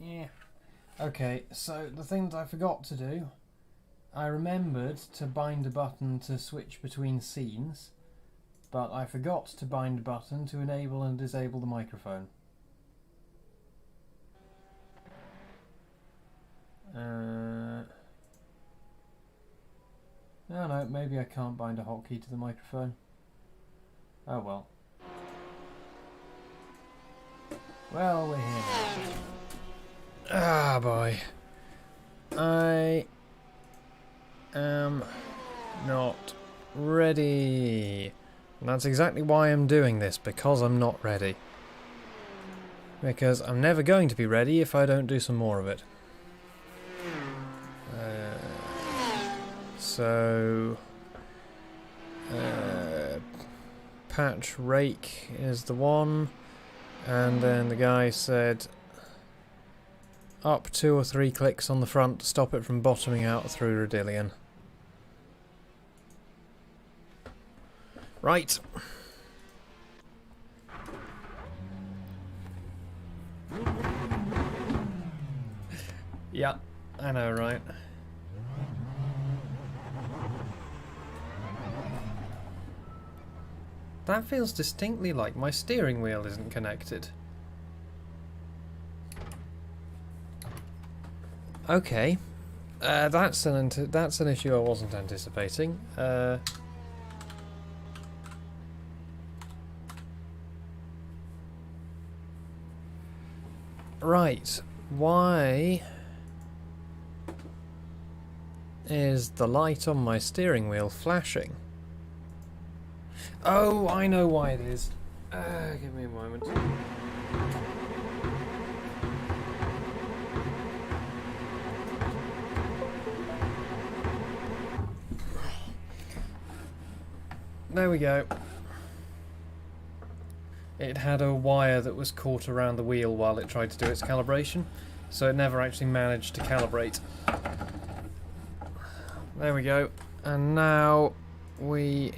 Yeah. Okay, so the things I forgot to do, I remembered to bind a button to switch between scenes, but I forgot to bind a button to enable and disable the microphone. Oh no, maybe I can't bind a hotkey to the microphone. Oh well. Well, we're here now. Ah boy. I am not ready. And that's exactly why I'm doing this, because I'm not ready. Because I'm never going to be ready if I don't do some more of it. Patch rake is the one, and then the guy said up 2 or 3 clicks on the front to stop it from bottoming out through Rodillion. Right. Yeah, I know, right? That feels distinctly like my steering wheel isn't connected. Okay, that's an issue I wasn't anticipating. Right, why is the light on my steering wheel flashing? Oh, I know why it is. Give me a moment. There we go. It had a wire that was caught around the wheel while it tried to do its calibration, so it never actually managed to calibrate. There we go. And now we...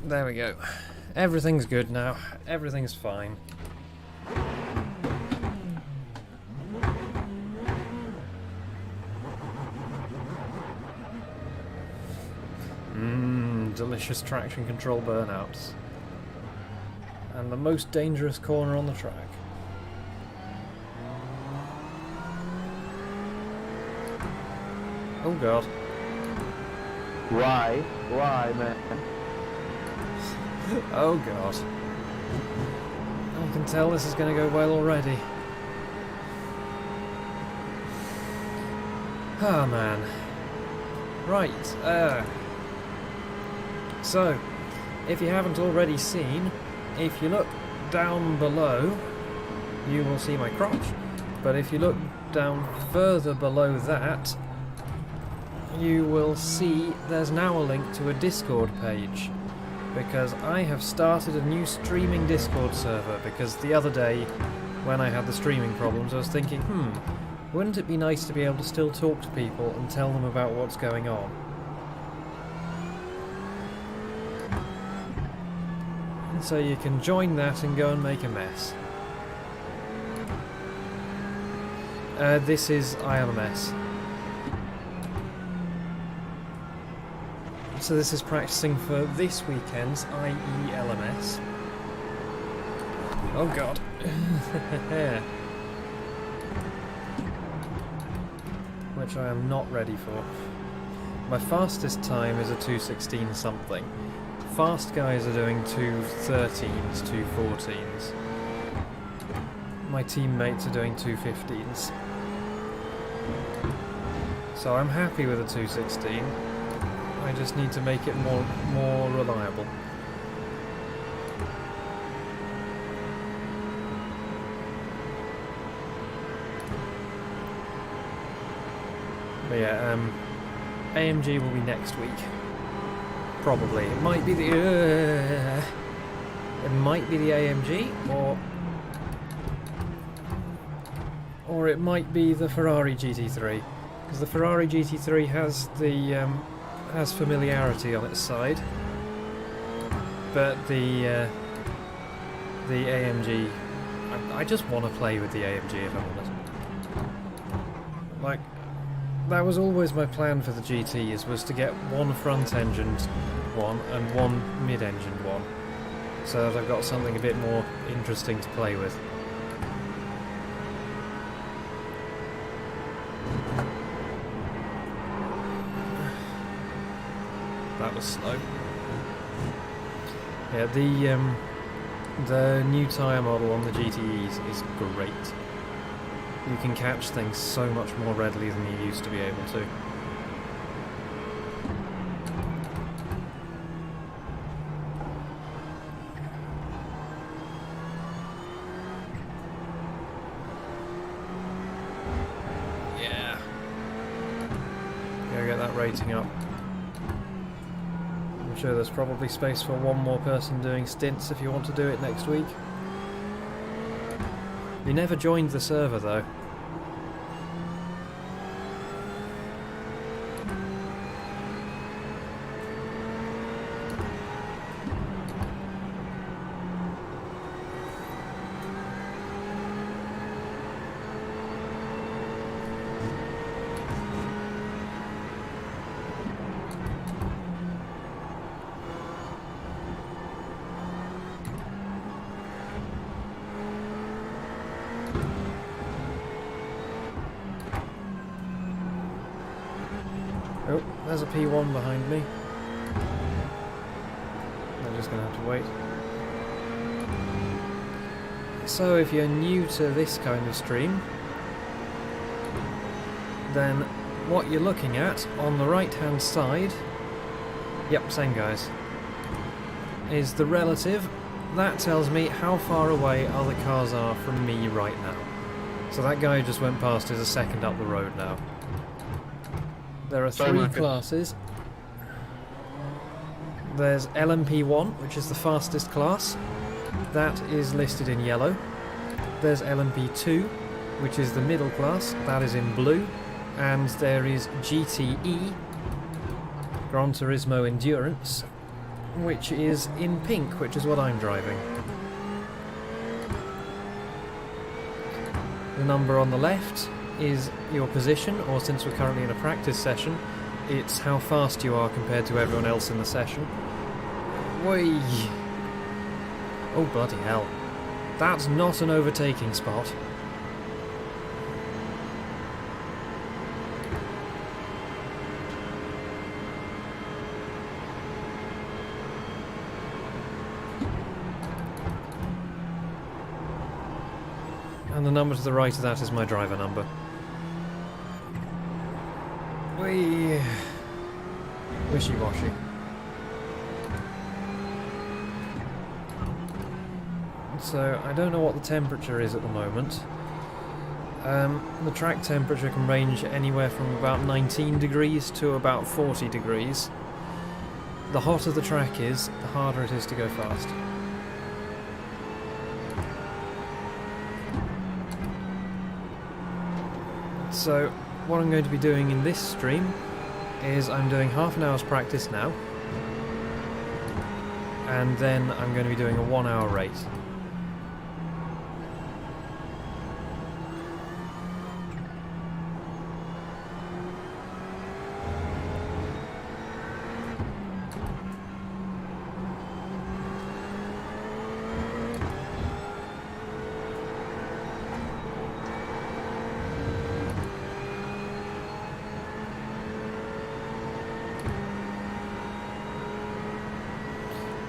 There we go. Everything's good now. Everything's fine. Delicious traction control burnouts. And the most dangerous corner on the track. Oh god. Why? Why, man? Oh god. I can tell this is going to go well already. Ah, man. Right, so, if you haven't already seen, if you look down below, you will see my crotch. But if you look down further below that, you will see there's now a link to a Discord page. Because I have started a new streaming Discord server, because the other day, when I had the streaming problems, I was thinking, wouldn't it be nice to be able to still talk to people and tell them about what's going on? And so you can join that and go and make a mess. This is I Am a Mess. So this is practicing for this weekend's IE LMS. Oh god. Which I am not ready for. My fastest time is a 2:16 something. Fast guys are doing 2:13s, 2:14s. My teammates are doing 2:15s. So I'm happy with a 2:16. I just need to make it more reliable. But yeah, AMG will be next week. Probably. It might be the AMG, or it might be the Ferrari GT3, because the Ferrari GT3 has the has familiarity on its side, but the AMG, I just want to play with the AMG if I'm honest. Like, that was always my plan for the GTs, was to get one front-engined one and one mid-engined one, so that I've got something a bit more interesting to play with. That was slow. Yeah, the new tyre model on the GTEs is great. You can catch things so much more readily than you used to be able to. Yeah. Gotta get that rating up. I'm sure there's probably space for one more person doing stints if you want to do it next week. You never joined the server though. Oh, there's a P1 behind me. I'm just going to have to wait. So if you're new to this kind of stream, then what you're looking at on the right hand side, yep, same guys, is the relative. That tells me how far away other cars are from me right now. So that guy who just went past is a second up the road now. There are three classes. There's LMP1, which is the fastest class. That is listed in yellow. There's LMP2, which is the middle class. That is in blue. And there is GTE, Gran Turismo Endurance, which is in pink, which is what I'm driving. The number on the left is your position, or since we're currently in a practice session, it's how fast you are compared to everyone else in the session. Whee! Oh bloody hell. That's not an overtaking spot. And the number to the right of that is my driver number. Whee! Wishy-washy. So, I don't know what the temperature is at the moment. The track temperature can range anywhere from about 19 degrees to about 40 degrees. The hotter the track is, the harder it is to go fast. So, what I'm going to be doing in this stream is I'm doing half an hour's practice now, and then I'm going to be doing a 1 hour race.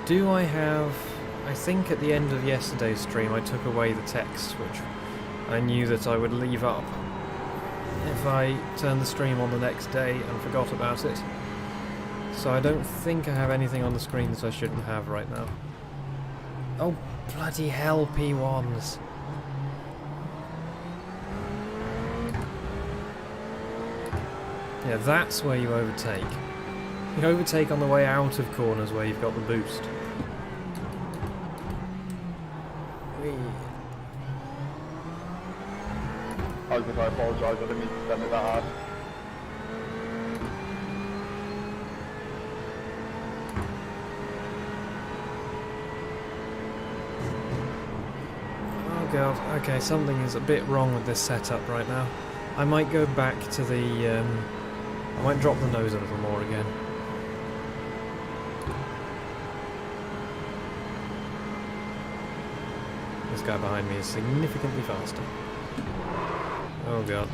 Do I have... I think at the end of yesterday's stream I took away the text, which I knew that I would leave up if I turned the stream on the next day and forgot about it. So I don't think I have anything on the screen that I shouldn't have right now. Oh, bloody hell, P1s. Yeah, that's where you overtake. You overtake on the way out of corners where you've got the boost. I apologise, I didn't mean to send it that hard. Oh god, okay, something is a bit wrong with this setup right now. I might go back to the... I might drop the nose a little more again. This guy behind me is significantly faster. Oh god.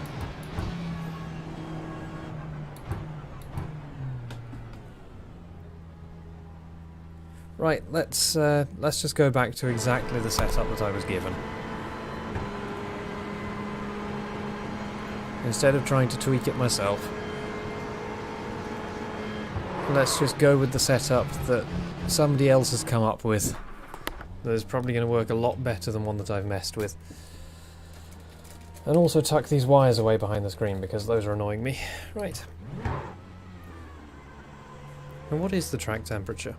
Right, let's just go back to exactly the setup that I was given. Instead of trying to tweak it myself, let's just go with the setup that somebody else has come up with. That is probably going to work a lot better than one that I've messed with. And also tuck these wires away behind the screen because those are annoying me. Right. And what is the track temperature?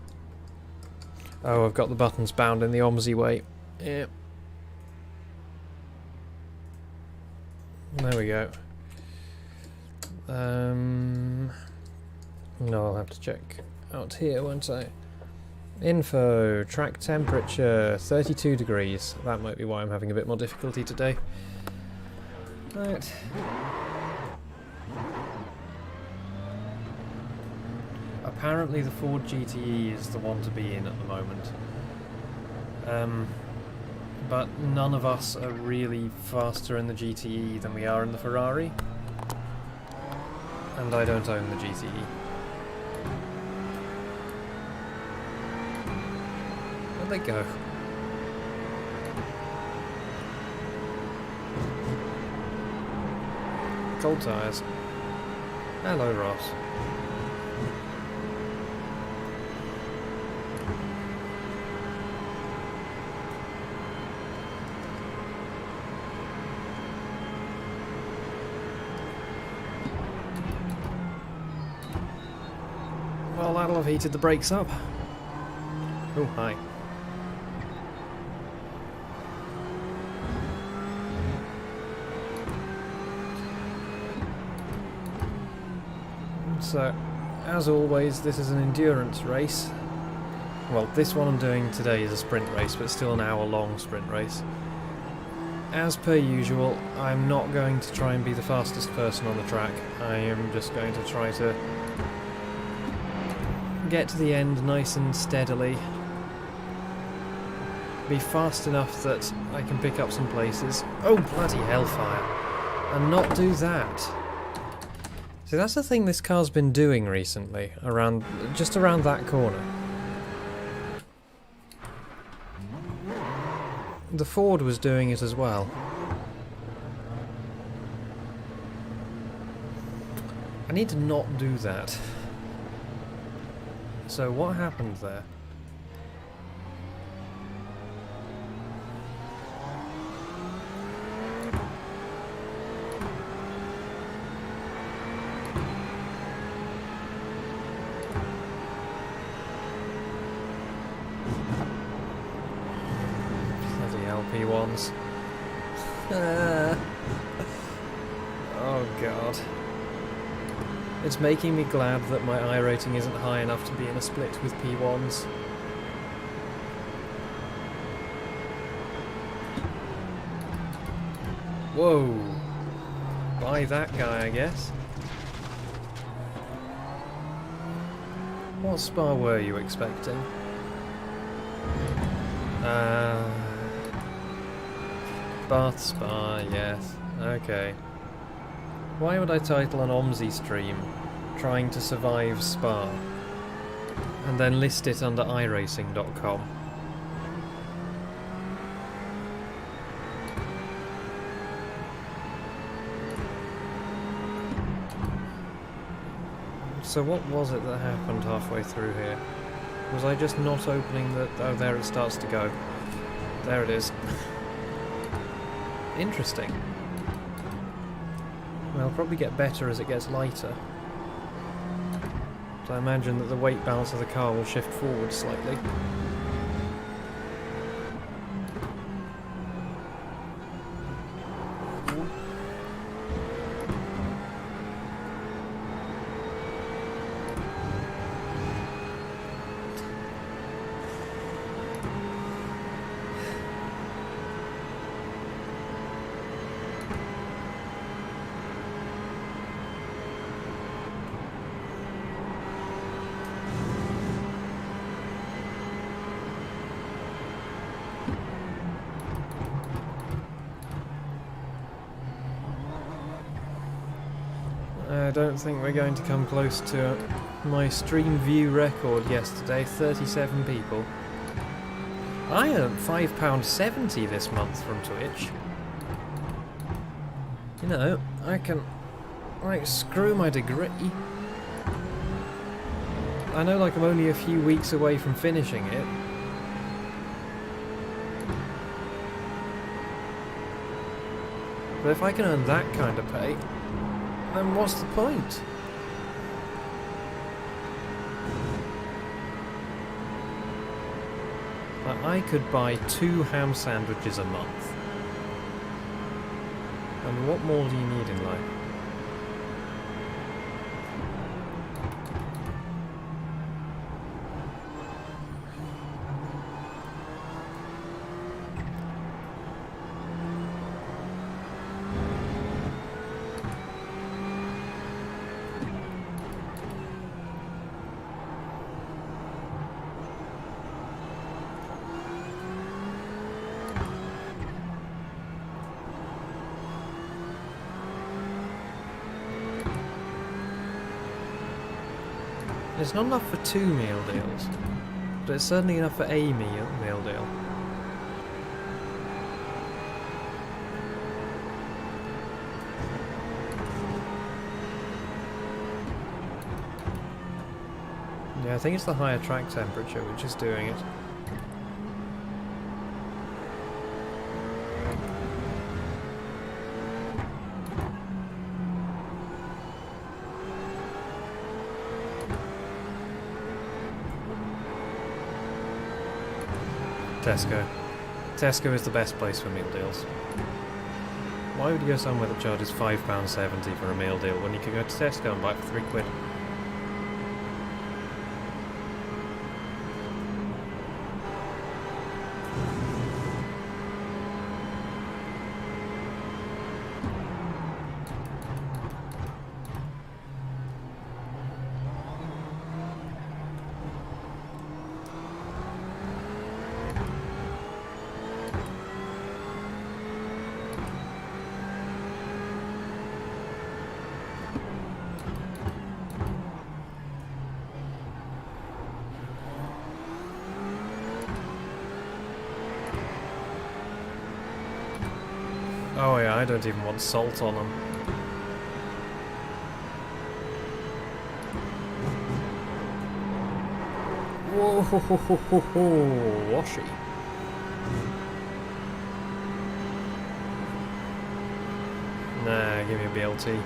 Oh, I've got the buttons bound in the OMSI way. Yeah. There we go. No, I'll have to check out here, won't I? Info, track temperature, 32 degrees. That might be why I'm having a bit more difficulty today. Right. Apparently the Ford GTE is the one to be in at the moment. But none of us are really faster in the GTE than we are in the Ferrari. And I don't own the GTE. Where'd they go? Cold tyres. Hello, Ross. Well, that'll have heated the brakes up. Oh, hi. So, as always, this is an endurance race. Well, this one I'm doing today is a sprint race, but still an hour-long sprint race. As per usual, I'm not going to try and be the fastest person on the track. I am just going to try to get to the end nice and steadily. Be fast enough that I can pick up some places. Oh, bloody hellfire! And not do that. See, that's the thing this car's been doing recently, just around that corner. The Ford was doing it as well. I need to not do that. So what happened there? P1s. Oh god. It's making me glad that my I rating isn't high enough to be in a split with P1s. Whoa. Buy that guy, I guess. What spa were you expecting? Bath spa, yes. Okay. Why would I title an OMSI stream Trying to Survive Spa and then list it under iracing.com? So what was it that happened halfway through here? Was I just not opening the... Oh, there it starts to go. There it is. Interesting. Well, it'll probably get better as it gets lighter. So I imagine that the weight balance of the car will shift forward slightly. I don't think we're going to come close to my stream view record yesterday, 37 people. I earned £5.70 this month from Twitch. You know, I can, like, screw my degree. I know, like, I'm only a few weeks away from finishing it. But if I can earn that kind of pay, then what's the point? Like, I could buy 2 ham sandwiches a month. And what more do you need in life? It's not enough for 2 meal deals, but it's certainly enough for a meal deal. Yeah, I think it's the higher track temperature which is doing it. Tesco. Tesco is the best place for meal deals. Why would you go somewhere that charges £5.70 for a meal deal when you could go to Tesco and buy it for £3? Oh yeah, I don't even want salt on them. Whoa, ho, ho, ho, ho, ho. Washy. Nah, give me a BLT.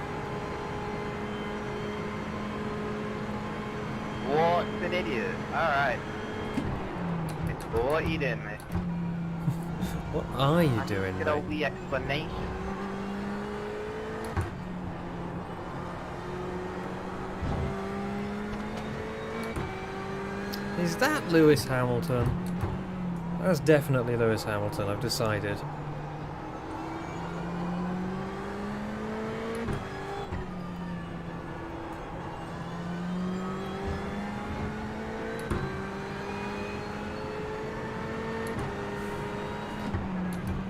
What an idiot. Alright. It's all eating me. What are you doing, Get all mate? the explanation. Is that Lewis Hamilton? That's definitely Lewis Hamilton, I've decided.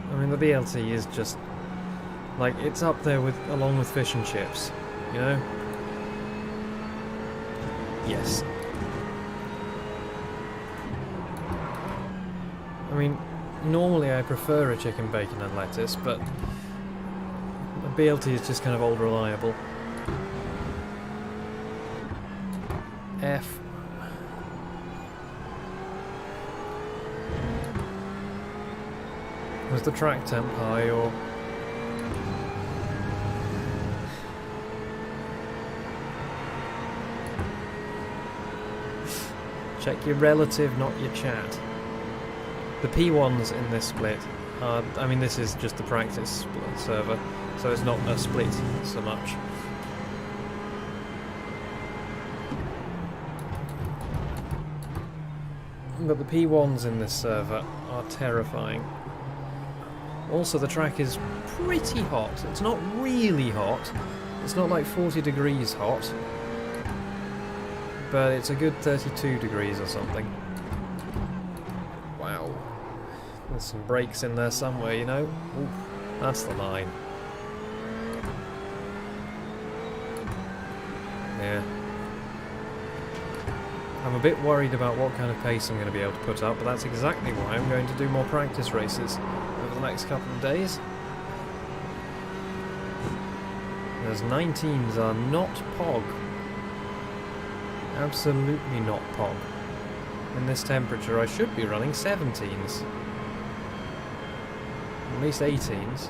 I mean, the BLT is just, like, it's up there with, along with fish and chips, you know? Yes. I mean, normally I prefer a chicken, bacon and lettuce, but a BLT is just kind of old reliable. F. Was the track temp high, or... Check your relative, not your chat. The P1s in this split are... I mean, this is just the practice server, so it's not a split so much. But the P1s in this server are terrifying. Also, the track is pretty hot. It's not really hot. It's not like 40 degrees hot. But it's a good 32 degrees or something. Wow. There's some brakes in there somewhere, you know? Oof, that's the line. Yeah. I'm a bit worried about what kind of pace I'm going to be able to put up, but that's exactly why I'm going to do more practice races over the next couple of days. As 19s are not POG. Absolutely not POG. In this temperature I should be running 17s. At least 18s.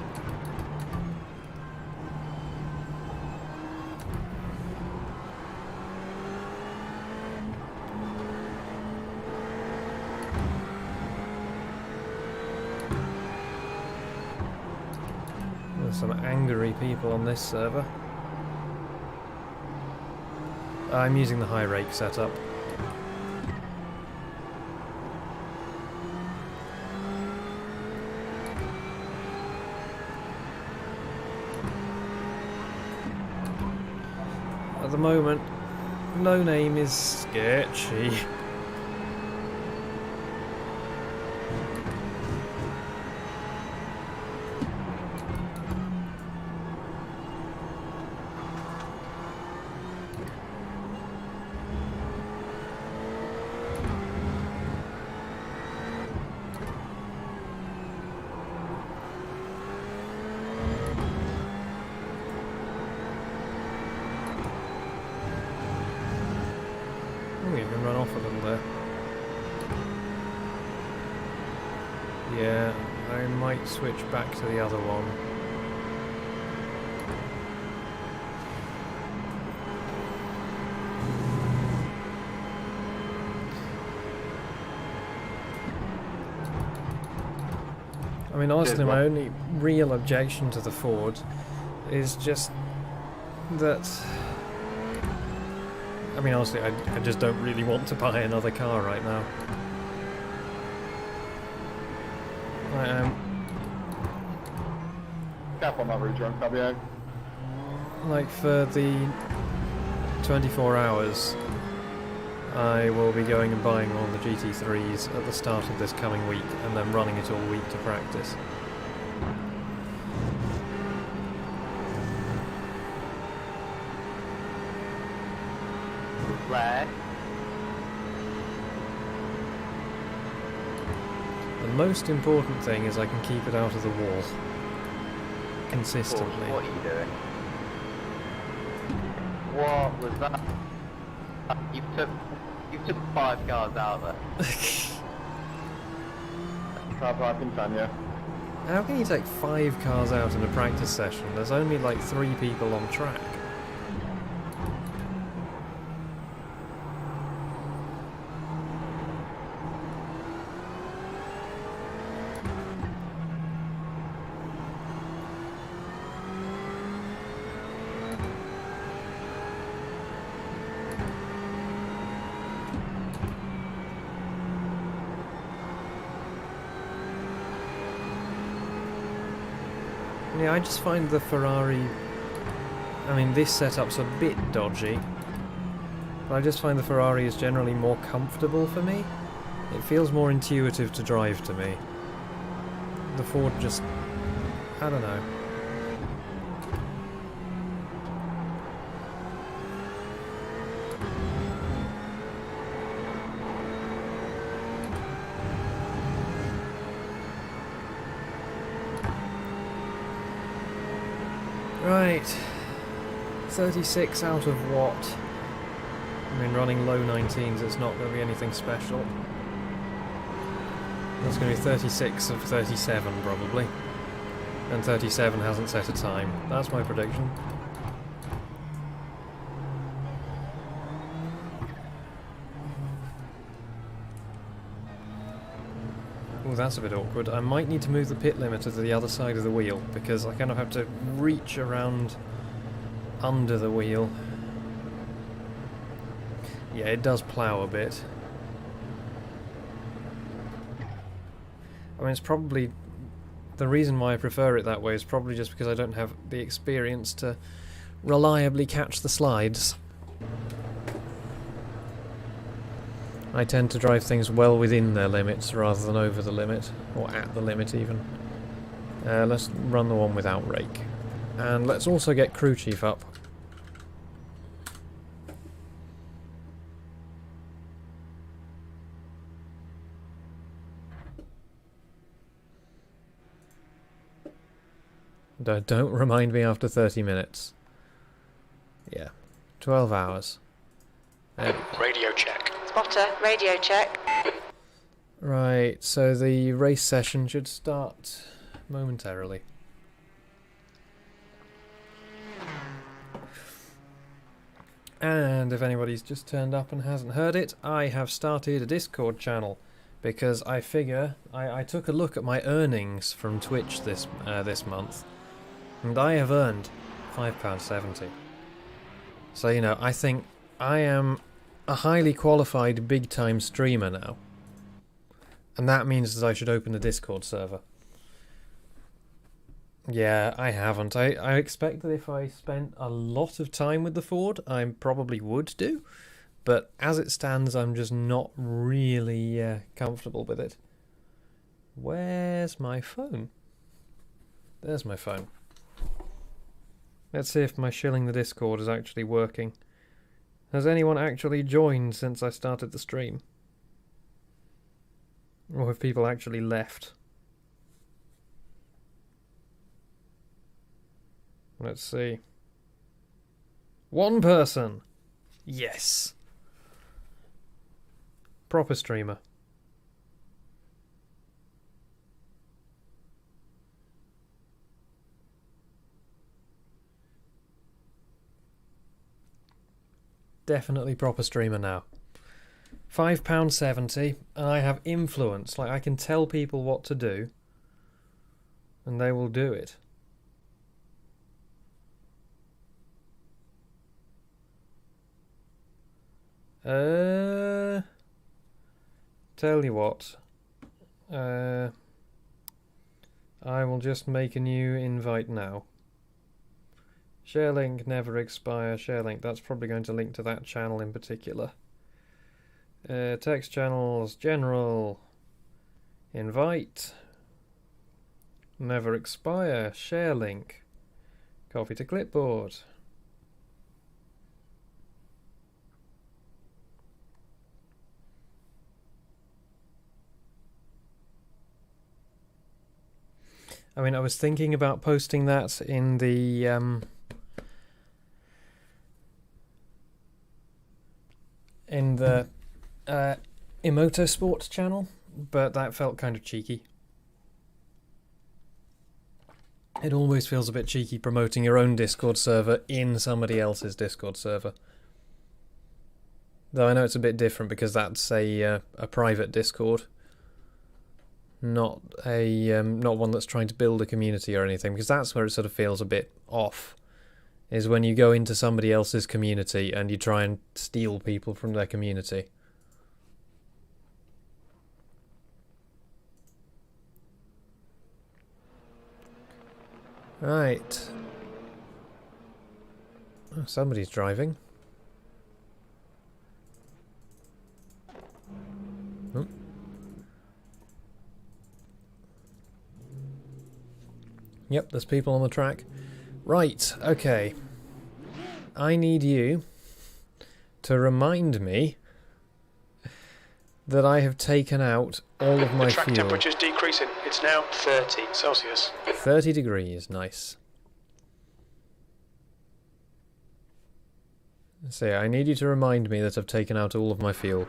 There's some angry people on this server. I'm using the high rake setup. At the moment, no name is sketchy. Oh, you can run off a little there. Yeah, I might switch back to the other one. I mean, honestly, my only real objection to the Ford is just that... I mean, honestly, I just don't really want to buy another car right now. I am... Careful on that route, John. I'll be out. Like, for the 24 hours, I will be going and buying one of the GT3s at the start of this coming week, and then running it all week to practice. Flag. The most important thing is I can keep it out of the wall. Consistently. What are you doing? What was that? You took 5 cars out there. Car parking 10, yeah. How can you take 5 cars out in a practice session? There's only like 3 people on track. Yeah, I just find the Ferrari... I mean, this setup's a bit dodgy, but I just find the Ferrari is generally more comfortable for me. It feels more intuitive to drive to me. The Ford just... I don't know. Right, 36 out of what? I mean, running low 19s, it's not going to be anything special. That's going to be 36 of 37, probably. And 37 hasn't set a time. That's my prediction. Oh, that's a bit awkward. I might need to move the pit limiter to the other side of the wheel, because I kind of have to reach around under the wheel. Yeah, it does plough a bit. I mean, it's probably... The reason why I prefer it that way is probably just because I don't have the experience to reliably catch the slides. I tend to drive things well within their limits rather than over the limit, or at the limit even. Let's run the one without rake. And let's also get crew chief up. Don't remind me after 30 minutes. Yeah, 12 hours. Radio check. Spotter, radio check. Right, so the race session should start momentarily. And if anybody's just turned up and hasn't heard it, I have started a Discord channel because I figure I took a look at my earnings from Twitch this month, and I have earned £5.70. So, you know, I think I am a highly qualified big-time streamer now. And that means that I should open a Discord server. Yeah, I haven't. I expect that if I spent a lot of time with the Ford, I probably would do. But as it stands, I'm just not really comfortable with it. Where's my phone? There's my phone. Let's see if my shilling the Discord is actually working. Has anyone actually joined since I started the stream? Or have people actually left? Let's see. One person! Yes! Proper streamer. Definitely proper streamer now. £5.70, and I have influence. Like, I can tell people what to do, and they will do it. Tell you what. I will just make a new invite now. Share link, never expire. Share link, that's probably going to link to that channel in particular. Text channels, general, invite, never expire, share link, copy to clipboard. I mean, I was thinking about posting that in the Emoto Sports channel, but that felt kind of cheeky. It always feels a bit cheeky promoting your own Discord server in somebody else's Discord server. Though I know it's a bit different because that's a private Discord, not one that's trying to build a community or anything, because that's where it sort of feels a bit off, is when you go into somebody else's community and you try and steal people from their community. Right. Oh, somebody's driving. Oh. Yep, there's people on the track. Right, okay. I need you to remind me that I have taken out all of my The track fuel. temperature's decreasing. It's now 30 Celsius. 30 degrees, nice. So yeah, I need you to remind me that I've taken out all of my fuel.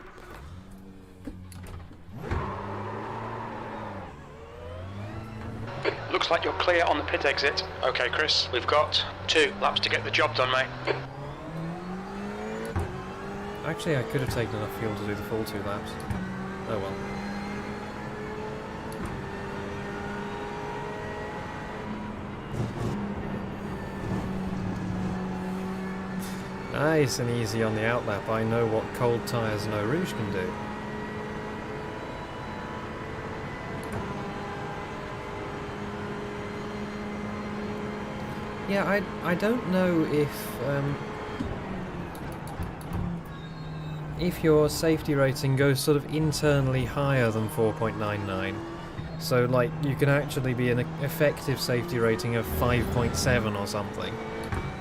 Looks like you're clear on the pit exit. Okay, Chris, we've got 2 laps to get the job done, mate. Actually, I could have taken enough fuel to do the full 2 laps. Oh well. Nice and easy on the outlap. I know what cold tyres no rouge can do. Yeah, I don't know if your safety rating goes sort of internally higher than 4.99. So, like, you can actually be an effective safety rating of 5.7 or something,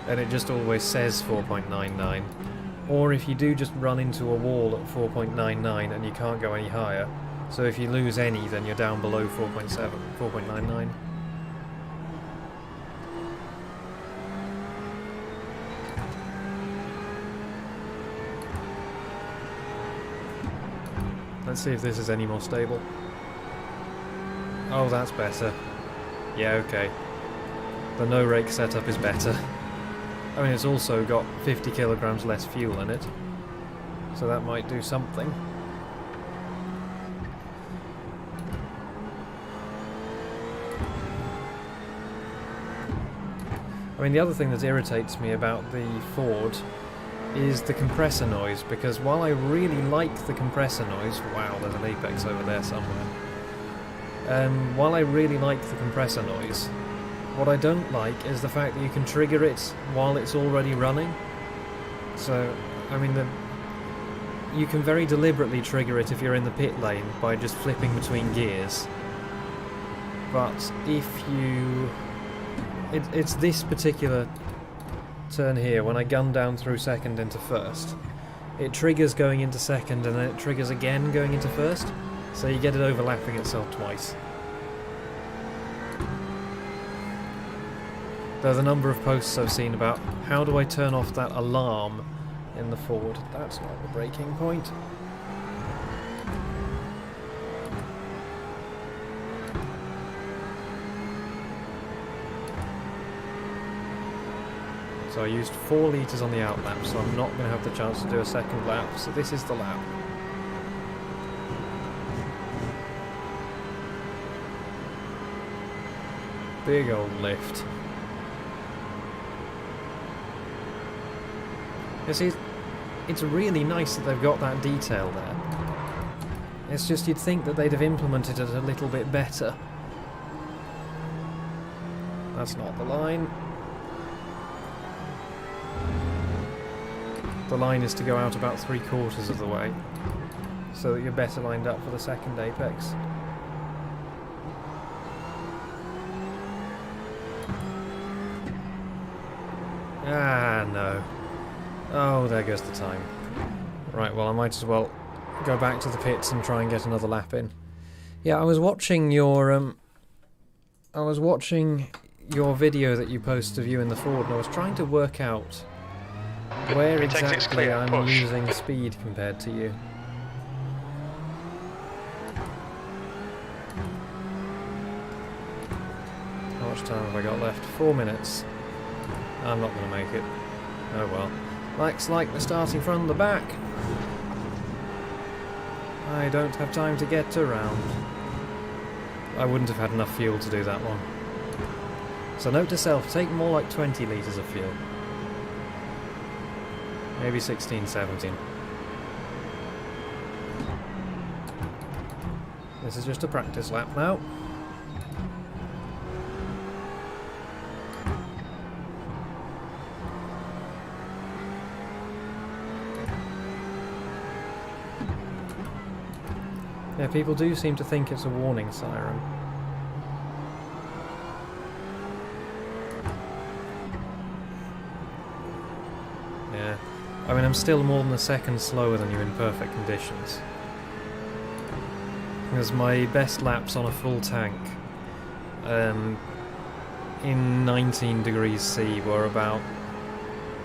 and it just always says 4.99. Or if you do just run into a wall at 4.99 and you can't go any higher, so if you lose any, then you're down below 4.7, 4.99. Let's see if this is any more stable. Oh, that's better. Yeah, okay. The no-rake setup is better. I mean, it's also got 50 kilograms less fuel in it, so that might do something. I mean, the other thing that irritates me about the Ford is the compressor noise, because while I really like the compressor noise... Wow, there's an apex over there somewhere. While I really like the compressor noise, what I don't like is the fact that you can trigger it while it's already running. So, I mean, you can very deliberately trigger it if you're in the pit lane by just flipping between gears. But if you... It's this particular turn here, when I gun down through second into first. It triggers going into second and then it triggers again going into first. So you get it overlapping itself twice. There's a number of posts I've seen about how do I turn off that alarm in the Ford. That's not the breaking point. So I used 4 litres on the out lap, so I'm not going to have the chance to do a second lap, so this is the lap. Big old lift. You see, it's really nice that they've got that detail there. It's just you'd think that they'd have implemented it a little bit better. That's not the line. The line is to go out about 3/4 of the way, so that you're better lined up for the second apex. Ah, no. Oh, there goes the time. Right, well, I might as well go back to the pits and try and get another lap in. Yeah, I was watching your video that you posted of you in the Ford, and I was trying to work out where exactly I'm losing speed compared to you. How much time have I got left? 4 minutes. I'm not going to make it. Oh well. Looks like we're starting from the back. I don't have time to get around. I wouldn't have had enough fuel to do that one. So note to self, take more like 20 litres of fuel. Maybe 16, 17. This is just a practice lap now. Yeah, people do seem to think it's a warning siren. Yeah. I mean, I'm still more than a second slower than you in perfect conditions. Because my best laps on a full tank in 19 degrees C were about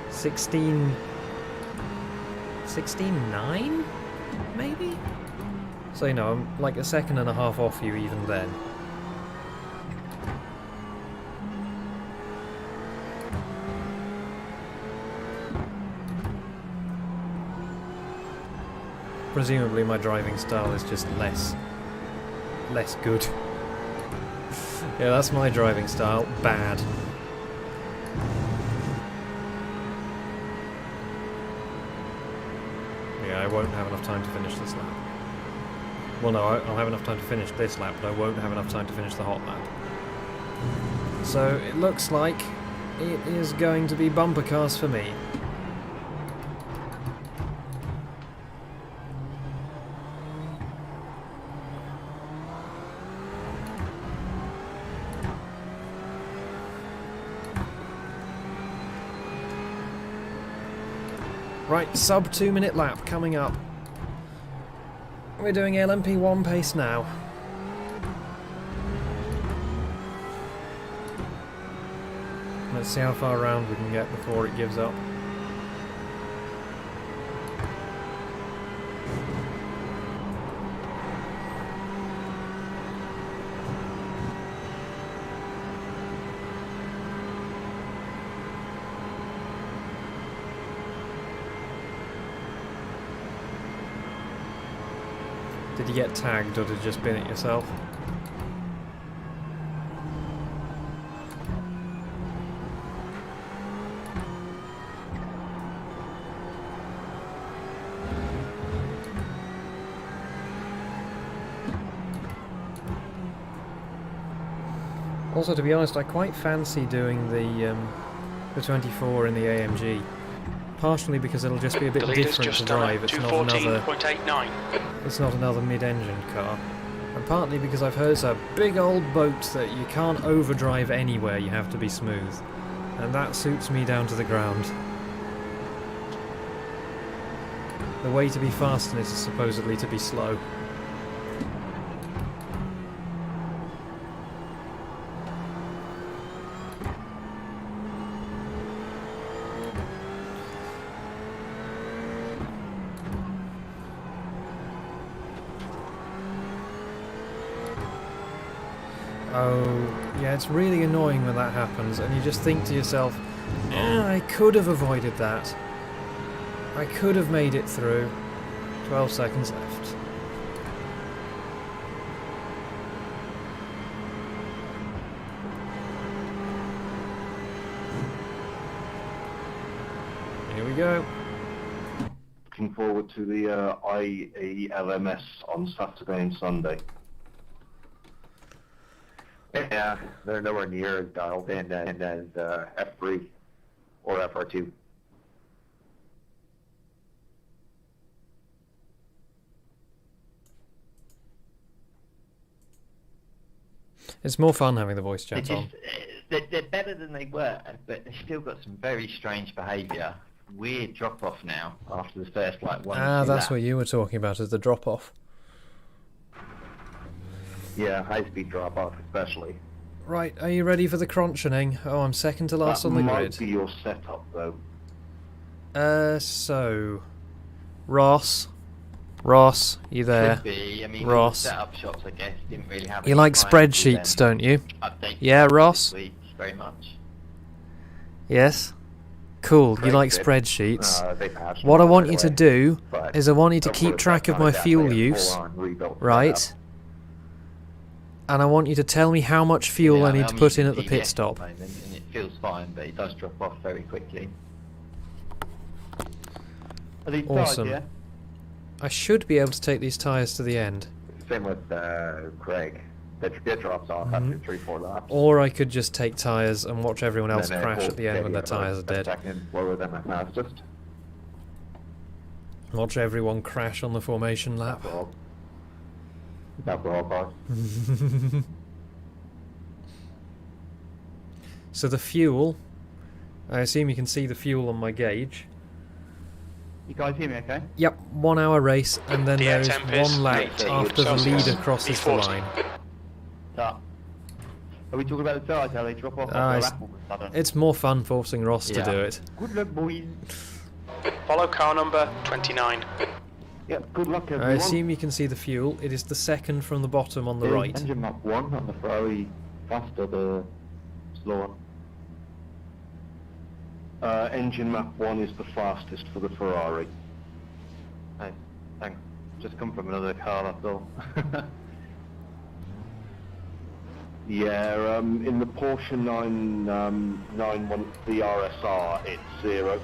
16.9 maybe? So, you know, I'm like a second and a half off you even then. Presumably my driving style is just less good. Yeah, that's my driving style. Bad. Yeah, I won't have enough time to finish this lap. Well, no, I'll have enough time to finish this lap, but I won't have enough time to finish the hot lap. So it looks like it is going to be bumper cars for me. Right, sub 2 minute lap coming up. We're doing LMP1 pace now. Let's see how far around we can get before it gives up. Did you get tagged or did you just bin it yourself? Also, to be honest, I quite fancy doing the 24 in the AMG. Partially because it'll just be a bit The leader's different to just done drive. at It's 214.89. not another mid-engine car. And partly because I've heard it's a big old boat that you can't overdrive anywhere, you have to be smooth. And that suits me down to the ground. The way to be fast in it is supposedly to be slow. Oh, yeah, it's really annoying when that happens, and you just think to yourself, I could have avoided that. I could have made it through. 12 seconds left. Here we go. Looking forward to the IELMS on Saturday and Sunday. Yeah, they're nowhere near as dialed in as F3 or FR2. It's more fun having the voice chat on. They're better than they were, but they've still got some very strange behaviour. Weird drop-off now after the first, like, one Ah, or two that's laps. what you were talking about, is the drop-off. Yeah, high-speed drop-off especially. Right, are you ready for the crunchening? Oh, I'm second to last That on the might grid. be your setup, though. So... Ross, you there? Could be. I mean, Ross. setup shots, I guess, didn't really have You any like time spreadsheets, to, don't you? update Yeah, Ross? this week very much. Yes? Cool, you like Brexit. spreadsheets. They passed What I them, want by you the to way. do But is I want you to of keep course, track that's of not my exactly fuel a use, full-on rebuilt right? setup. And I want you to tell me how much fuel I need to I'm put in using at the pit TDS stop. the moment, and it feels fine, but it does drop off very quickly. Are these Awesome. tied, I should be able to take these tyres to the end. Same with Craig. It drops off after 3-4 laps. Or I could just take tyres and watch everyone else Then it crash holds at the end when their steady tyres are about a dead. second lower than my fastest. Watch everyone crash on the formation lap. That's all, boss. So the fuel, I assume you can see the fuel on my gauge. You guys hear me okay? Yep, 1 hour race, and then The there is temp is 1 lap 80 after the Celsius. leader crosses the E40. line. Are we talking about the tides, how they drop off Ah, after a it's- lap all of a sudden? It's more fun forcing Ross to Yeah. do it. Good luck, boys. Follow car number 29. Yep, good luck, I everyone. assume you can see the fuel. It is the second from the bottom on the Is right. Engine map 1 on the Ferrari faster, the slower? Engine map 1 is the fastest for the Ferrari. Nice. Thanks. Just come from another car, that's all. Yeah, in the Porsche 991, the RSR, it's 0.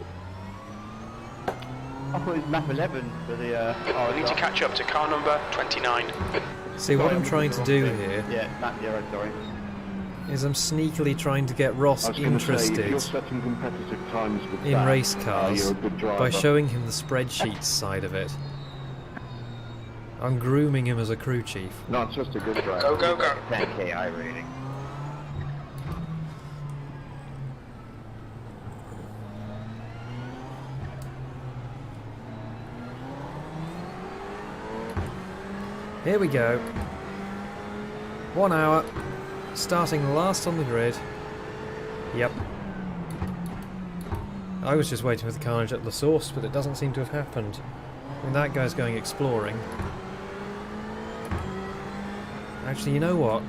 I thought it was map 11 for the We need to catch up to car number 29. See, what I'm trying to do here Yeah, map 0, sorry. is I'm sneakily trying to get I Ross was going to say, if you're interested setting competitive times with in that, race cars you're a good driver. by showing him the spreadsheets side of it. I'm grooming him as a crew chief. No, it's just a good driver. Go, go, go. 10k I rating. Here we go. 1 hour. Starting last on the grid. Yep. I was just waiting for the carnage at the source, but it doesn't seem to have happened. I mean, that guy's going exploring. Actually, you know what?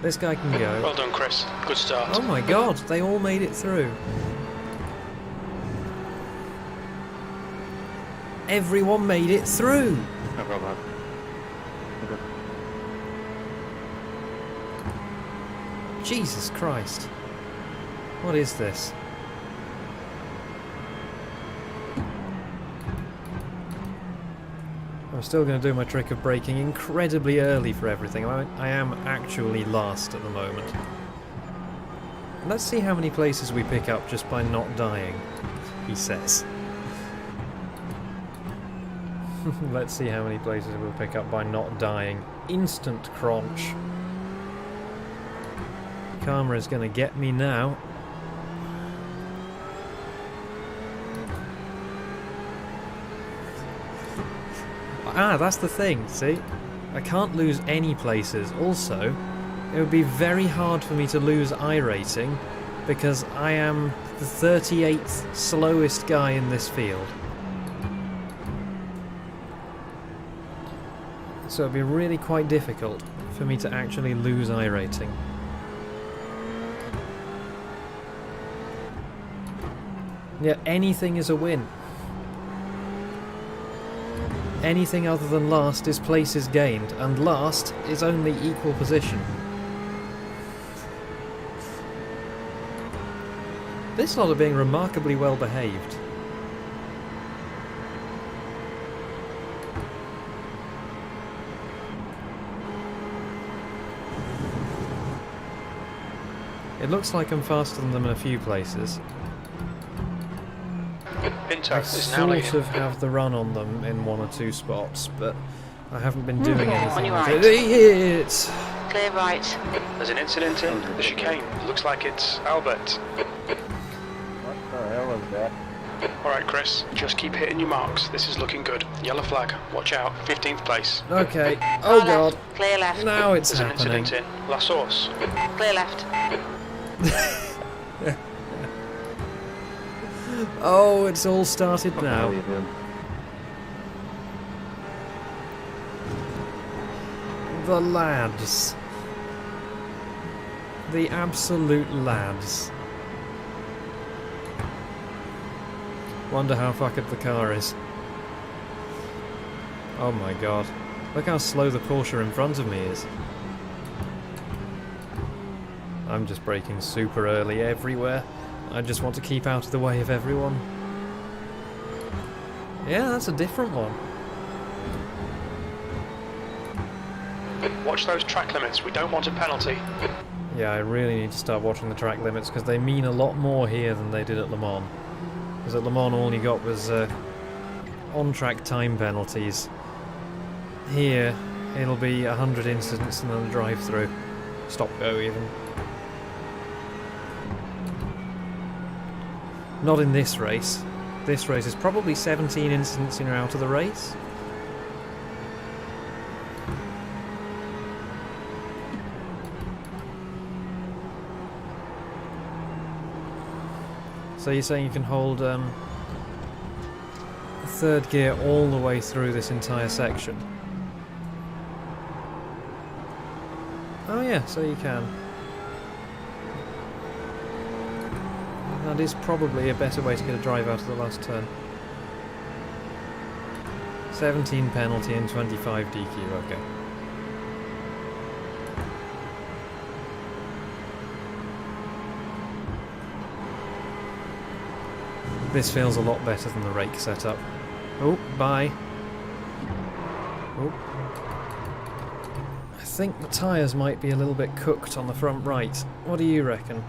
This guy can go. Well done, Chris. Good start. Oh my god, they all made it through. everyone made it through. No problem. Okay. Jesus Christ. What is this? I'm still going to do my trick of braking incredibly early for everything. I am actually last at the moment. Let's see how many places we pick up just by not dying, he says. Let's see how many places we'll pick up by not dying. Instant crunch. Karma is going to get me now. Ah, that's the thing, see? I can't lose any places. Also, it would be very hard for me to lose iRating because I am the 38th slowest guy in this field. So it'd be really quite difficult for me to actually lose iRating. Yeah, anything is a win. Anything other than last is places gained, and last is only equal position. This lot are being remarkably well behaved. It looks like I'm faster than them in a few places. Pinto I is now sort leading. of have the run on them in one or two spots, but I haven't been doing On anything your with right. it. Clear right. There's an incident in the chicane. Looks like it's Albert. What the hell is that? Alright, Chris, just keep hitting your marks. This is looking good. Yellow flag. Watch out. 15th place. Okay. Oh Far god. left. Clear left. Now it's There's an happening. incident in La Source. Clear left. Oh, it's all started What the hell now. are you doing? The lads. The absolute lads. Wonder how fucked up the car is. Oh my god. Look how slow the Porsche in front of me is. I'm just braking super early everywhere. I just want to keep out of the way of everyone. Yeah, that's a different one. Watch those track limits. We don't want a penalty. Yeah, I really need to start watching the track limits because they mean a lot more here than they did at Le Mans. Because at Le Mans all you got was on-track time penalties. Here, it'll be 100 incidents and then a drive-through. Stop-go even. Not in this race. This race is probably 17 incidents and you're out of the race. So you're saying you can hold third gear all the way through this entire section? Oh yeah, so you can. That is probably a better way to get a drive out of the last turn. 17 penalty and 25 DQ, okay. This feels a lot better than the rake setup. Oh, bye. Oh. I think the tyres might be a little bit cooked on the front right. What do you reckon?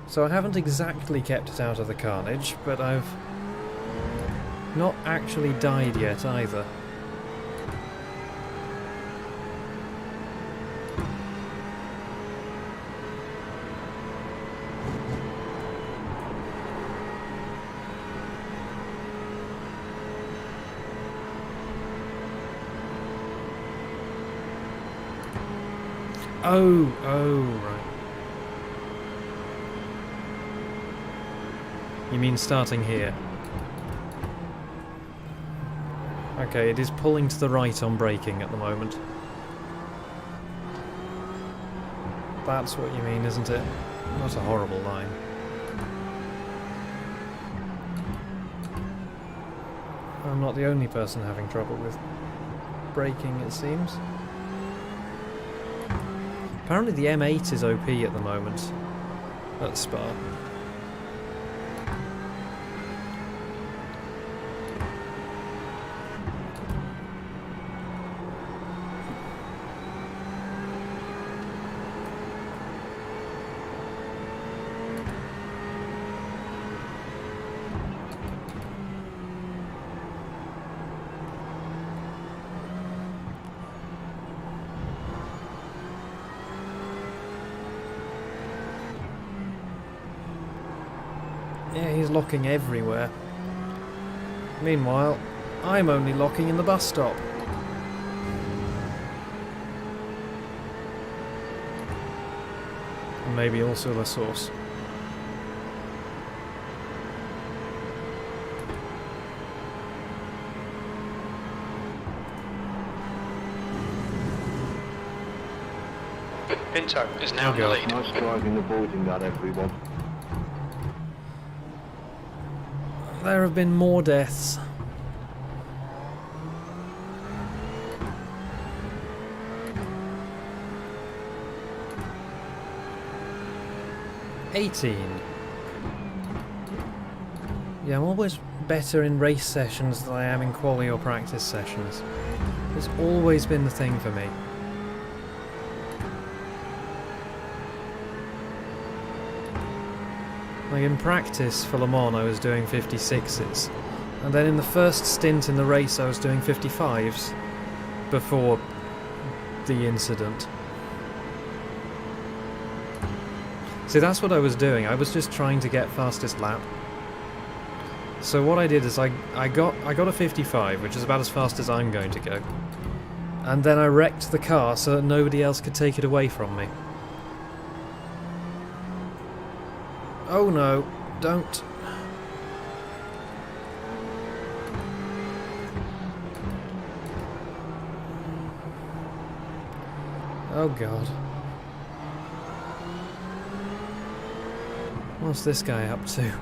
So I haven't exactly kept it out of the carnage, but I've not actually died yet either. Oh, right. You mean starting here? Okay, it is pulling to the right on braking at the moment. That's what you mean, isn't it? Not a horrible line. I'm not the only person having trouble with braking, it seems. Apparently the M8 is OP at the moment at Spa. Yeah, he's locking everywhere. Meanwhile, I'm only locking in the bus stop. And maybe also the source. Pinto is now in the lead. Nice driving, avoiding that, everyone. There have been more deaths. Yeah, I'm always better in race sessions than I am in quali or practice sessions. It's always been the thing for me. Like in practice for Le Mans I was doing 56s, and then in the first stint in the race I was doing 55s before the incident. See, that's what I was doing. I was just trying to get fastest lap. So what I did is I got a 55, which is about as fast as I'm going to go, and then I wrecked the car so that nobody else could take it away from me. Oh no, don't. Oh god. What's this guy up to?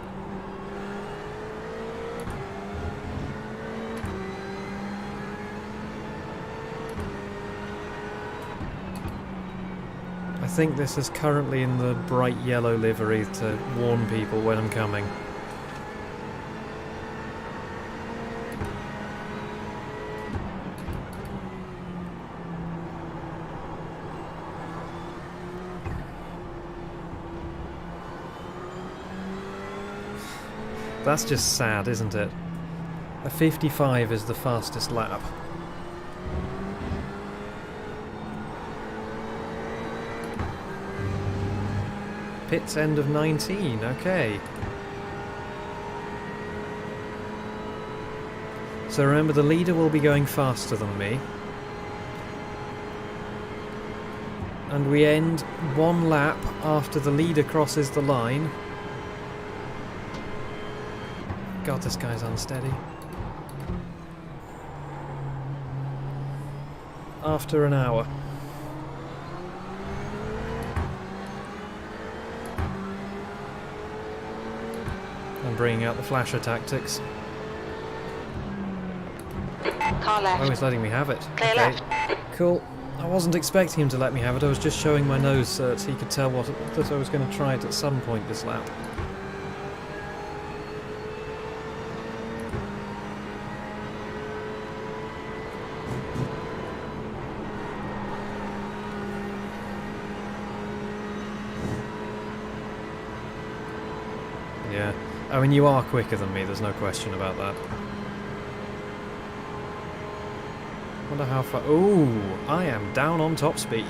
I think this is currently in the bright yellow livery to warn people when I'm coming. That's just sad, isn't it? A 55 is the fastest lap. Pits end of 19, okay. So remember, the leader will be going faster than me. And we end one lap after the leader crosses the line. God, this guy's unsteady. After an hour. I'm bringing out the flasher tactics. Car left. Oh, he's letting me have it. Clear left. Cool. I wasn't expecting him to let me have it. I was just showing my nose so that he could tell that I was going to try it at some point this lap. Yeah. I mean, you are quicker than me, there's no question about that. Wonder how far... Ooh, I am down on top speed.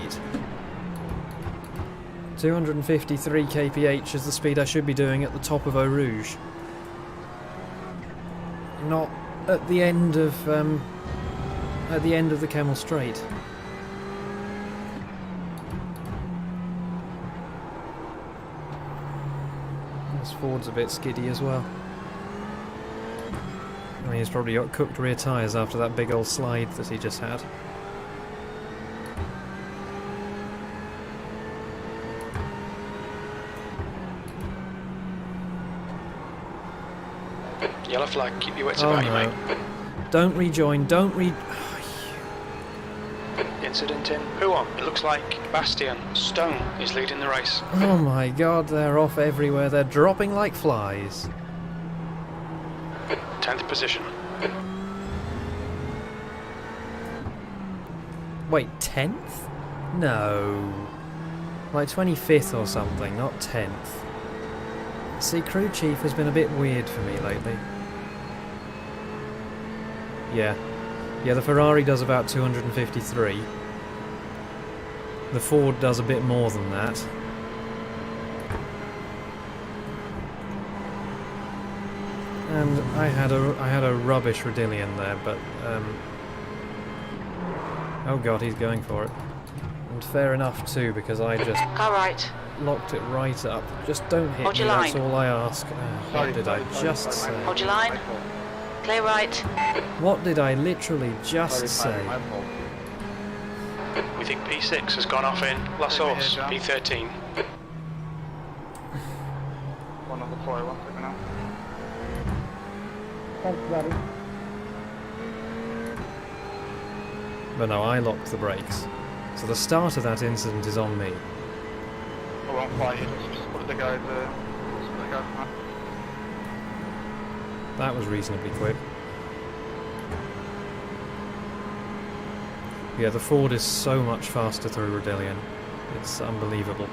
253 kph is the speed I should be doing at the top of Eau Rouge. Not at the end of the Kemmel Strait. This Ford's a bit skiddy as well. mean, he's probably got cooked rear tyres after that big old slide that he just had. Yellow flag, keep your wits Oh about you, no. mate. Don't rejoin, don't re... Incident in Huon. It looks like Bastion Stone is leading the race. Oh my god, they're off everywhere. They're dropping like flies. 10th position. Wait, 10th? No. Like 25th or something, not 10th. See, crew chief has been a bit weird for me lately. Yeah. Yeah, the Ferrari does about 253. The Ford does a bit more than that. And I had a rubbish Rodillion there, but oh god, he's going for it. And fair enough too, because I just Car right. locked it right up. Just don't hit Hold me, your that's line. all I ask. What did I just say? Hold your line. Clear right. What did I literally just say? We think P6 has gone off in La Source, P13. One on the floor, 1 second now. But no, I locked the brakes. So the start of that incident is on me. I won't fight you, just put the guys, man. That was reasonably quick. Yeah, the Ford is so much faster through Rodillion. It's unbelievable.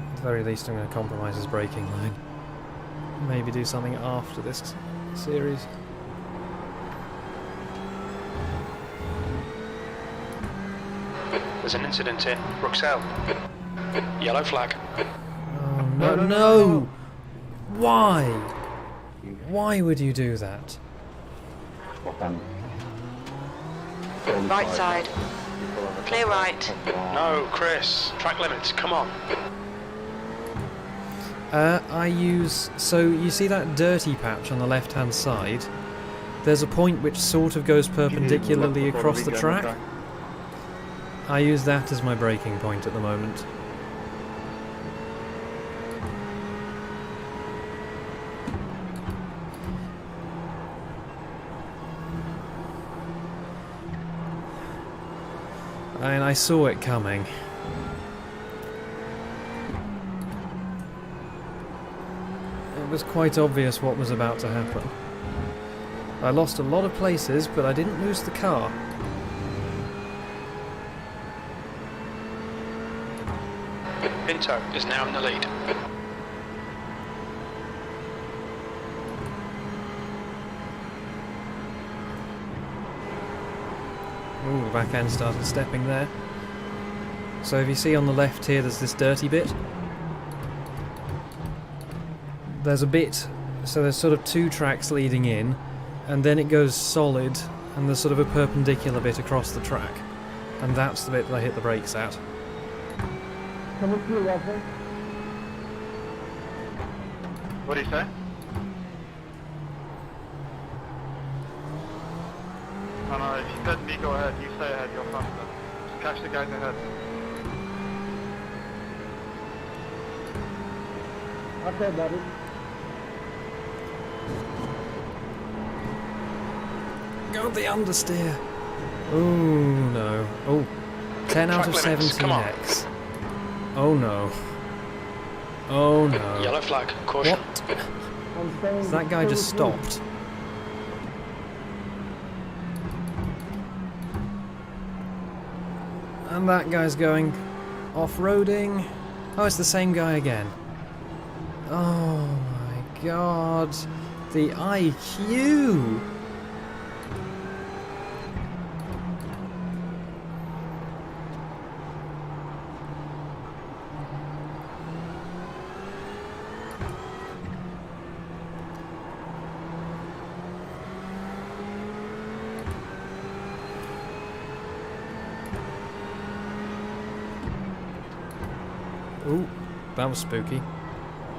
At the very least I'm going to compromise his braking line. Maybe do something after this series. There's an incident in Bruxelles. Yellow flag. Oh no, no! Why? Why would you do that? Right side. Clear right. No, Chris. Track limits, come on. I use... So, you see that dirty patch on the left-hand side? There's a point which sort of goes perpendicularly across the track. I use that as my braking point at the moment. And I saw it coming. It was quite obvious what was about to happen. I lost a lot of places, but I didn't lose the car. Pinto is now in the lead. Ooh, the back end started stepping there. So if you see on the left here, there's this dirty bit. There's a bit, so there's sort of two tracks leading in, and then it goes solid, and there's sort of a perpendicular bit across the track. And that's the bit that I hit the brakes at. Coming through, Leslie. What do you say? No, if you said me go ahead, you stay ahead, you're faster. Just catch the guys ahead. Okay, buddy. Go the understeer! Oh no. Oh, 10 out of Track limits, come on. 17x. Oh no. Oh no. Yellow flag, caution. What? So that guy just stopped. And that guy's going off-roading. Oh, it's the same guy again. Oh my god. The IQ! Ooh, that was spooky.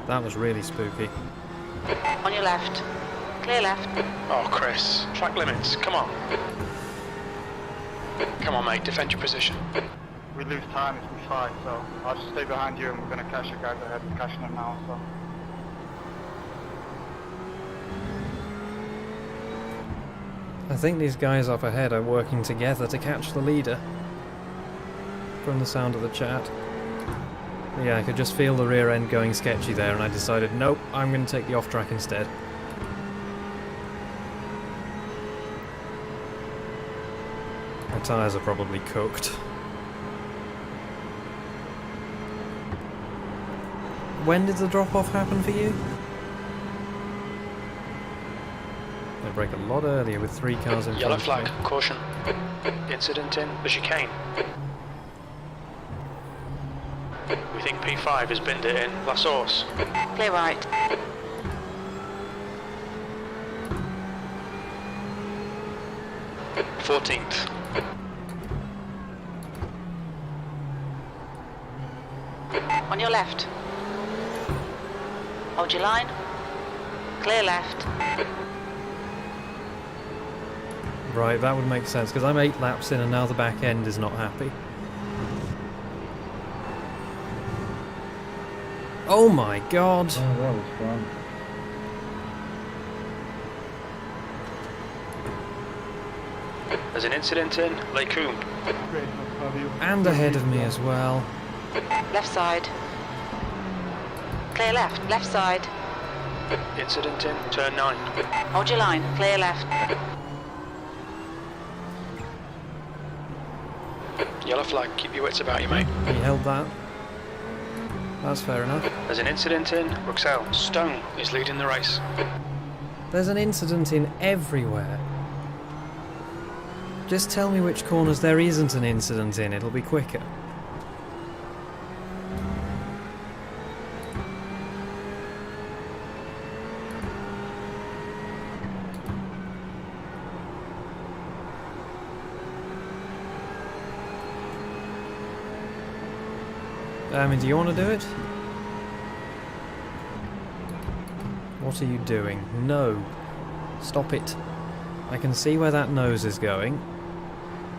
That was really spooky. On your left. Clear left. Oh, Chris. Track limits. Come on. Come on, mate. Defend your position. We lose time if we fight, so I'll just stay behind you and we're going to catch the guys ahead. We're catching them now, so. I think these guys up ahead are working together to catch the leader. From the sound of the chat. Yeah, I could just feel the rear end going sketchy there, and I decided, nope, I'm going to take the off track instead. My tyres are probably cooked. When did the drop-off happen for you? They break a lot earlier with 3 cars in Yellow front of flag. me. Caution. Incident in the chicane. We think P5 has binned it in La Source. Clear right. Fourteenth. On your left. Hold your line. Clear left. Right, that would make sense, because I'm 8 laps in and now the back end is not happy. Oh my god! Oh, that was fun. There's an incident in Lacoum. And ahead of me as well. Left side. Clear left. Left side. Incident in turn 9. Hold your line. Clear left. Yellow flag. Keep your wits about you, mate. He held that. That's fair enough. There's an incident in Ruxell. Stone is leading the race. There's an incident in everywhere. Just tell me which corners there isn't an incident in, it'll be quicker. Do you want to do it? What are you doing? No. Stop it. I can see where that nose is going,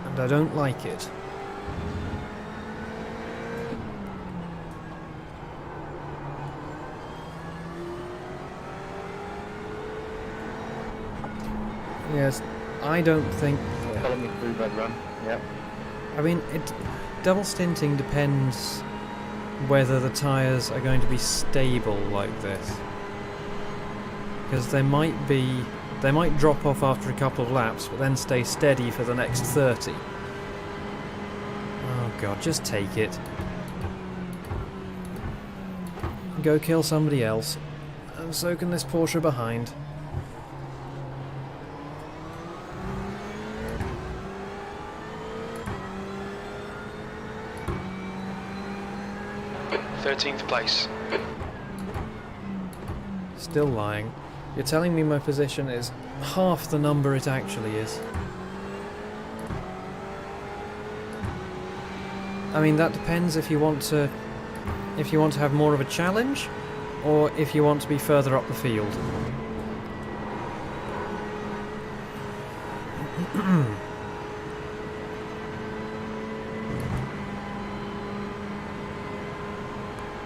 and I don't like it. Yes, I don't think... Follow me through that run. Yep. I mean, double stinting depends whether the tyres are going to be stable like this. Because they might drop off after a couple of laps, but then stay steady for the next 30. Oh god, just take it. Go kill somebody else. And so can this Porsche behind. Thirteenth place. Still lying. You're telling me my position is half the number it actually is. I mean, that depends if you want to have more of a challenge, or if you want to be further up the field.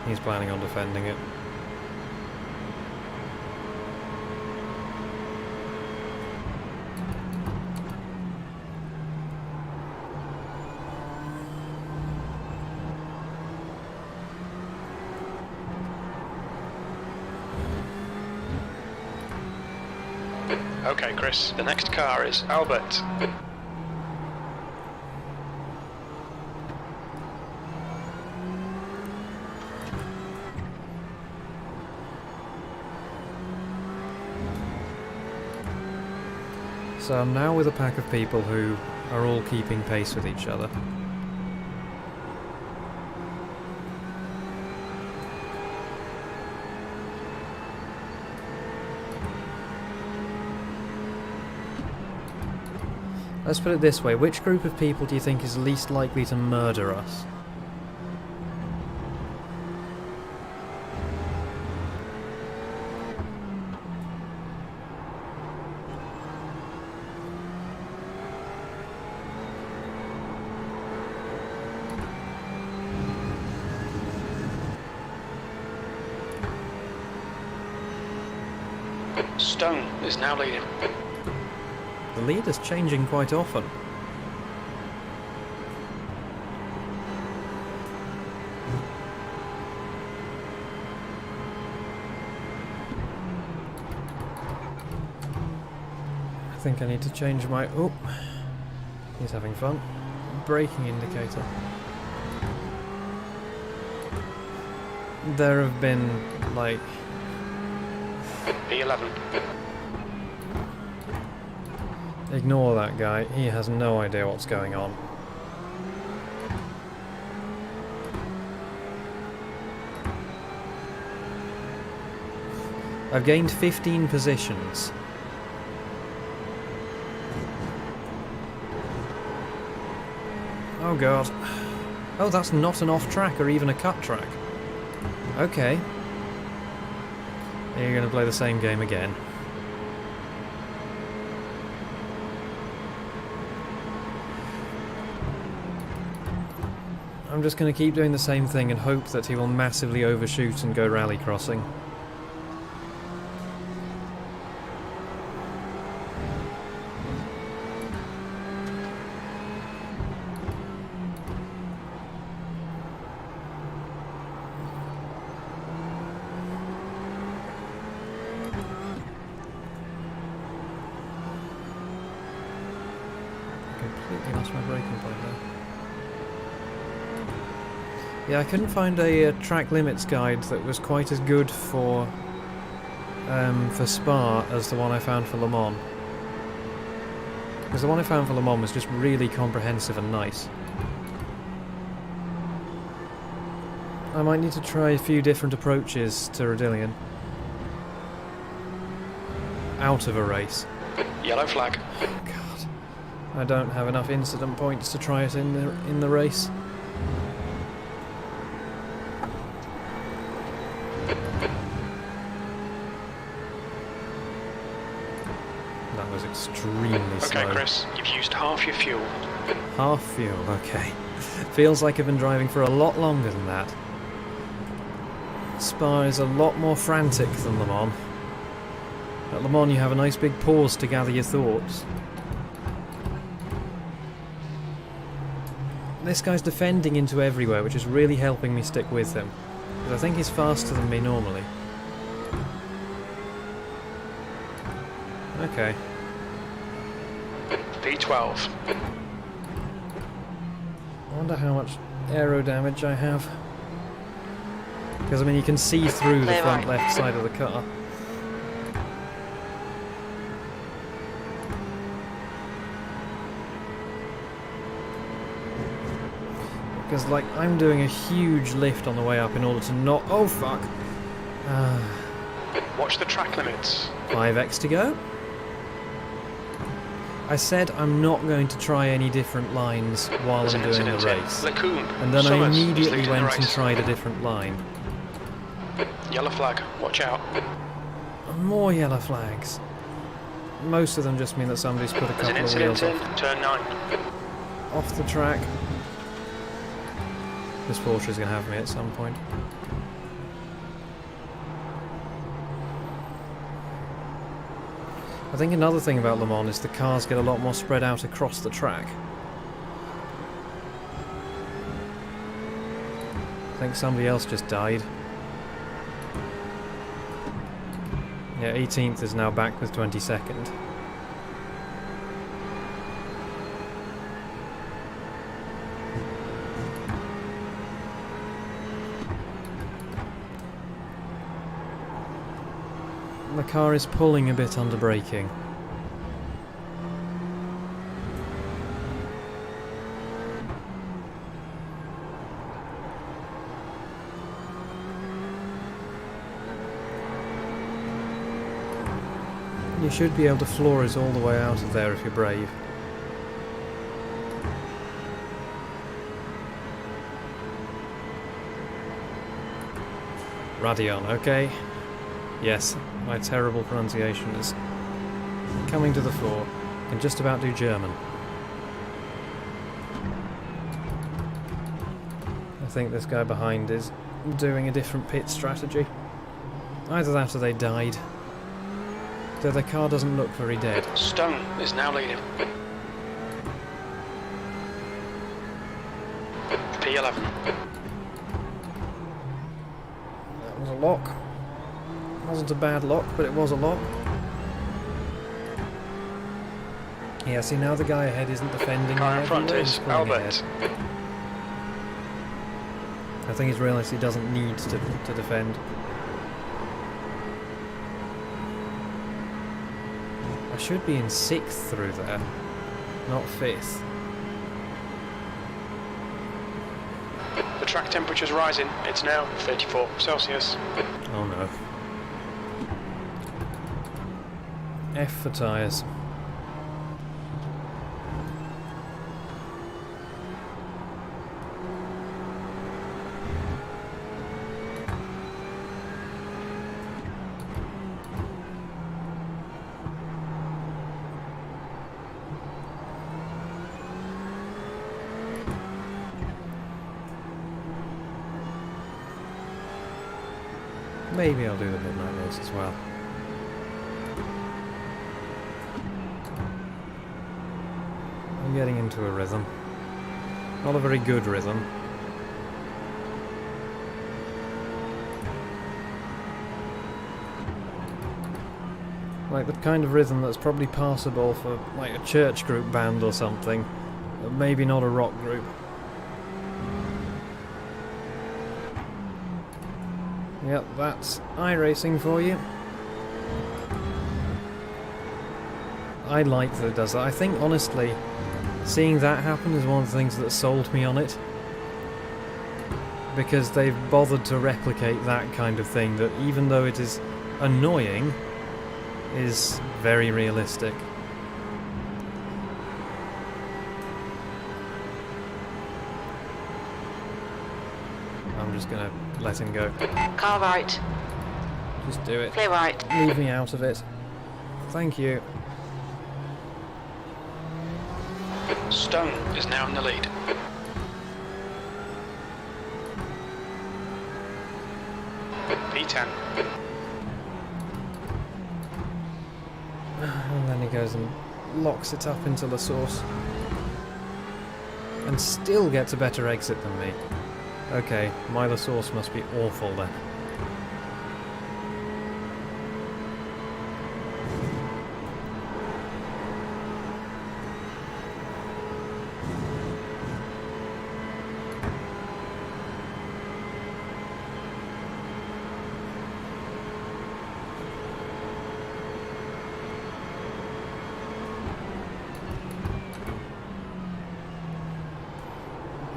He's planning on defending it. Okay, Chris. The next car is Albert. So I'm now with a pack of people who are all keeping pace with each other. Let's put it this way, which group of people do you think is least likely to murder us? Stone is now leading. The lead is changing quite often. I think I need to change my... Oh, he's having fun. Braking indicator. There have been, like... P11. Ignore that guy, he has no idea what's going on. I've gained 15 positions. Oh god. Oh, that's not an off track or even a cut track. Okay. You're going to play the same game again. I'm just going to keep doing the same thing and hope that he will massively overshoot and go rally crossing. Completely lost my braking point there. Yeah, I couldn't find a track limits guide that was quite as good for Spa as the one I found for Le Mans. Because the one I found for Le Mans was just really comprehensive and nice. I might need to try a few different approaches to Rodillion. Out of a race. Yellow flag. God, I don't have enough incident points to try it in the race. That was extremely slow. Okay, Chris, you've used half your fuel. Half fuel, okay. Feels like I've been driving for a lot longer than that. Spa is a lot more frantic than Le Mans. At Le Mans you have a nice big pause to gather your thoughts. This guy's defending into everywhere, which is really helping me stick with him. Because I think he's faster than me normally. Okay. P12. I wonder how much aero damage I have. Because, I mean, you can see through the front left side of the car. Because, like, I'm doing a huge lift on the way up in order to not... Oh, fuck! Watch the track limits. 5x to go. I said I'm not going to try any different lines while There's I'm an doing the incident race. in Lacoon. And then I Summers is immediately leading the went and race. tried a different line. Yellow flag. Watch out. More yellow flags. Most of them just mean that somebody's put a There's an couple of wheels incident in turn 9. off the track. This Porsche is going to have me at some point. I think another thing about Le Mans is the cars get a lot more spread out across the track. I think somebody else just died. Yeah, 18th is now back with 22nd. The car is pulling a bit under braking. You should be able to floor it all the way out of there if you're brave. Radion, okay? Yes, my terrible pronunciation is coming to the fore. Can just about do German. I think this guy behind is doing a different pit strategy. Either that or they died. The car doesn't look very dead. Stone is now leading. P11. That was a lock. Wasn't a bad lock, but it was a lock. Yeah, see now the guy ahead isn't defending. Car in me front everywhere, is he's pulling Albert. ahead. I think he's realised he doesn't need to defend. I should be in 6th through there, not 5th. The track temperature's rising. It's now 34 Celsius. Oh no. F for tyres. Maybe I'll do the midnight race as well. I'm getting into a rhythm. Not a very good rhythm. Like the kind of rhythm that's probably passable for like a church group band or something, but maybe not a rock group. Yep, that's iRacing for you. I like that it does that. I think, honestly, seeing that happen is one of the things that sold me on it. Because they've bothered to replicate that kind of thing that, even though it is annoying, is very realistic. I'm just gonna let him go. Car right. Just do it. Clear right. Leave me out of it. Thank you. Stone is now in the lead. P10. And then he goes and locks it up into the source. And still gets a better exit than me. Okay, my source must be awful then.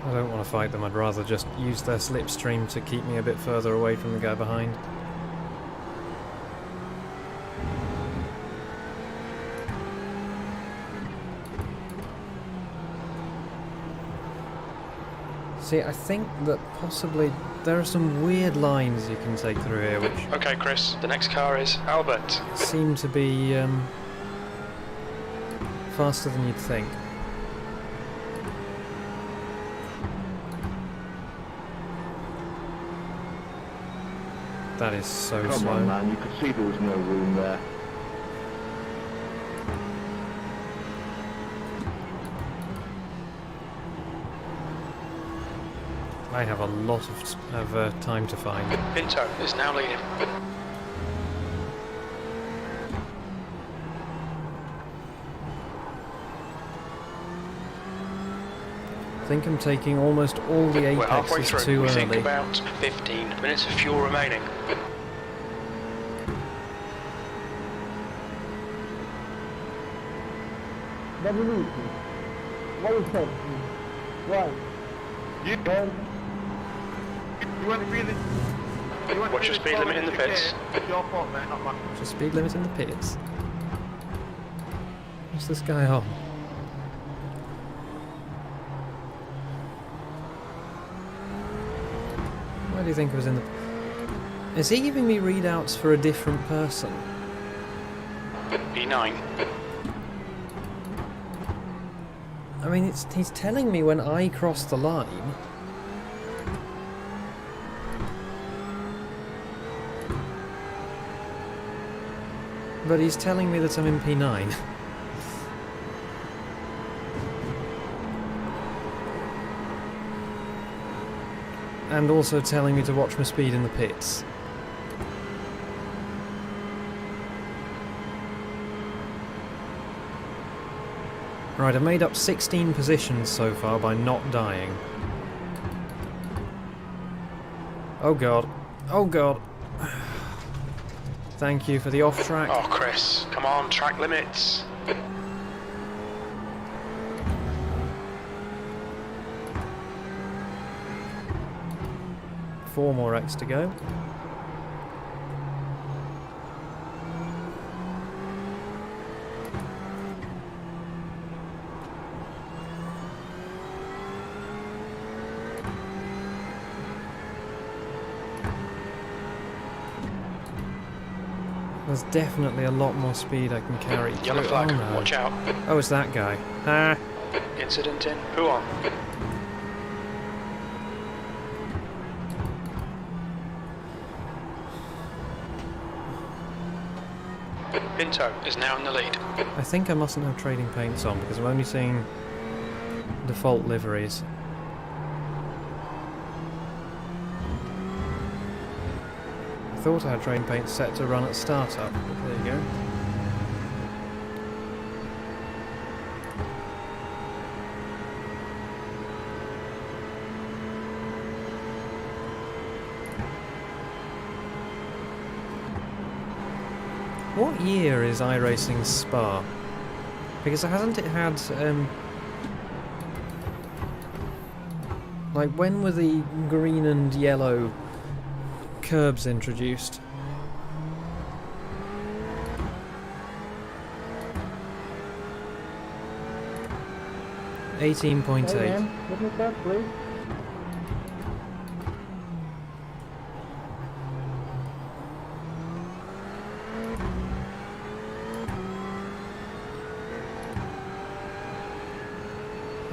I don't want to fight them, I'd rather just use their slipstream to keep me a bit further away from the guy behind. See, I think that possibly there are some weird lines you can take through here which Okay, Chris, the next car is Albert. seem to be faster than you'd think. That is so Come slow. on, man, you could see there was no room there. I have a lot of time to find. Pinto is now leading. I think I'm taking almost all the We're halfway apexes through. too We think early. about 15 minutes of fuel remaining. You weren't really... What's your speed limit in the pits? It's your fault, mate, not mine. Just speed limit in the pits. What's this guy on? Why do you think it was in the... Is he giving me readouts for a different person? P9. I mean, he's telling me when I cross the line. But he's telling me that I'm in P9. And also telling me to watch my speed in the pits. Right, I've made up 16 positions so far by not dying. Oh god. Oh god. Thank you for the off-track. Oh, Chris, come on, track limits. Four more X to go. There's definitely a lot more speed I can carry. Yellow through. flag, Oh, no. watch out. Oh, it's that guy. Ah. Incident in. Who on? Pinto is now in the lead. I think I mustn't have trading paints on because I'm only seeing default liveries. I thought I had trading paints set to run at startup, but there you go. What year is Iracing Spa? Because hasn't it had, like, when were the green and yellow curbs introduced? .8. Give me that, please.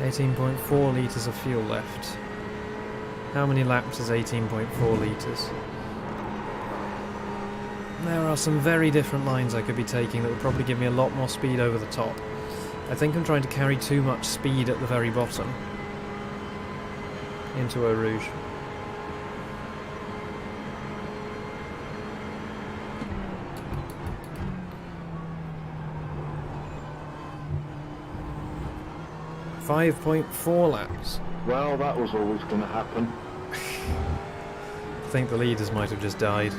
.4 litres of fuel left. How many laps is 18.4 litres? There are some very different lines I could be taking that would probably give me a lot more speed over the top. I think I'm trying to carry too much speed at the very bottom into Eau Rouge. .4 laps. Well, that was always going to happen. I think the leaders might have just died.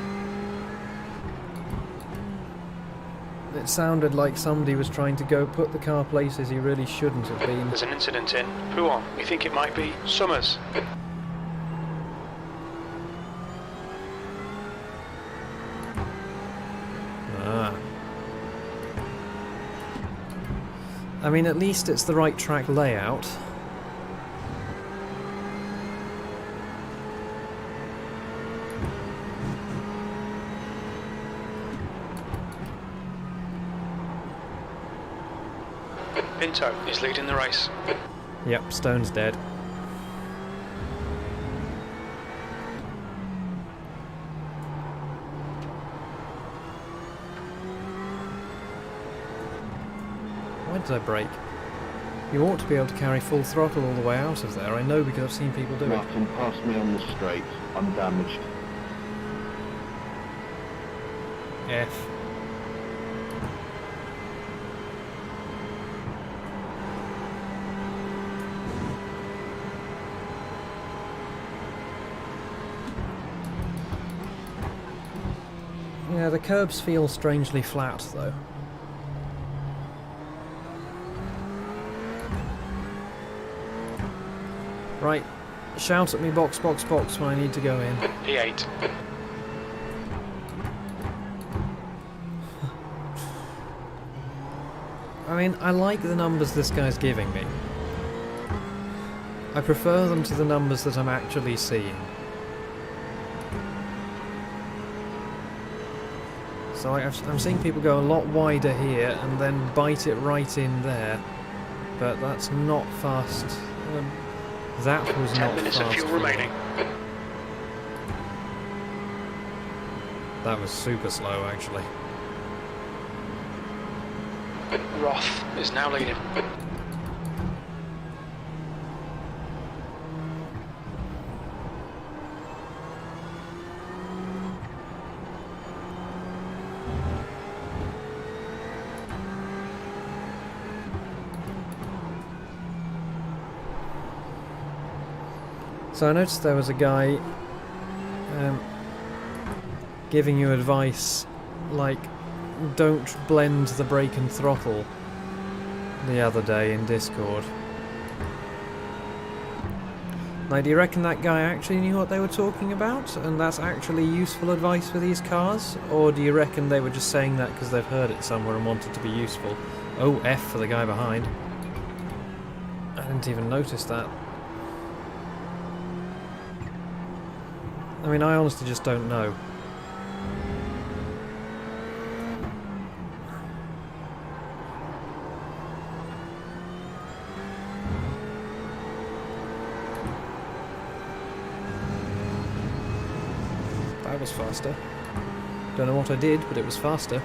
It sounded like somebody was trying to go put the car places he really shouldn't have been. There's an incident in. Who on? We think it might be Summers. Ah. I mean, at least it's the right track layout. Pinto is leading the race. Yep, Stone's dead. Why did I brake? You ought to be able to carry full throttle all the way out of there. I know because I've seen people do it. Martin, pass me on the straight. I'm damaged. F. Yeah, the curbs feel strangely flat, though. Right, shout at me, box, box, box, when I need to go in. P8. I mean, I like the numbers this guy's giving me. I prefer them to the numbers that I'm actually seeing. So I'm seeing people go a lot wider here and then bite it right in there. But that's not fast. That was 10 not minutes of fast. fuel remaining. That was super slow, actually. Roth is now leading. So I noticed there was a guy giving you advice like don't blend the brake and throttle the other day in Discord. Like, do you reckon that guy actually knew what they were talking about and that's actually useful advice for these cars? Or do you reckon they were just saying that because they've heard it somewhere and wanted to be useful? Oh, F for the guy behind. I didn't even notice that. I mean, I honestly just don't know. That was faster. Don't know what I did, but it was faster.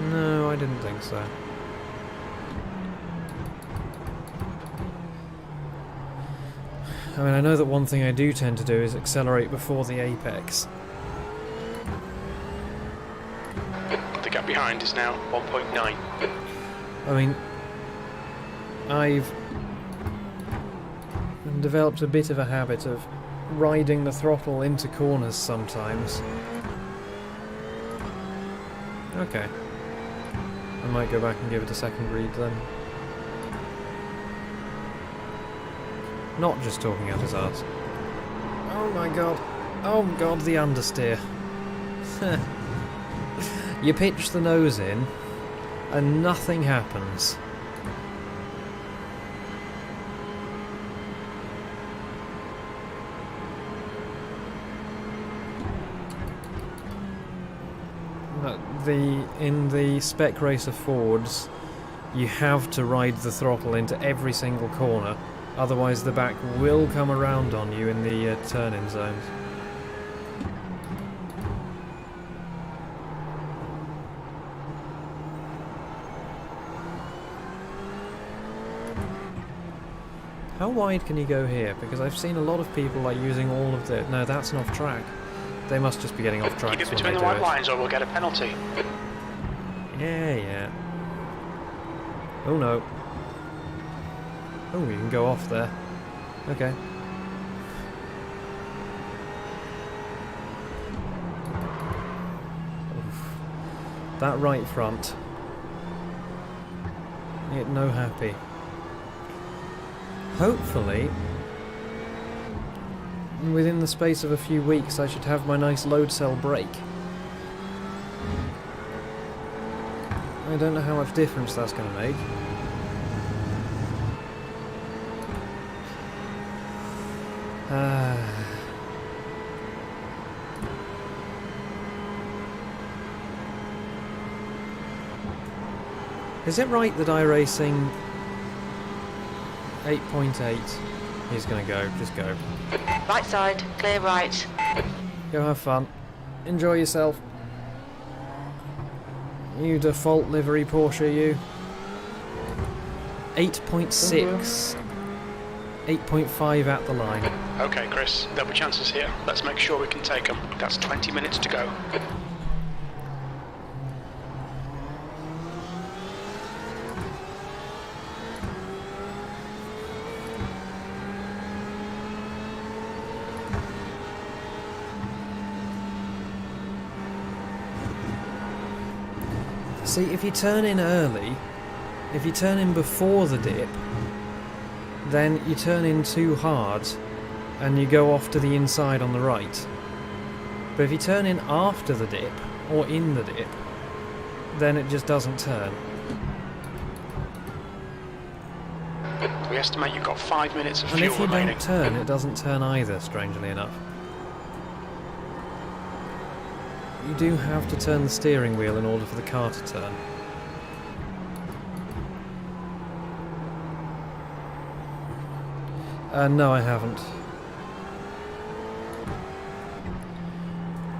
No, I didn't think so. I mean, I know that one thing I do tend to do is accelerate before the apex. The gap behind is now 1.9. I mean, I've developed a bit of a habit of riding the throttle into corners sometimes. Okay. I might go back and give it a second read then. Not just talking out his arse. Oh my god. Oh god, the understeer. You pitch the nose in, and nothing happens. In the spec racer Fords, you have to ride the throttle into every single corner, otherwise the back will come around on you in the turn-in zones. How wide can you go here? Because I've seen a lot of people like using all of the... No, that's an off-track. They must just be getting off track. Keep it between the white lines or we'll get a penalty. Yeah. Oh no. Oh, you can go off there. Okay. Oof. That right front. It no happy. Hopefully, within the space of a few weeks, I should have my nice load cell brake. I don't know how much difference that's going to make. Is it right that Iracing 8.8 is going to go? Just go. Right side, clear right. Go have fun. Enjoy yourself. You default livery Porsche, you. 8.6. 8.5 at the line. Okay, Chris, there'll be chances here. Let's make sure we can take them. That's 20 minutes to go. See, if you turn in early, if you turn in before the dip, then you turn in too hard and you go off to the inside on the right. But if you turn in after the dip, or in the dip, then it just doesn't turn. We estimate you've got 5 minutes of And fuel if you remaining. don't turn, it doesn't turn either, strangely enough. You do have to turn the steering wheel in order for the car to turn. No, I haven't.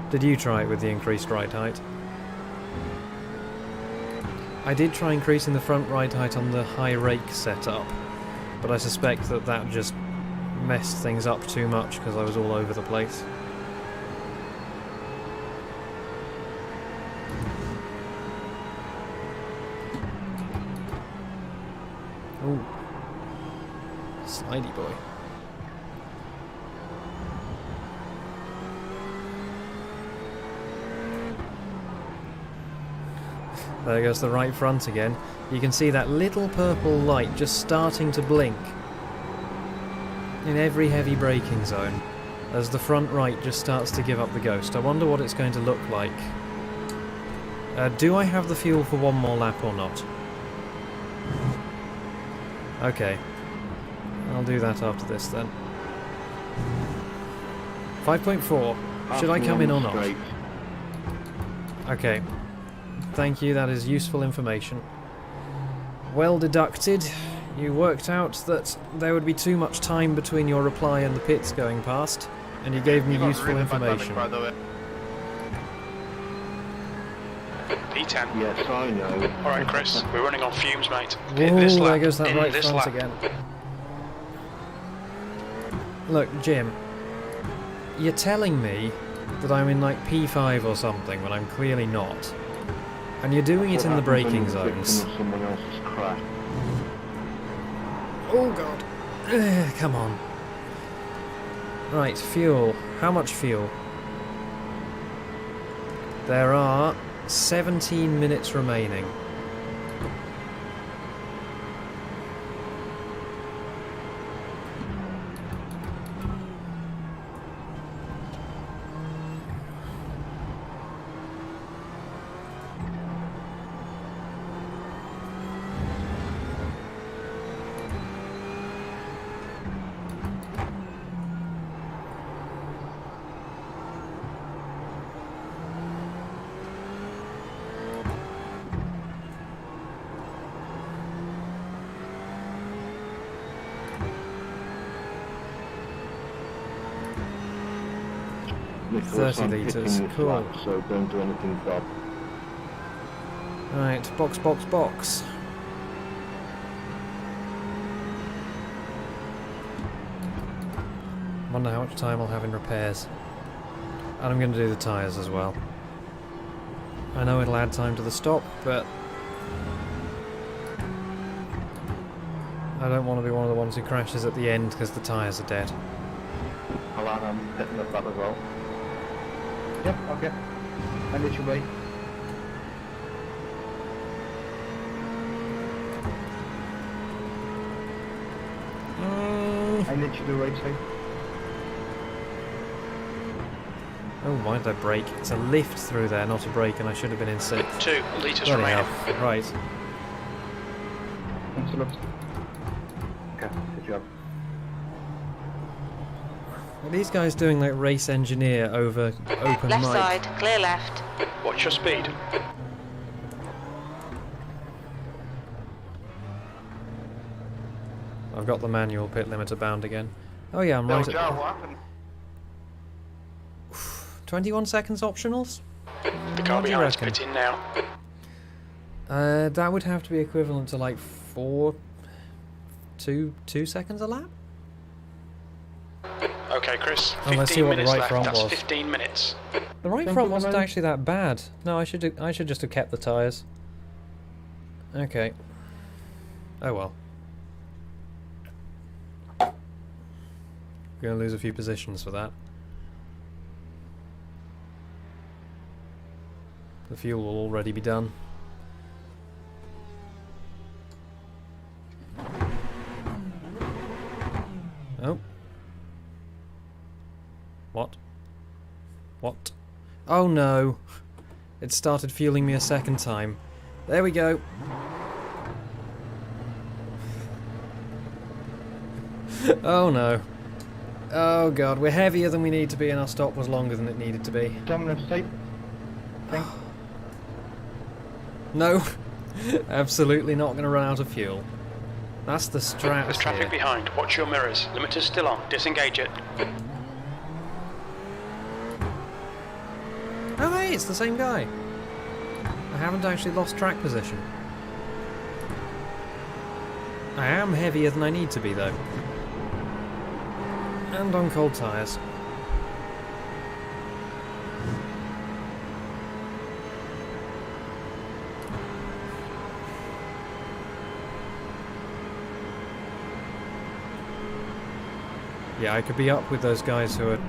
Did you try it with the increased ride height? I did try increasing the front ride height on the high rake setup, but I suspect that that just messed things up too much because I was all over the place. Ooh. Slidey boy. There goes the right front again. You can see that little purple light just starting to blink in every heavy braking zone as the front right just starts to give up the ghost. I wonder what it's going to look like. Do I have the fuel for one more lap or not? Okay. I'll do that after this then. 5.4. Should I come in or not? Straight. Okay. Thank you, that is useful information. Well deducted. You worked out that there would be too much time between your reply and the pits going past, and you gave me You got useful really bad damage, information. by the way. P10. Yes, I know. Alright, Chris, we're running on fumes, mate. Whoa, Hit this lap. there goes that In right this front lap. again. Look, Jim, you're telling me that I'm in like P5 or something when I'm clearly not. And you're doing it in the braking zones. Someone else's crash. Oh god. Come on. Right, fuel. How much fuel? There are 17 minutes remaining. Nicholas, 30 I'm litres, hitting this cool. lap, so don't do anything bad. Right, box, box, box. Wonder how much time I'll have in repairs. And I'm going to do the tyres as well. I know it'll add time to the stop, but I don't want to be one of the ones who crashes at the end because the tyres are dead. Alan, I'm hitting the back as well. Yep, okay. And it should wait. I let you do right side. Oh, why did I brake? It's a lift through there, not a brake, and I should have been in 6th. 2 litres Bloody remaining. hell. Right. Thanks a lot. Okay, good job. Are these guys doing like race engineer over open Left mic? side, clear left. What's your speed? I've got the manual pit limiter bound again. Oh yeah, I'm No, right Joe, at what happened? 21 seconds optionals? The car What do you behind's reckon? pitting now. That would have to be equivalent to like 2 seconds a lap? Okay, Chris. Oh, let's see 15 what the minutes right left. front That's was. 15 minutes. The right Thank front you, wasn't Roman. actually that bad. No, I should just have kept the tyres. Okay. Oh well. Gonna lose a few positions for that. The fuel will already be done. Oh. What? What? Oh no! It started fueling me a second time. There we go. Oh no. Oh god, we're heavier than we need to be and our stop was longer than it needed to be. Dominant state. Thanks. No, absolutely not going to run out of fuel. That's the strat. There's traffic here. behind. Watch your mirrors. Limiter's still on. Disengage it. Oh hey, it's the same guy. I haven't actually lost track position. I am heavier than I need to be though. And on cold tyres. Yeah, I could be up with those guys who are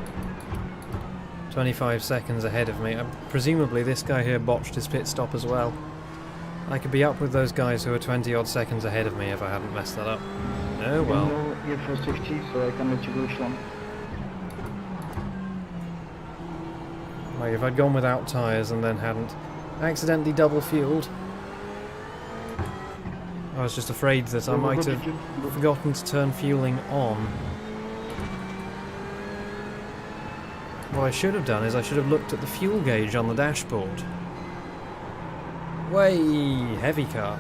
25 seconds ahead of me. Presumably this guy here botched his pit stop as well. I could be up with those guys who are 20 odd seconds ahead of me if I hadn't messed that up. Oh well. Here for safety, so I can let you go, Sean. Like if I'd gone without tyres and then hadn't accidentally double fueled, I was just afraid that I might have forgotten to turn fueling on. What I should have done is I should have looked at the fuel gauge on the dashboard. Way heavy car.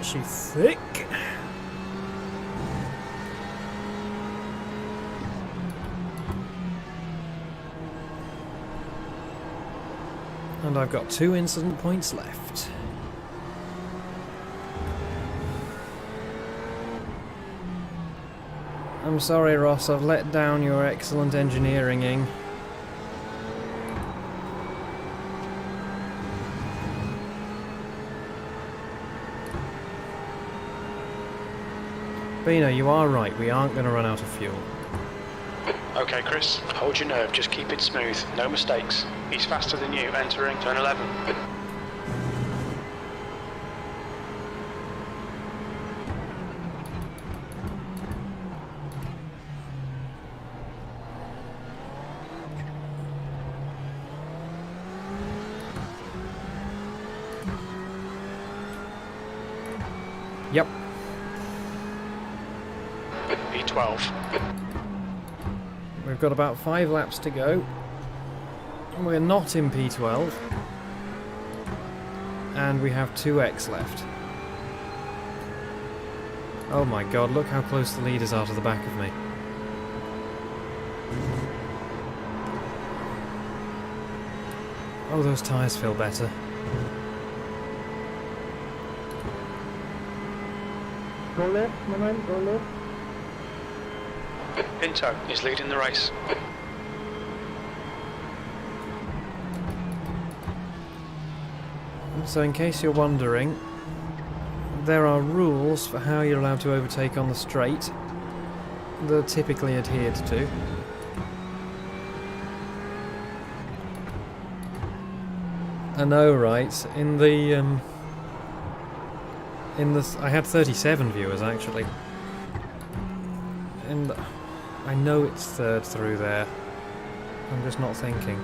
Is she thick? And I've got 2 incident points left. I'm sorry, Ross, I've let down your excellent engineering-ing. But you know, you are right, we aren't going to run out of fuel. Okay, Chris. Hold your nerve. Just keep it smooth. No mistakes. He's faster than you. Entering turn 11. Yep. P12. We've got about 5 laps to go. We're not in P12. And we have 2x left. Oh my god, look how close the leaders are to the back of me. Oh, those tyres feel better. Go left, my man, go left. Pinto is leading the race. So in case you're wondering, there are rules for how you're allowed to overtake on the straight. They're typically adhered to. I know, right? I had 37 viewers actually. And I know it's third through there. I'm just not thinking.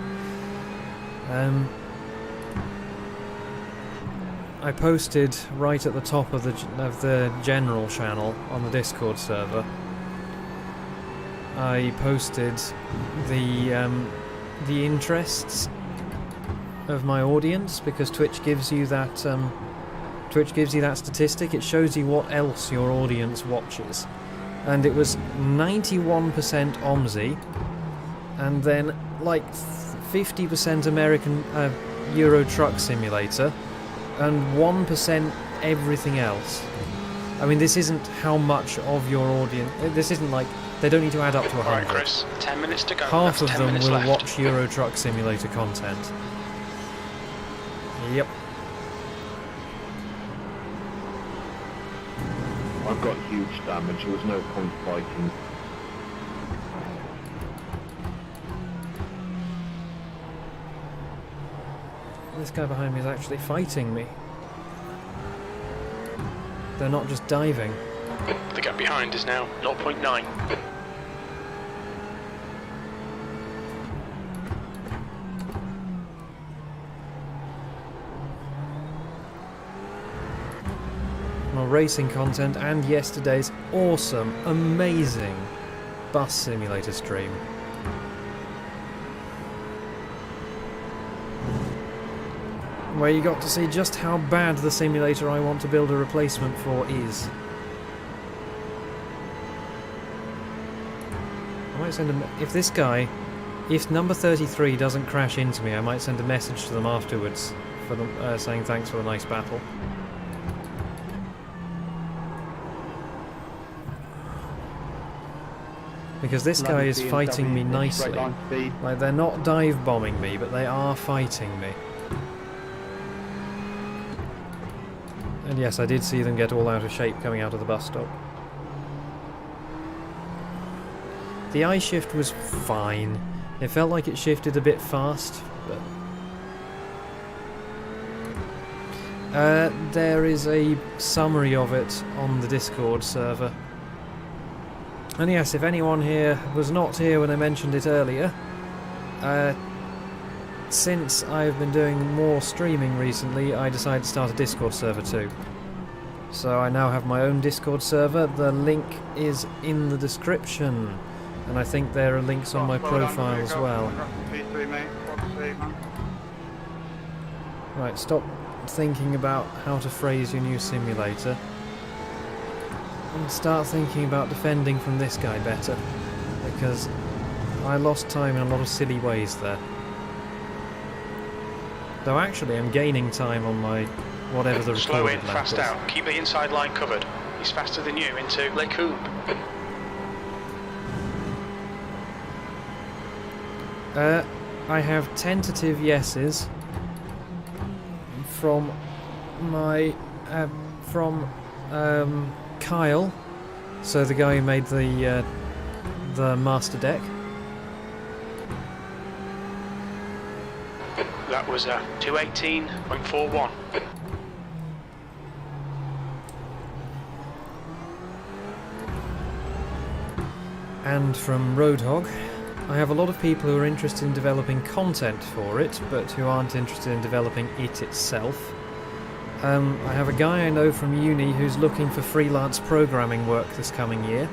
I posted right at the top of the general channel on the Discord server. I posted the interests of my audience, because Twitch gives you that statistic. It shows you what else your audience watches, and it was 91% OMSI, and then like 50% American Euro Truck Simulator, and 1% everything else. I mean, this isn't how much of your audience. This isn't like they don't need to add up to 100. Alright, Chris. 10 minutes to go. Half That's of 10 them minutes will left. watch Euro Truck Simulator content. Yep. I've got huge damage, there was no point fighting. This guy behind me is actually fighting me. They're not just diving. The gap behind is now 0.9. Well, racing content and yesterday's awesome, amazing bus simulator stream. where you got to see just how bad the simulator I want to build a replacement for is. I might send if number 33 doesn't crash into me, I might send a message to them afterwards for them saying thanks for the nice battle. Because this guy is fighting me nicely. Like, they're not dive bombing me, but they are fighting me. And yes, I did see them get all out of shape coming out of the bus stop. The eye shift was fine. It felt like it shifted a bit fast, but... there is a summary of it on the Discord server. And yes, if anyone here was not here when I mentioned it earlier, since I've been doing more streaming recently, I decided to start a Discord server too. So I now have my own Discord server. The link is in the description, and I think there are links on my profile as well. Right, stop thinking about how to phrase your new simulator and start thinking about defending from this guy better, because I lost time in a lot of silly ways there. Though actually I'm gaining time on my whatever the Slow in, recorded lap fast is. out. Keep the inside line covered. He's faster than you into Le Coupe. I have tentative yeses from my Kyle, so the guy who made the master deck. That was 218.41. And from Roadhog, I have a lot of people who are interested in developing content for it, but who aren't interested in developing it itself. I have a guy I know from uni who's looking for freelance programming work this coming year.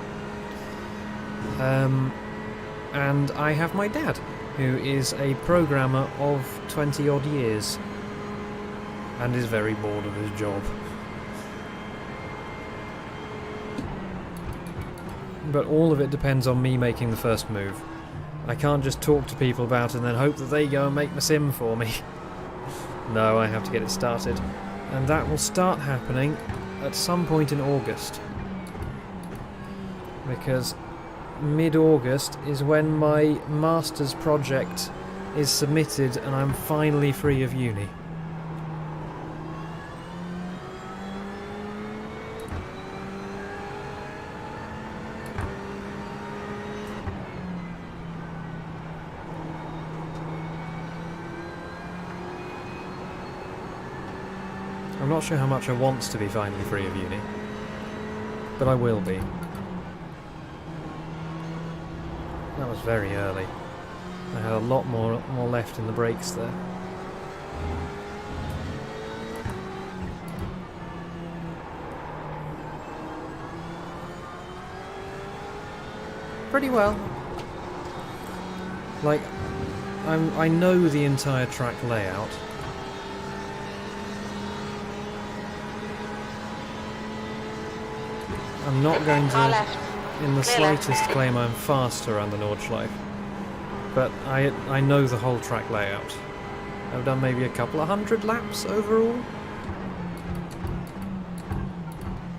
And I have my dad, who is a programmer of 20 odd years and is very bored of his job. But all of it depends on me making the first move. I can't just talk to people about it and then hope that they go and make my sim for me. No, I have to get it started. And that will start happening at some point in August. Because mid-August is when my master's project is submitted and I'm finally free of uni. I'm not sure how much I want to be finally free of uni, but I will be. That was very early. I had a lot more left in the brakes there. Pretty well. Like, I know the entire track layout. I'm not going to, in the slightest, claim I'm faster around the Nordschleife, but I know the whole track layout. I've done maybe a couple of 100 laps overall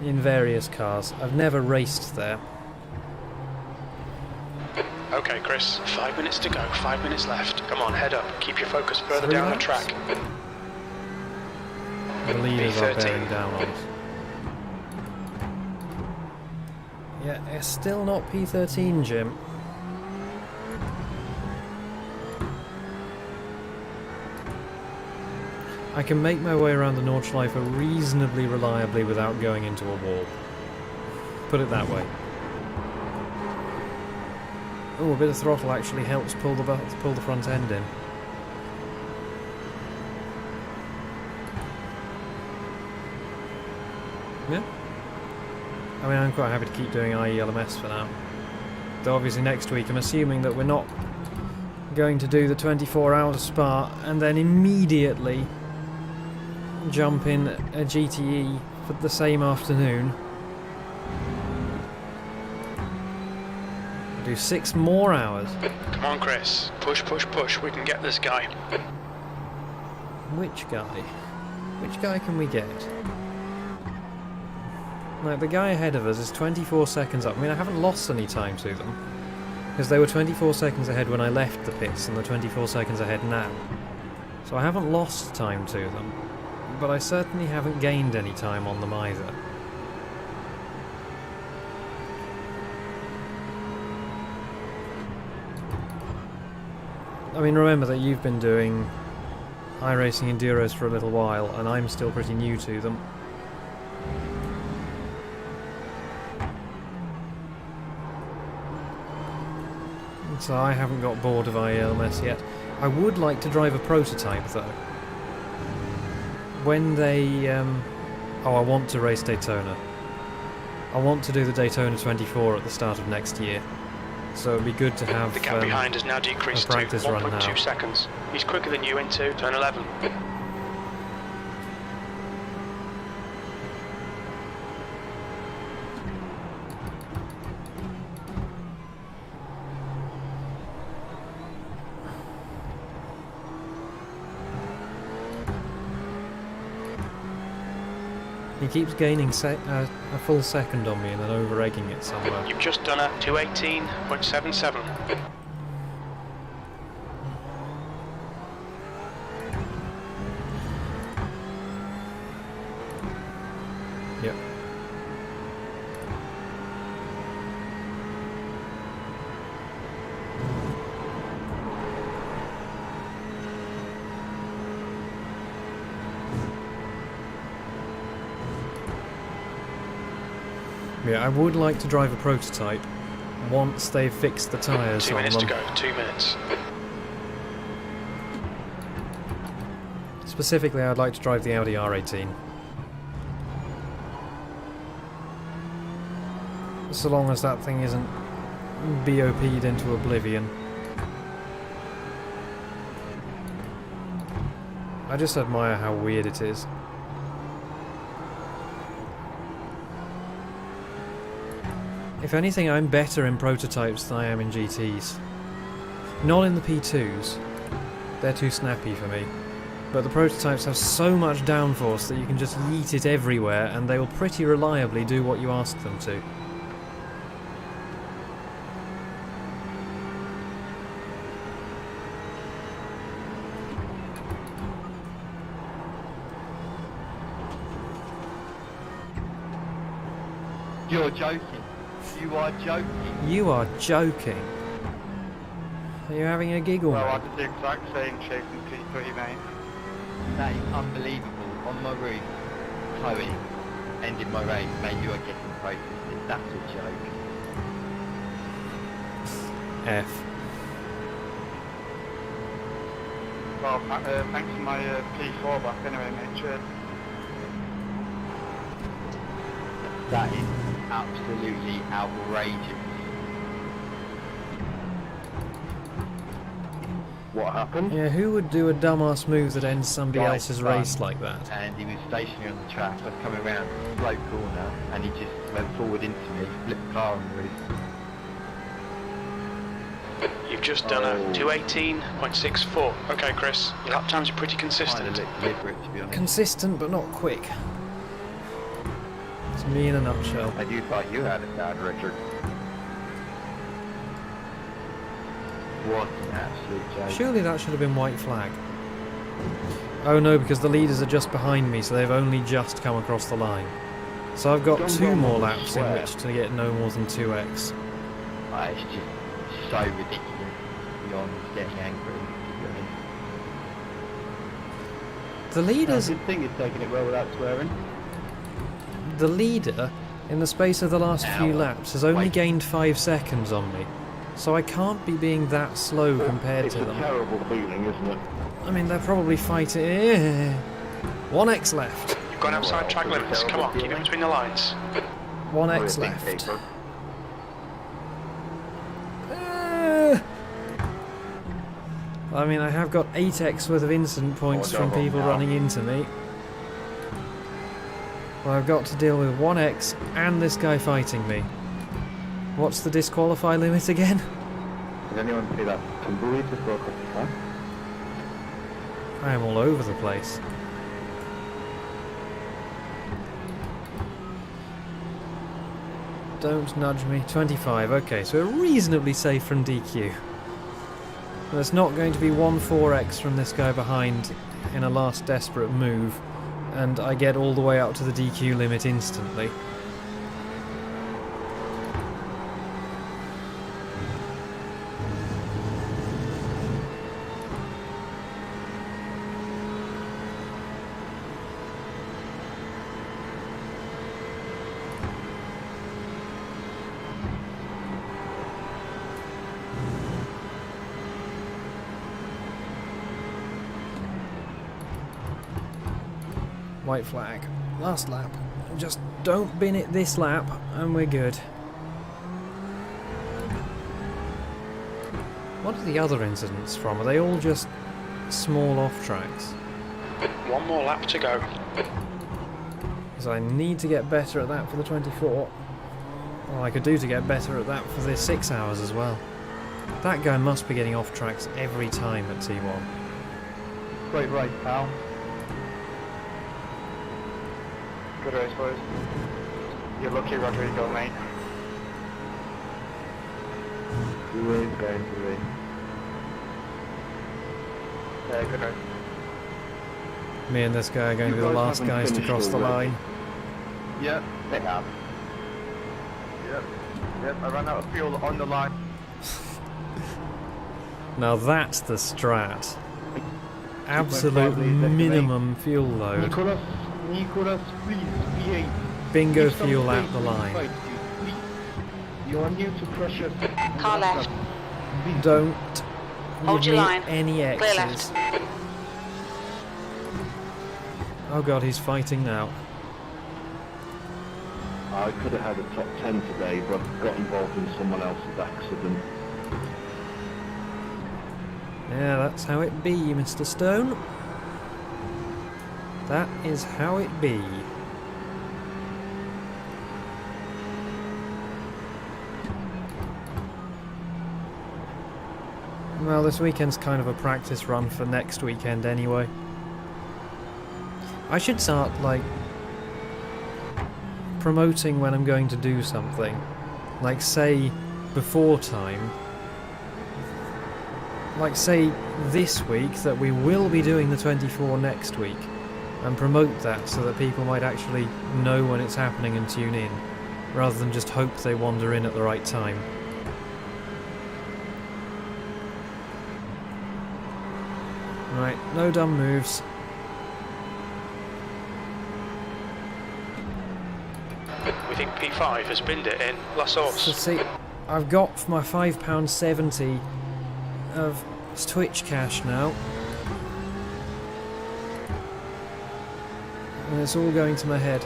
in various cars. I've never raced there. Okay, Chris, 5 minutes to go, 5 minutes left. Come on, head up. Keep your focus further 3 down laps? the track. The leaders are B13. bearing down on us. Yeah, it's still not P13, Jim. I can make my way around the Nordschleife reasonably reliably without going into a wall. Put it that way. Oh, a bit of throttle actually helps pull the front end in. Yeah. I mean, I'm quite happy to keep doing IELMS for now. Though obviously next week I'm assuming that we're not going to do the 24-hour Spa and then immediately jump in a GTE for the same afternoon. Do 6 more hours. Come on, Chris. Push, push, push. We can get this guy. Which guy? Which guy can we get? Like, the guy ahead of us is 24 seconds up. I mean, I haven't lost any time to them, because they were 24 seconds ahead when I left the pits, and they're 24 seconds ahead now. So I haven't lost time to them, but I certainly haven't gained any time on them either. I mean, remember that you've been doing iRacing Enduros for a little while, and I'm still pretty new to them. So I haven't got bored of IELMS yet. I would like to drive a prototype, though. When they... oh, I want to race Daytona. I want to do the Daytona 24 at the start of next year. So it'd be good to have The gap behind has now decreased to practice run 1.2 now. seconds. He's quicker than you into turn 11. He keeps gaining a full second on me and then over-egging it somewhere. You've just done a 218.77. Yep. Yeah, I would like to drive a prototype once they've fixed the tyres 2 on minutes to them. go. 2 minutes. Specifically, I'd like to drive the Audi R18. So long as that thing isn't BOP'd into oblivion. I just admire how weird it is. If anything, I'm better in prototypes than I am in GTs. Not in the P2s. They're too snappy for me. But the prototypes have so much downforce that you can just yeet it everywhere and they will pretty reliably do what you ask them to. You're joking. You are joking. You are joking. Are you having a giggle, Well, I mate? did the exact same shape in P3, mate. That is unbelievable. On my roof, Chloe, ended my race. Mate, you are getting protested. That's a joke. F. Well, thanks for my P4 back anyway, mate. Cheers. That is absolutely outrageous. What happened? Yeah, who would do a dumbass move that ends somebody Guy else's spun, race like that? And he was stationary on the track. I was coming around a slow corner, and he just went forward into me, flipped the car on the roof. You've just done a 218.64. Okay, Chris. Your lap times are pretty Kind consistent. of looked deliberate, to be honest. Consistent but not quick. It's me in a nutshell. And you thought you had it bad, Richard. What an absolute joke. Surely that should have been white flag. Oh no, because the leaders are just behind me, so they've only just come across the line. So I've got Don't 2 go more on the laps in square. which to get no more than 2x. It's just so ridiculous. Beyond getting angry, to be honest. The leaders, I did think you'd taken it well without swearing. the leader, in the space of the last few Ow. laps, has only Wait. gained 5 seconds on me. So I can't be being that slow compared It's to a them. terrible feeling, isn't it? I mean, they're probably fighting. 1x left. You've gone outside track limits. Come on, keep it between the lines. 1x Big left. paper. I mean, I have got 8x worth of incident points Oh, from double people now. running into me. Well, I've got to deal with 1x and this guy fighting me. What's the disqualify limit again? Did anyone see that tumbleweed just go across the track? I am all over the place. Don't nudge me. 25, okay, so we're reasonably safe from DQ. There's not going to be 1-4x from this guy behind in a last desperate move, and I get all the way up to the DQ limit instantly. White flag. Last lap. Just don't bin it this lap and we're good. What are the other incidents from? Are they all just small off tracks? One more lap to go. Because I need to get better at that for the 24. Well, I could do to get better at that for the 6 hours as well. That guy must be getting off tracks every time at T1. Great race, pal. Good race, boys. You're lucky, Rodrigo, mate. Good race, guys, good race. Yeah, good race. Me and this guy are going to be the You guys last haven't guys to finished cross the already. line. Yep, They have. yep, I ran out of fuel on the line. Now that's the strat. Absolute minimum fuel load. Nicholas, please, behave. Bingo Please fuel don't at the play line. fight, please. You are new to pressure. Car left. Don't Hold give your me line. any Clear X's. left. Oh god, he's fighting now. I could have had a top 10 today, but got involved in someone else's accident. Yeah, that's how it be, Mr. Stone. That is how it be. Well, this weekend's kind of a practice run for next weekend anyway. I should start, like, promoting when I'm going to do something. Like, say, before time. Like, say, this week that we will be doing the 24 next week. And promote that so that people might actually know when it's happening and tune in, rather than just hope they wander in at the right time. Right, no dumb moves. We think P5 has binned it in La So Source. see, I've got my £5.70 of Twitch cash now. And it's all going to my head.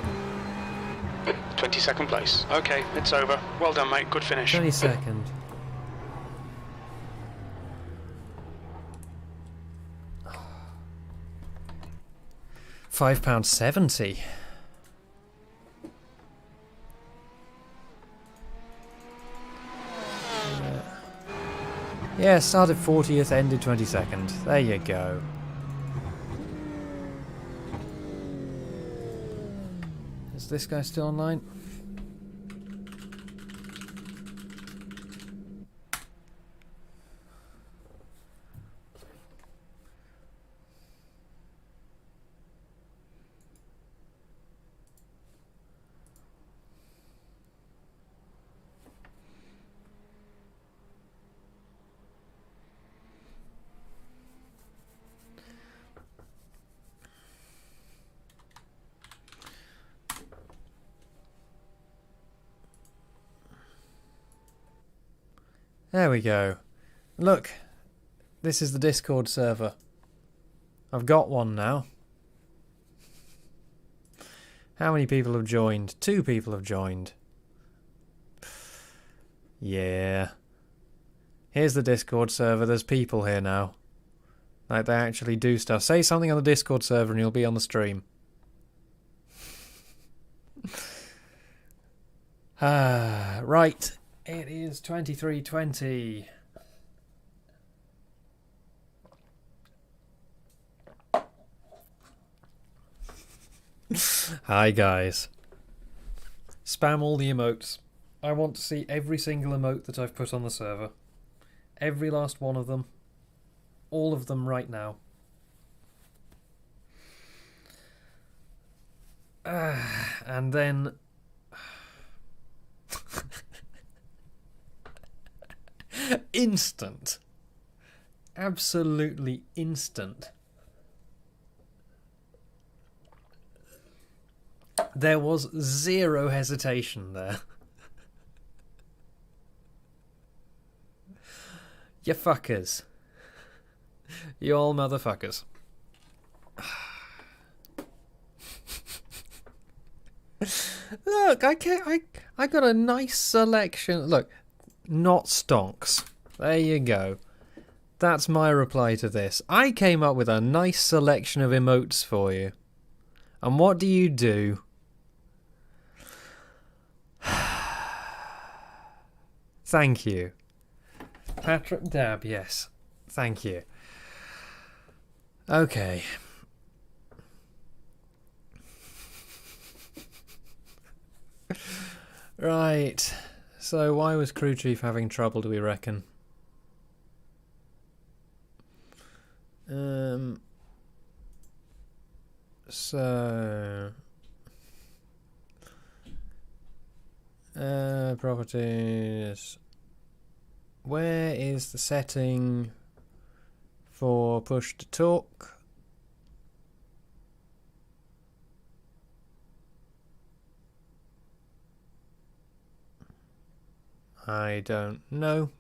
22nd place. Okay, it's over. Well done, mate. Good finish. 22nd. £5.70. Yeah, started 40th, ended 22nd. There you go. Is this guy still online? There we go. Look, this is the Discord server. I've got one now. How many people have joined? 2 people have joined. Yeah. Here's the Discord server. There's people here now. Like, they actually do stuff. Say something on the Discord server and you'll be on the stream. Right. It is 23:20. Hi guys. Spam all the emotes. I want to see every single emote that I've put on the server. Every last one of them. All of them right now. And then... instant. Absolutely instant. There was zero hesitation there. You fuckers. You all motherfuckers. Look, I got a nice selection. Look, not stonks. There you go. That's my reply to this. I came up with a nice selection of emotes for you. And what do you do? Thank you. Patrick Dab, yes. Thank you. Okay. Right. So why was crew chief having trouble, do we reckon? So properties. Where is the setting for push to talk? I don't know.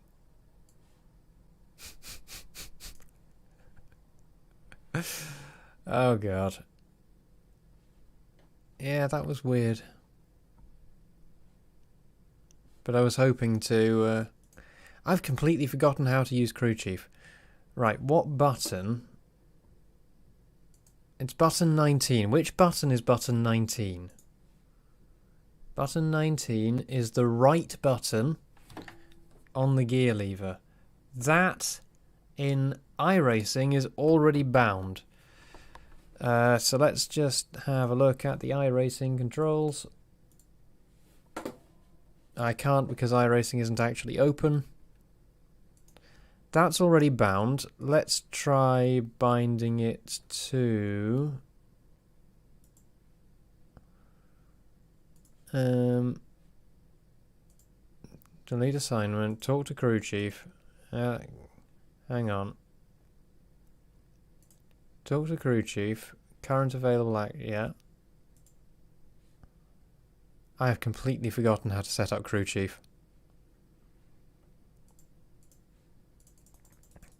Oh god. Yeah, that was weird. But I was hoping to... I've completely forgotten how to use crew chief. Right, what button? It's button 19. Which button is button 19? Button 19 is the right button on the gear lever. That in iRacing is already bound. So let's just have a look at the iRacing controls. I can't because iRacing isn't actually open. That's already bound. Let's try binding it to... delete assignment, talk to crew chief. Hang on. Talk to crew chief. Current available act, yeah. I have completely forgotten how to set up crew chief.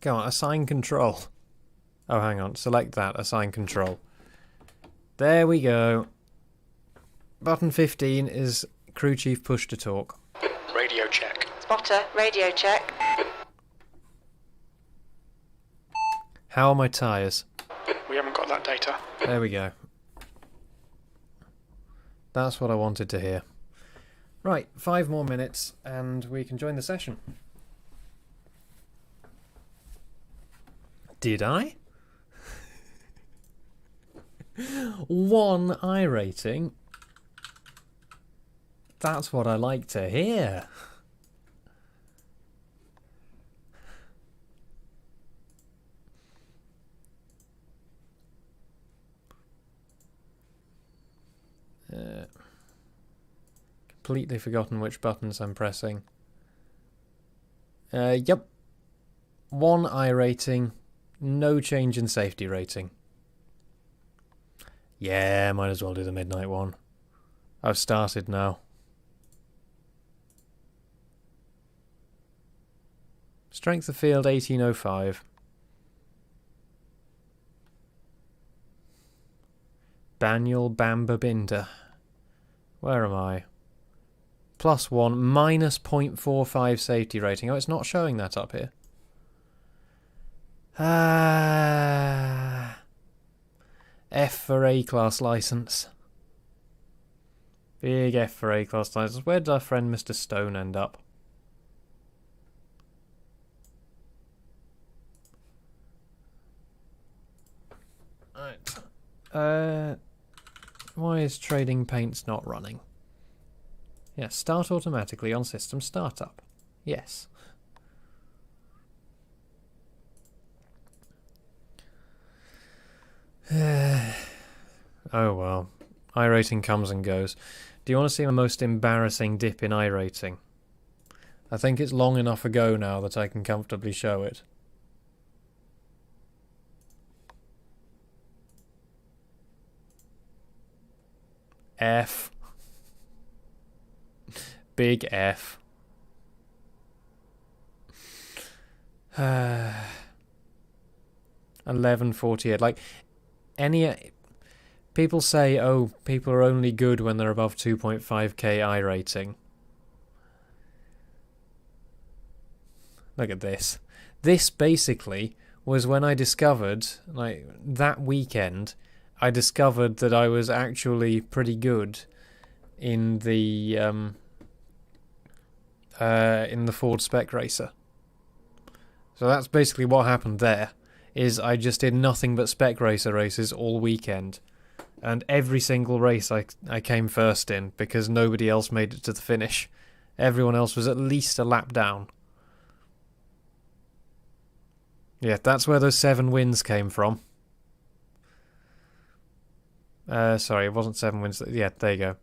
Go on, assign control. Oh, hang on, select that, assign control. There we go. Button 15 is crew chief push to talk. Radio check. Spotter, radio check. How are my tyres? We haven't got that data. There we go. That's what I wanted to hear. Right, 5 more minutes and we can join the session. Did I? 1 iRating? That's what I like to hear. Completely forgotten which buttons I'm pressing. Yep. 1 iRating, no change in safety rating. Yeah, might as well do the midnight one. I've started now. Strength of field 1805. Baniel Bamba Binder. Where am I? +1, minus 0.45 safety rating. Oh, it's not showing that up here. F for A-class license. Big F for A-class license. Where did our friend Mr. Stone end up? Right. Why is trading paints not running? Yes, start automatically on system startup. Yes. Oh well. iRating comes and goes. Do you want to see my most embarrassing dip in iRating? I think it's long enough ago now that I can comfortably show it. F. Big F. 1148. Like, any... People say, oh, people are only good when they're above 2.5k iRating. Look at this. This basically was when I discovered, like, that weekend, I discovered that I was actually pretty good in the Ford Spec Racer. So that's basically what happened there, is I just did nothing but Spec Racer races all weekend. And every single race I came first in, because nobody else made it to the finish. Everyone else was at least a lap down. Yeah, that's where those 7 wins came from. Sorry, it wasn't 7 wins. Yeah, there you go.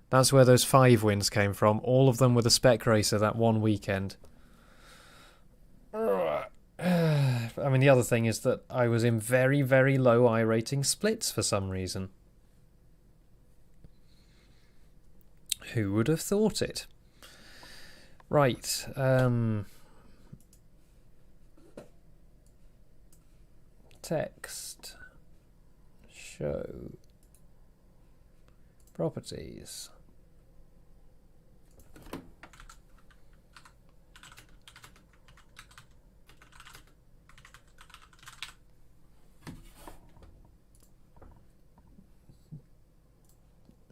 That's where those 5 wins came from. All of them were the Spec Racer that one weekend. I mean, the other thing is that I was in very, very low iRating splits for some reason. Who would have thought it? Right. Text. Show. Properties.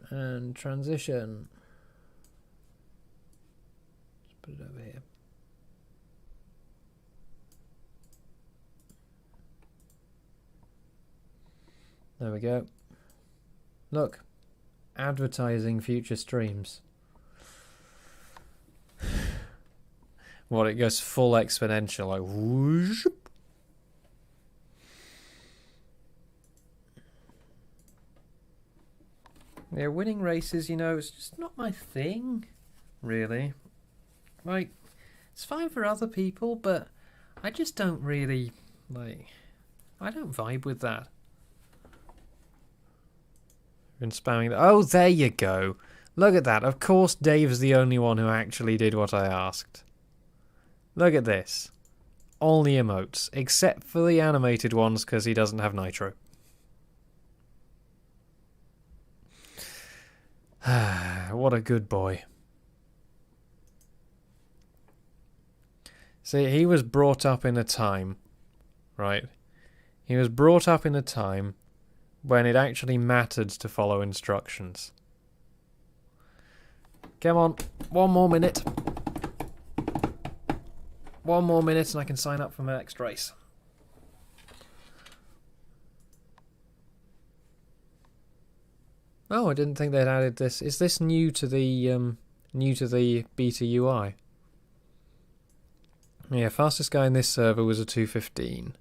And transition. Let's put it over here. There we go. Look. Advertising future streams. What, it goes full exponential, like whoosh. Yeah, winning races, you know, it's just not my thing, really. Like, it's fine for other people, but I just don't really, like, I don't vibe with that. Been spamming that. Oh, there you go. Look at that. Of course Dave's the only one who actually did what I asked. Look at this. All the emotes, except for the animated ones, because he doesn't have nitro. What a good boy. See, he was brought up in a time, right? He was brought up in a time when it actually mattered to follow instructions. Come on, one more minute. One more minute and I can sign up for my next race. Oh, I didn't think they'd added this. Is this new to the beta UI? Yeah, fastest guy in this server was a 2:15.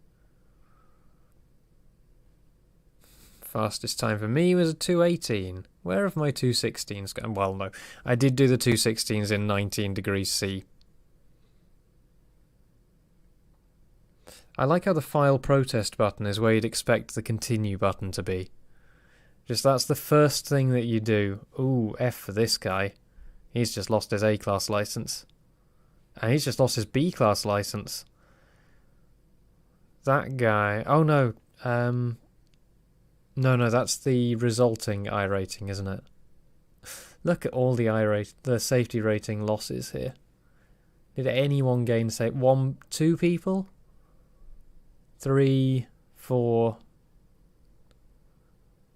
Fastest time for me was a 2:18. Where have my 2:16s gone? Well, no. I did do the 2:16s in 19 degrees C. I like how the file protest button is where you'd expect the continue button to be. Just that's the first thing that you do. Ooh, F for this guy. He's just lost his A-class license. And he's just lost his B-class license. That guy... Oh, no. No, that's the resulting iRating, isn't it? Look at all the safety rating losses here. Did anyone gain two people? 3, 4,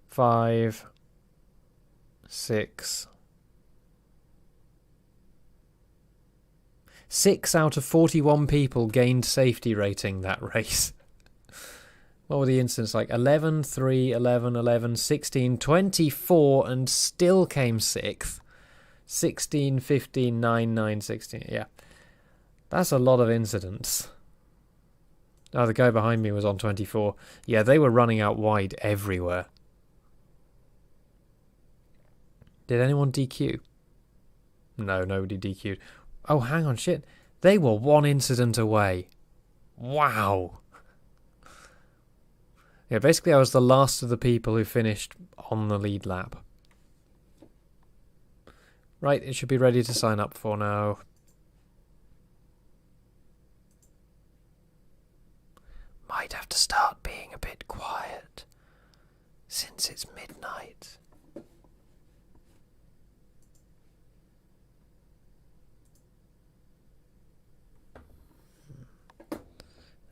5, 6, 6 out of 41 people gained safety rating that race. What were the incidents like? 11, 3, 11, 11, 16, 24, and still came 6th. 16, 15, 9, 9, 16. Yeah. That's a lot of incidents. Oh, the guy behind me was on 24. Yeah, they were running out wide everywhere. Did anyone DQ? No, nobody DQ'd. Oh, hang on, shit. They were 1 incident away. Wow. Yeah, basically I was the last of the people who finished on the lead lap. Right, it should be ready to sign up for now. Might have to start being a bit quiet, since it's midnight.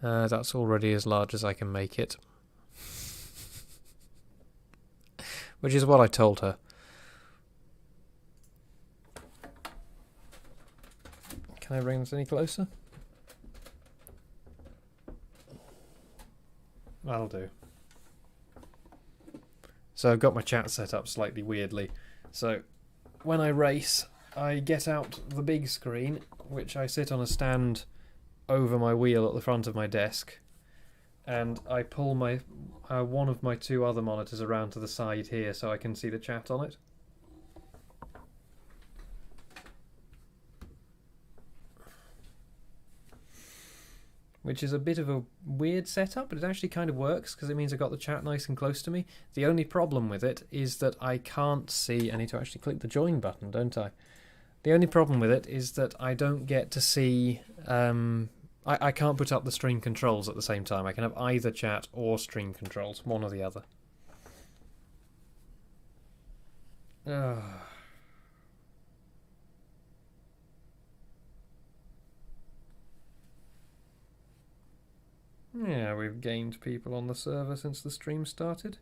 That's already as large as I can make it. Which is what I told her. Can I bring this any closer? That'll do. So I've got my chat set up slightly weirdly. So when I race, I get out the big screen, which I sit on a stand over my wheel at the front of my desk, and I pull my one of my 2 other monitors around to the side here so I can see the chat on it. Which is a bit of a weird setup, but it actually kind of works because it means I've got the chat nice and close to me. The only problem with it is that I can't see... I need to actually click the join button, don't I? The only problem with it is that I don't get to see... I can't put up the stream controls at the same time. I can have either chat or stream controls, one or the other. Yeah, we've gained people on the server since the stream started.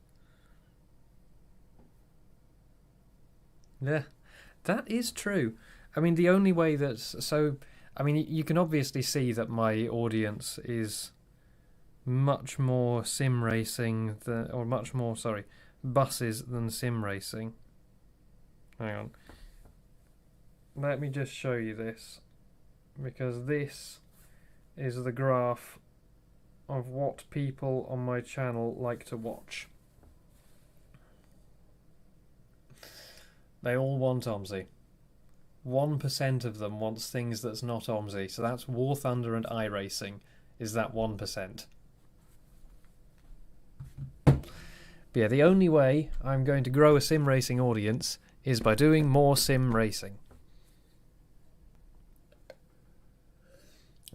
Yeah, that is true. I mean, the only way that's... So, I mean, you can obviously see that my audience is much more sim racing than... Or much more, sorry, buses than sim racing. Hang on. Let me just show you this. Because this is the graph of what people on my channel like to watch. They all want OMSI. 1% of them wants things that's not OMSI, so that's War Thunder and iRacing is that 1%. But yeah, the only way I'm going to grow a sim racing audience is by doing more sim racing.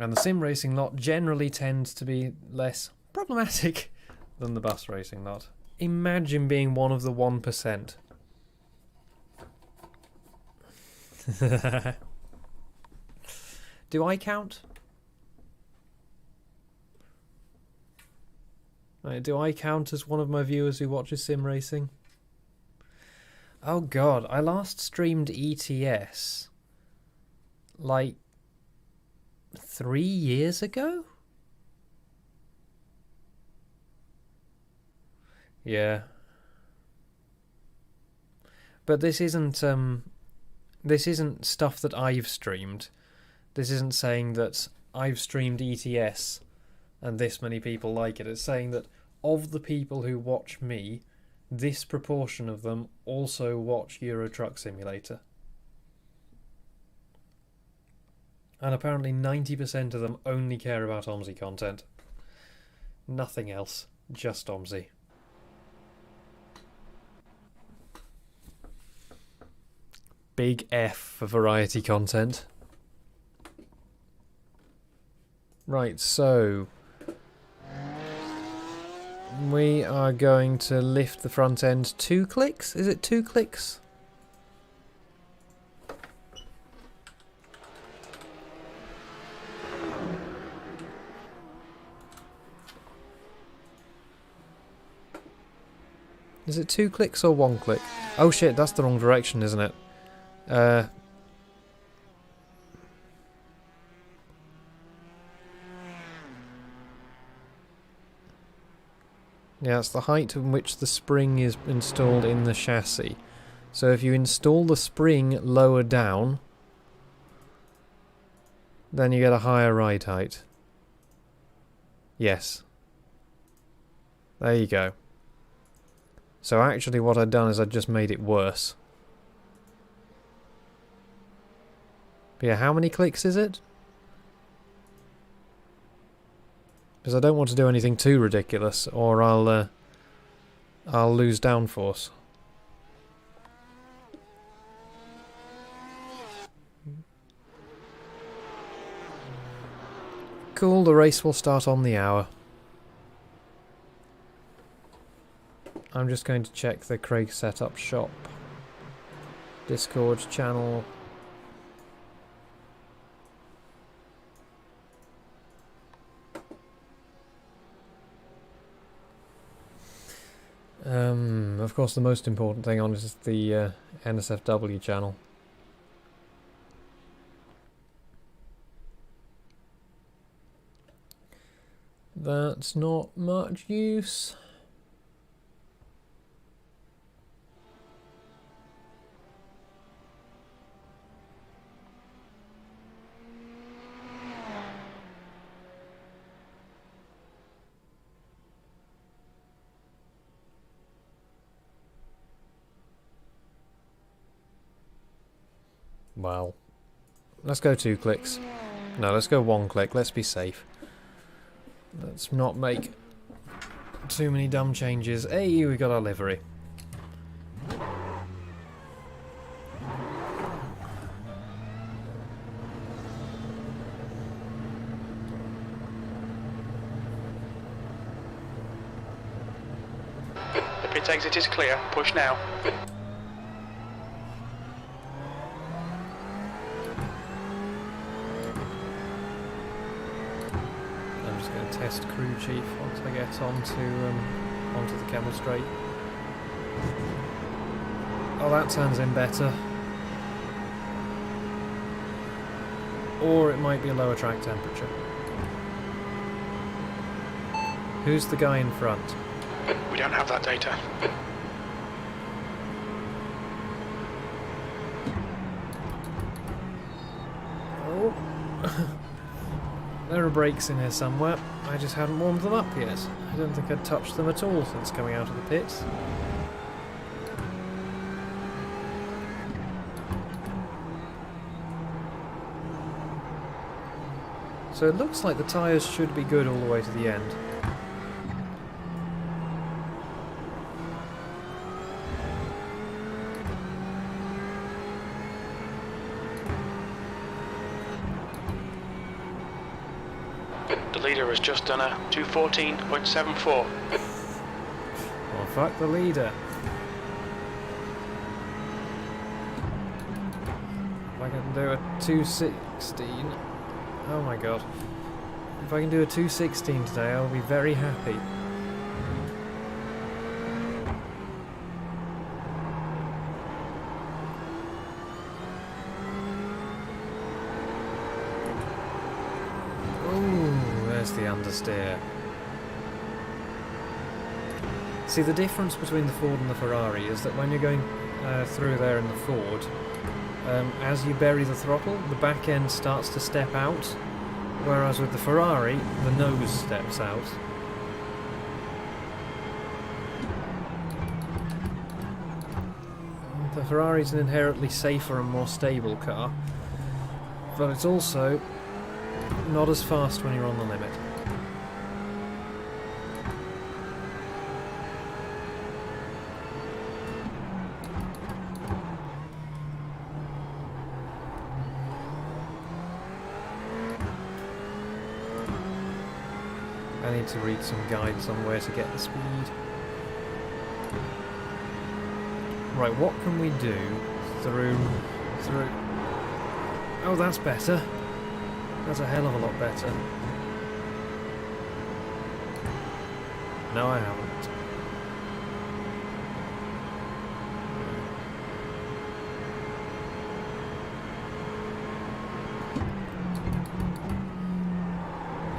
And the sim racing lot generally tends to be less problematic than the bus racing lot. Imagine being one of the 1%. Do I count? Right, do I count as one of my viewers who watches sim racing? Oh god, I last streamed ETS like 3 years ago? Yeah. But this isn't stuff that I've streamed. This isn't saying that I've streamed ETS and this many people like it. It's saying that of the people who watch me, this proportion of them also watch Euro Truck Simulator. And apparently 90% of them only care about OMSI content. Nothing else, just OMSI. Big F for variety content. Right, so we are going to lift the front end 2 clicks? Is it 2 clicks? Is it 2 clicks or 1 click? Oh shit, that's the wrong direction, isn't it? Yeah, it's the height in which the spring is installed in the chassis. So if you install the spring lower down, then you get a higher ride height. Yes. There you go. So actually what I'd done is I'd just made it worse. But yeah, how many clicks is it? Because I don't want to do anything too ridiculous, or I'll lose downforce. Cool, the race will start on the hour. I'm just going to check the Craig Setup shop. Discord channel. Of course the most important thing on is the NSFW channel. That's not much use. Well, let's go 2 clicks. No, let's go 1 click. Let's be safe. Let's not make too many dumb changes. Hey, we got our livery. The pit exit is clear. Push now. Test crew chief once I get onto the Camel Straight. Oh, that turns in better. Or it might be a lower track temperature. Who's the guy in front? We don't have that data. Oh. There are brakes in here somewhere. I just hadn't warmed them up yet. I don't think I'd touched them at all since coming out of the pits. So it looks like the tyres should be good all the way to the end. The leader has just done a 214.74. Well, fuck the leader. If I can do a 216... Oh my god. If I can do a 216 today, I'll be very happy. The understeer. See, the difference between the Ford and the Ferrari is that when you're going through there in the Ford, as you bury the throttle, the back end starts to step out, whereas with the Ferrari, the nose steps out. The Ferrari's an inherently safer and more stable car, but it's also not as fast when you're on the limit. I need to read some guides on where to get the speed. Right, what can we do through... Oh, that's better. That's a hell of a lot better. No, I haven't.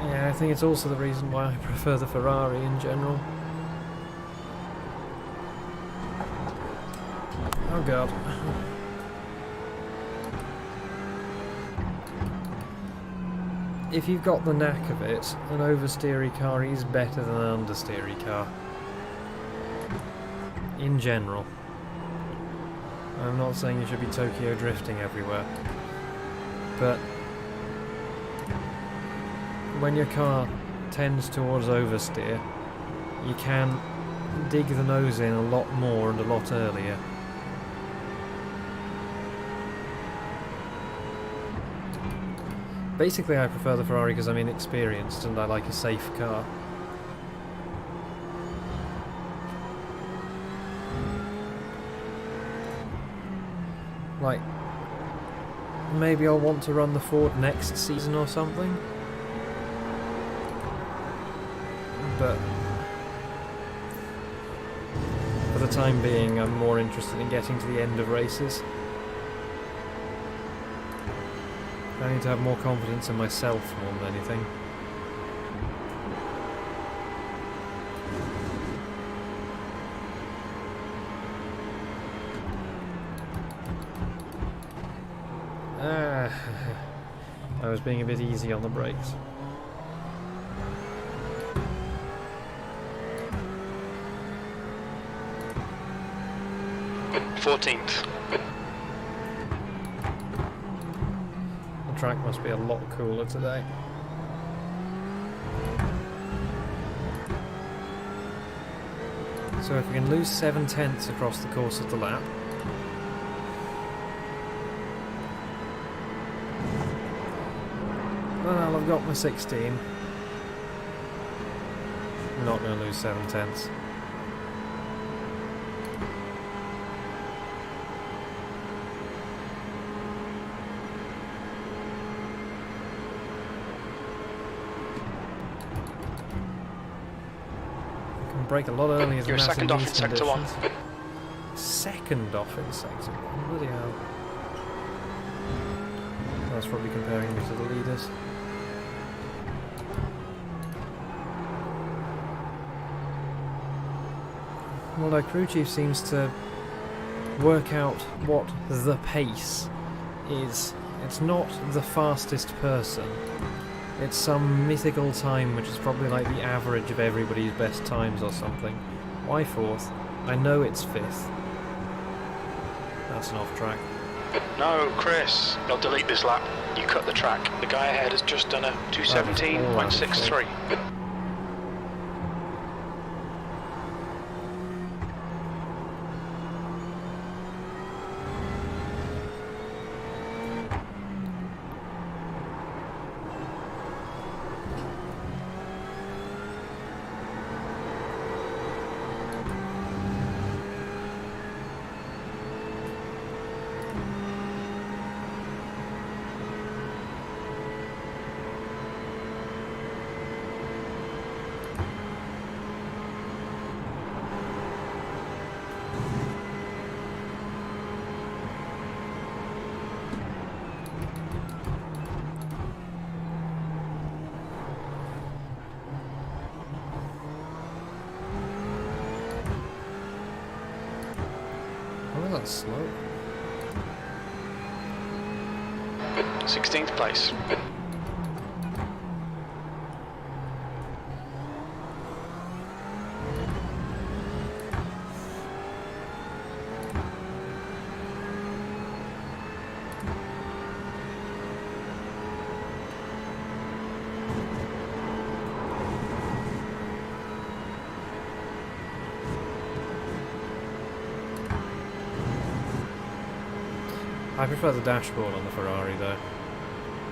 Yeah, I think it's also the reason why I prefer the Ferrari in general. Oh god. If you've got the knack of it, an oversteery car is better than an understeery car. In general. I'm not saying you should be Tokyo drifting everywhere, but when your car tends towards oversteer, you can dig the nose in a lot more and a lot earlier. Basically, I prefer the Ferrari because I'm inexperienced and I like a safe car. Like, maybe I'll want to run the Ford next season or something. But for the time being, I'm more interested in getting to the end of races. I need to have more confidence in myself more than anything. I was being a bit easy on the brakes. "14th. The track must be a lot cooler today. So if we can lose 7/10 across the course of the lap, well, I've got my 16. I'm not going to lose 7/10. Break a lot earlier than You're that second off in sector 1. Second off in sector 1? Bloody hell. That's probably comparing me to the leaders. Well, our crew chief seems to work out what the pace is. It's not the fastest person. It's some mythical time which is probably like the average of everybody's best times or something. Why 4th? I know it's 5th. That's an off track. No, Chris, they'll delete this lap. You cut the track. The guy ahead has just done a 2:17.63. Oh, that's slow. 16th place. I prefer the dashboard on the Ferrari though.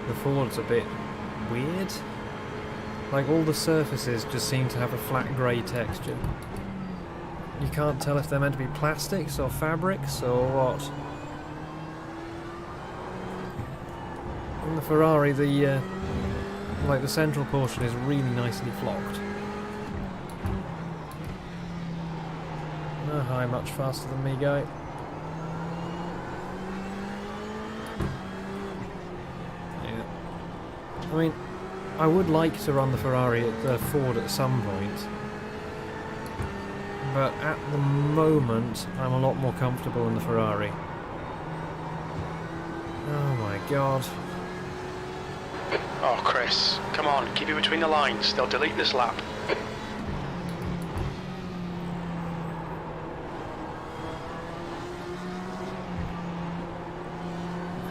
The Ford's a bit weird. Like all the surfaces just seem to have a flat grey texture. You can't tell if they're meant to be plastics or fabrics or what. On the Ferrari, the central portion is really nicely flocked. Oh, hi, much faster than me, guy. I mean, I would like to run the Ferrari at the Ford at some point, but at the moment I'm a lot more comfortable in the Ferrari. Oh my god. Oh, Chris, come on, keep it between the lines. They'll delete this lap.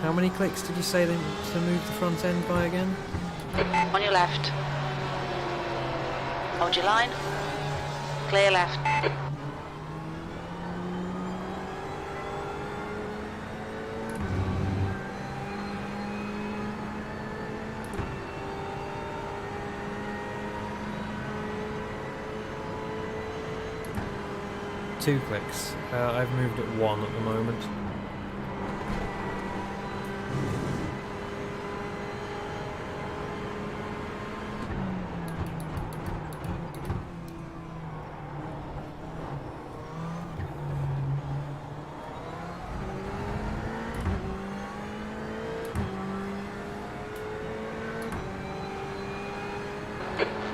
How many clicks did you say to move the front end by again? On your left. Hold your line. Clear left. Two clicks. I've moved at one at the moment.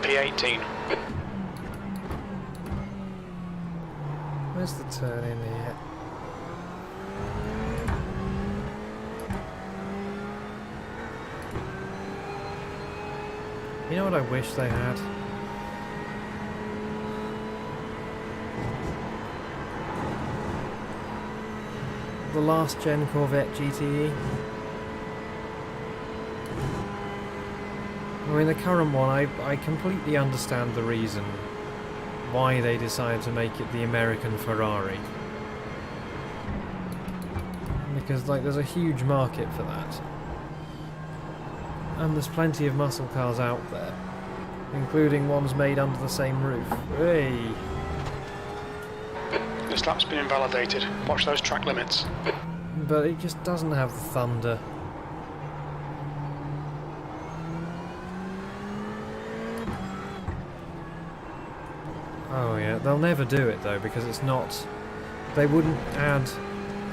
P18. Where's the turn in here? You know what I wish they had? The last gen Corvette GTE. I mean, the current one, I completely understand the reason why they decided to make it the American Ferrari. Because, like, there's a huge market for that. And there's plenty of muscle cars out there, including ones made under the same roof. Hey! This lap's been invalidated. Watch those track limits. But it just doesn't have the thunder. Oh yeah, they'll never do it though, because it's not... They wouldn't add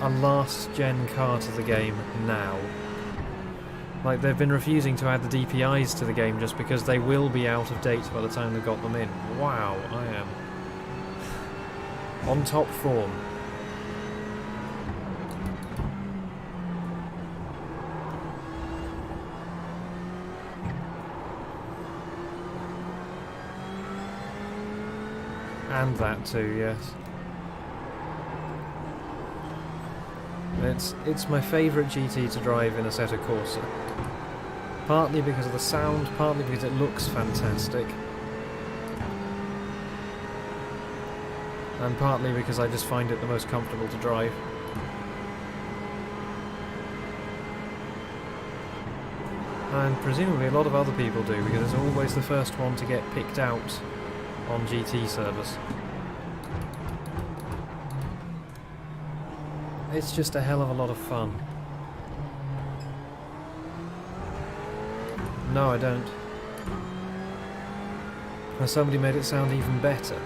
a last gen car to the game now. Like, they've been refusing to add the DPIs to the game just because they will be out of date by the time they've got them in. Wow, I am on top form. And that too, yes. It's my favourite GT to drive in Assetto Corsa. Partly because of the sound, partly because it looks fantastic. And partly because I just find it the most comfortable to drive. And presumably a lot of other people do, because it's always the first one to get picked out on GT servers. It's just a hell of a lot of fun. No, I don't. And somebody made it sound even better.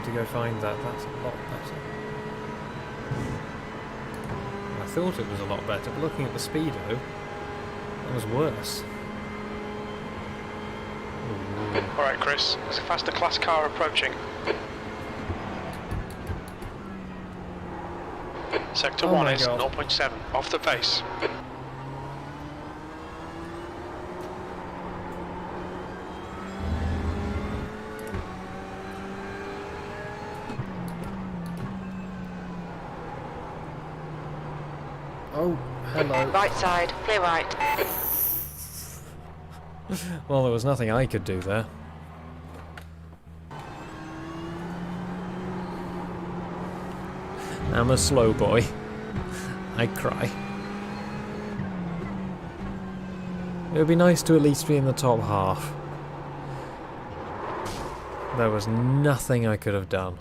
To go find that, that's a lot better. I thought it was a lot better, but looking at the speedo, that was worse. Alright, Chris, there's a faster class car approaching. Sector 1 is 0.7, off the base. Oh, hello. Right side, clear right. Well, there was nothing I could do there. I'm a slow boy. I cry. It would be nice to at least be in the top half. There was nothing I could have done.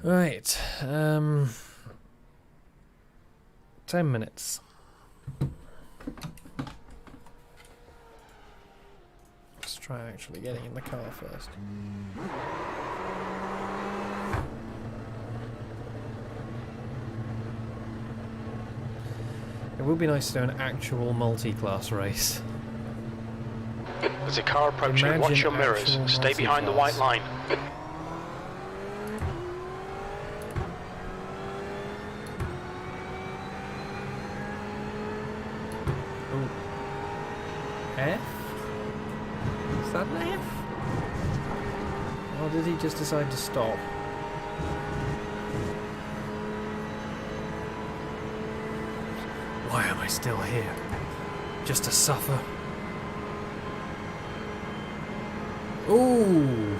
Right, 10 minutes. try actually getting in the car first. It would be nice to do an actual multi-class race. There's a car approaching. Imagine Watch your mirrors. actual Stay behind the multi-class. white line. Ooh. F? Is that an F? Or did he just decide to stop? Why am I still here? Just to suffer? Ooh!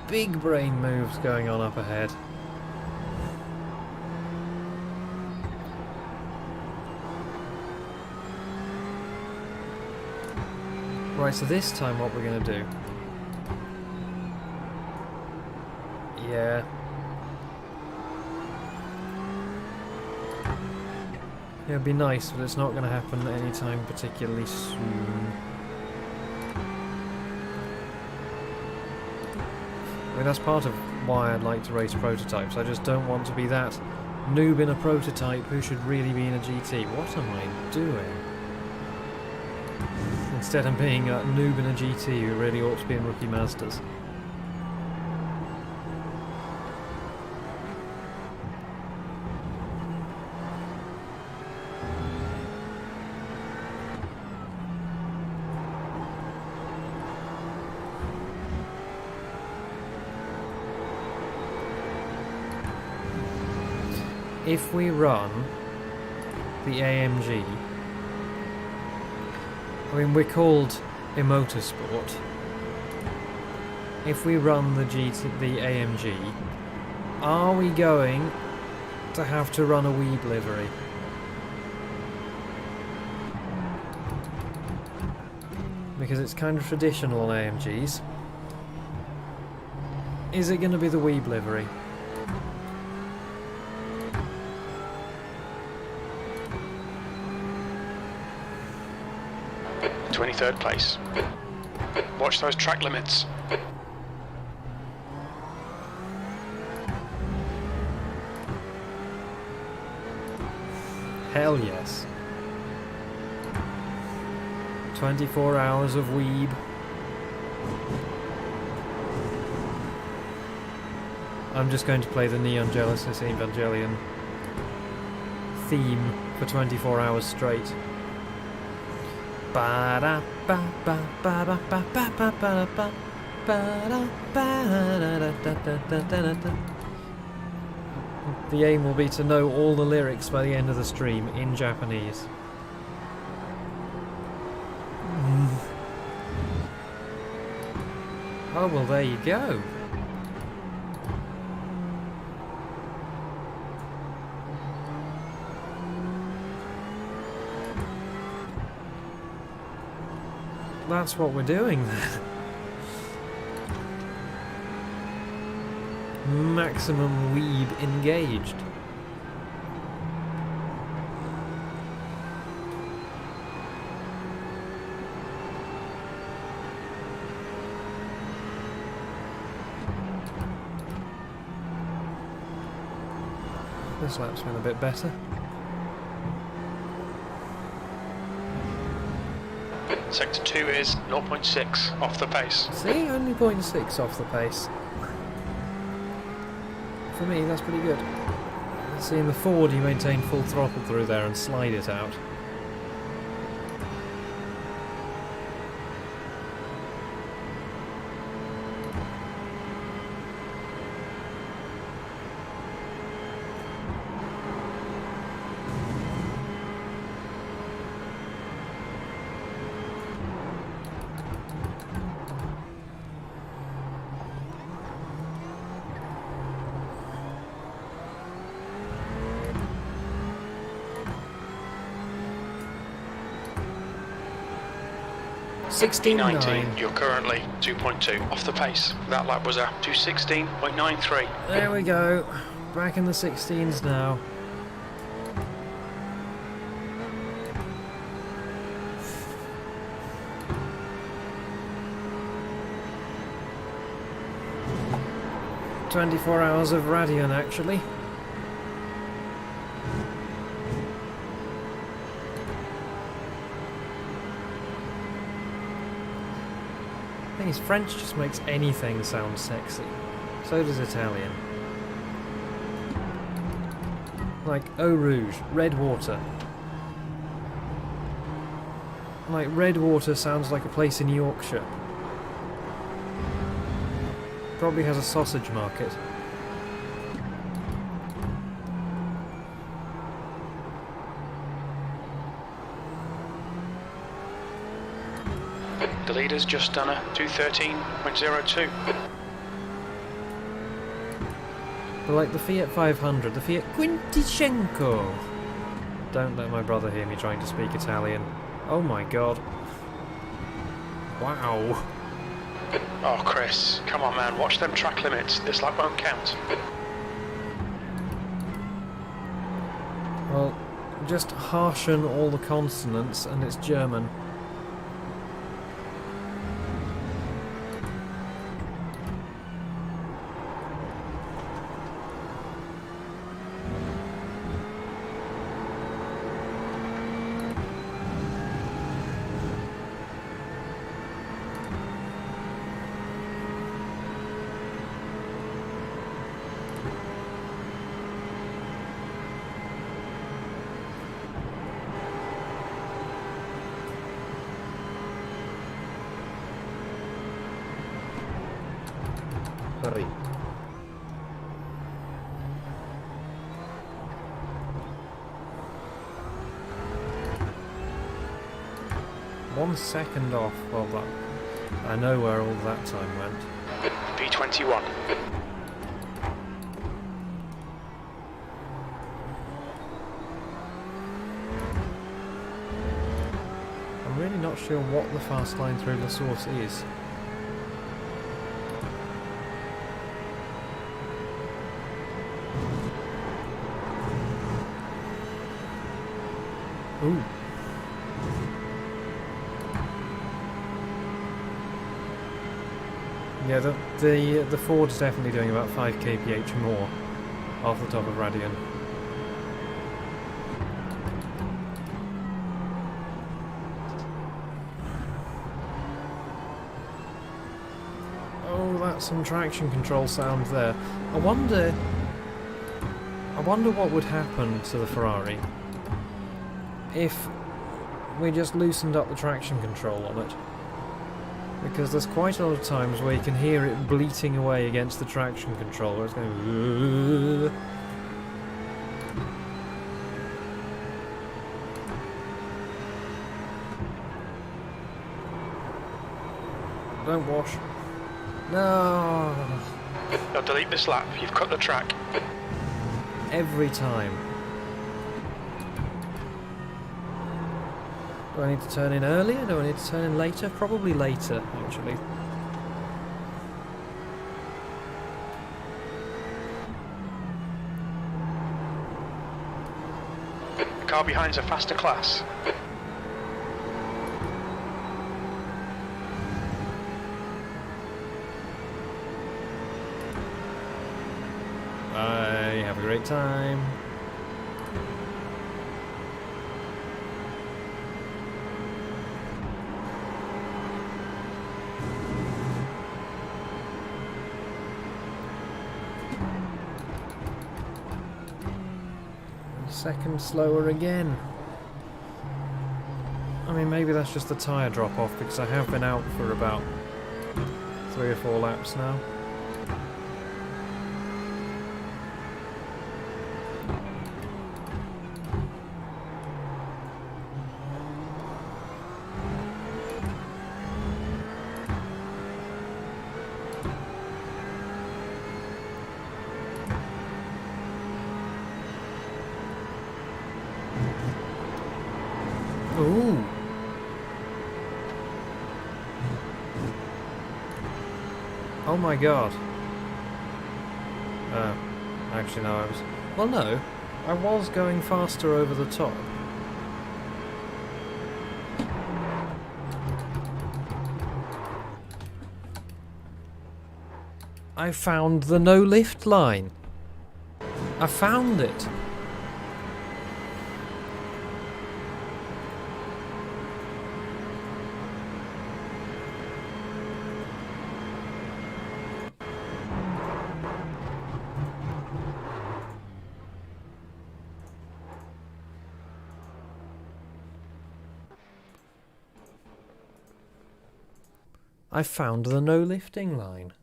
Big brain moves going on up ahead. Right, so this time what we're going to do... Yeah. Yeah, it'd be nice, but it's not going to happen anytime particularly soon. I mean, that's part of why I'd like to race prototypes. I just don't want to be that noob in a prototype who should really be in a GT. What am I doing? Instead of being a noob in a GT who really ought to be in Rookie Masters. If we run the AMG, I mean, we're called a motorsport. If we run the AMG, are we going to have to run a Weeb livery? Because it's kind of traditional on AMGs. Is it going to be the Weeb livery? 23rd place. Watch those track limits. Hell yes. 24 hours of Weeb. I'm just going to play the Neon Genesis Evangelion theme for 24 hours straight. The aim will be to know all the lyrics by the end of the stream in Japanese. Oh, well, there you go. That's what we're doing then. Maximum Weeb engaged. This lap's been a bit better. Sector 2 is 0.6 off the pace. See, only 0.6 off the pace. For me, that's pretty good. See, in the Ford, you maintain full throttle through there and slide it out. P19, you're currently 2.2 off the pace. That lap was a 2:16.93. There we go. Back in the 16s now. 24 hours of Radion, actually. The thing is, French just makes anything sound sexy. So does Italian. Like Eau Rouge, red water. Like, red water sounds like a place in Yorkshire. Probably has a sausage market. The leader's just done a 213.02. But like the Fiat 500, the Fiat Quintichenko. Don't let my brother hear me trying to speak Italian. Oh my god. Wow. Oh, Chris, come on, man. Watch them track limits. This lap won't count. Well, just harshen all the consonants and it's German. Sorry. One second off. Well, that I know where all that time went. P21. I'm really not sure what the fast line through La Source is. Ooh. Yeah, the Ford is definitely doing about 5 kph more off the top of Radion. Oh, that's some traction control sound there. I wonder what would happen to the Ferrari if we just loosened up the traction control on it. Because there's quite a lot of times where you can hear it bleating away against the traction control, where it's going... Don't wash. No! Now delete this lap. You've cut the track. Every time. Do I need to turn in earlier? Do I need to turn in later? Probably later, actually. The car behind's a faster class. Bye, have a great time. Second slower again. I mean, maybe that's just the tyre drop off because I have been out for about 3 or 4 laps now. Ooh. Oh my god. Actually no, I was... Well no, I was going faster over the top. I found the no lift line. I found it. I found the no lifting line.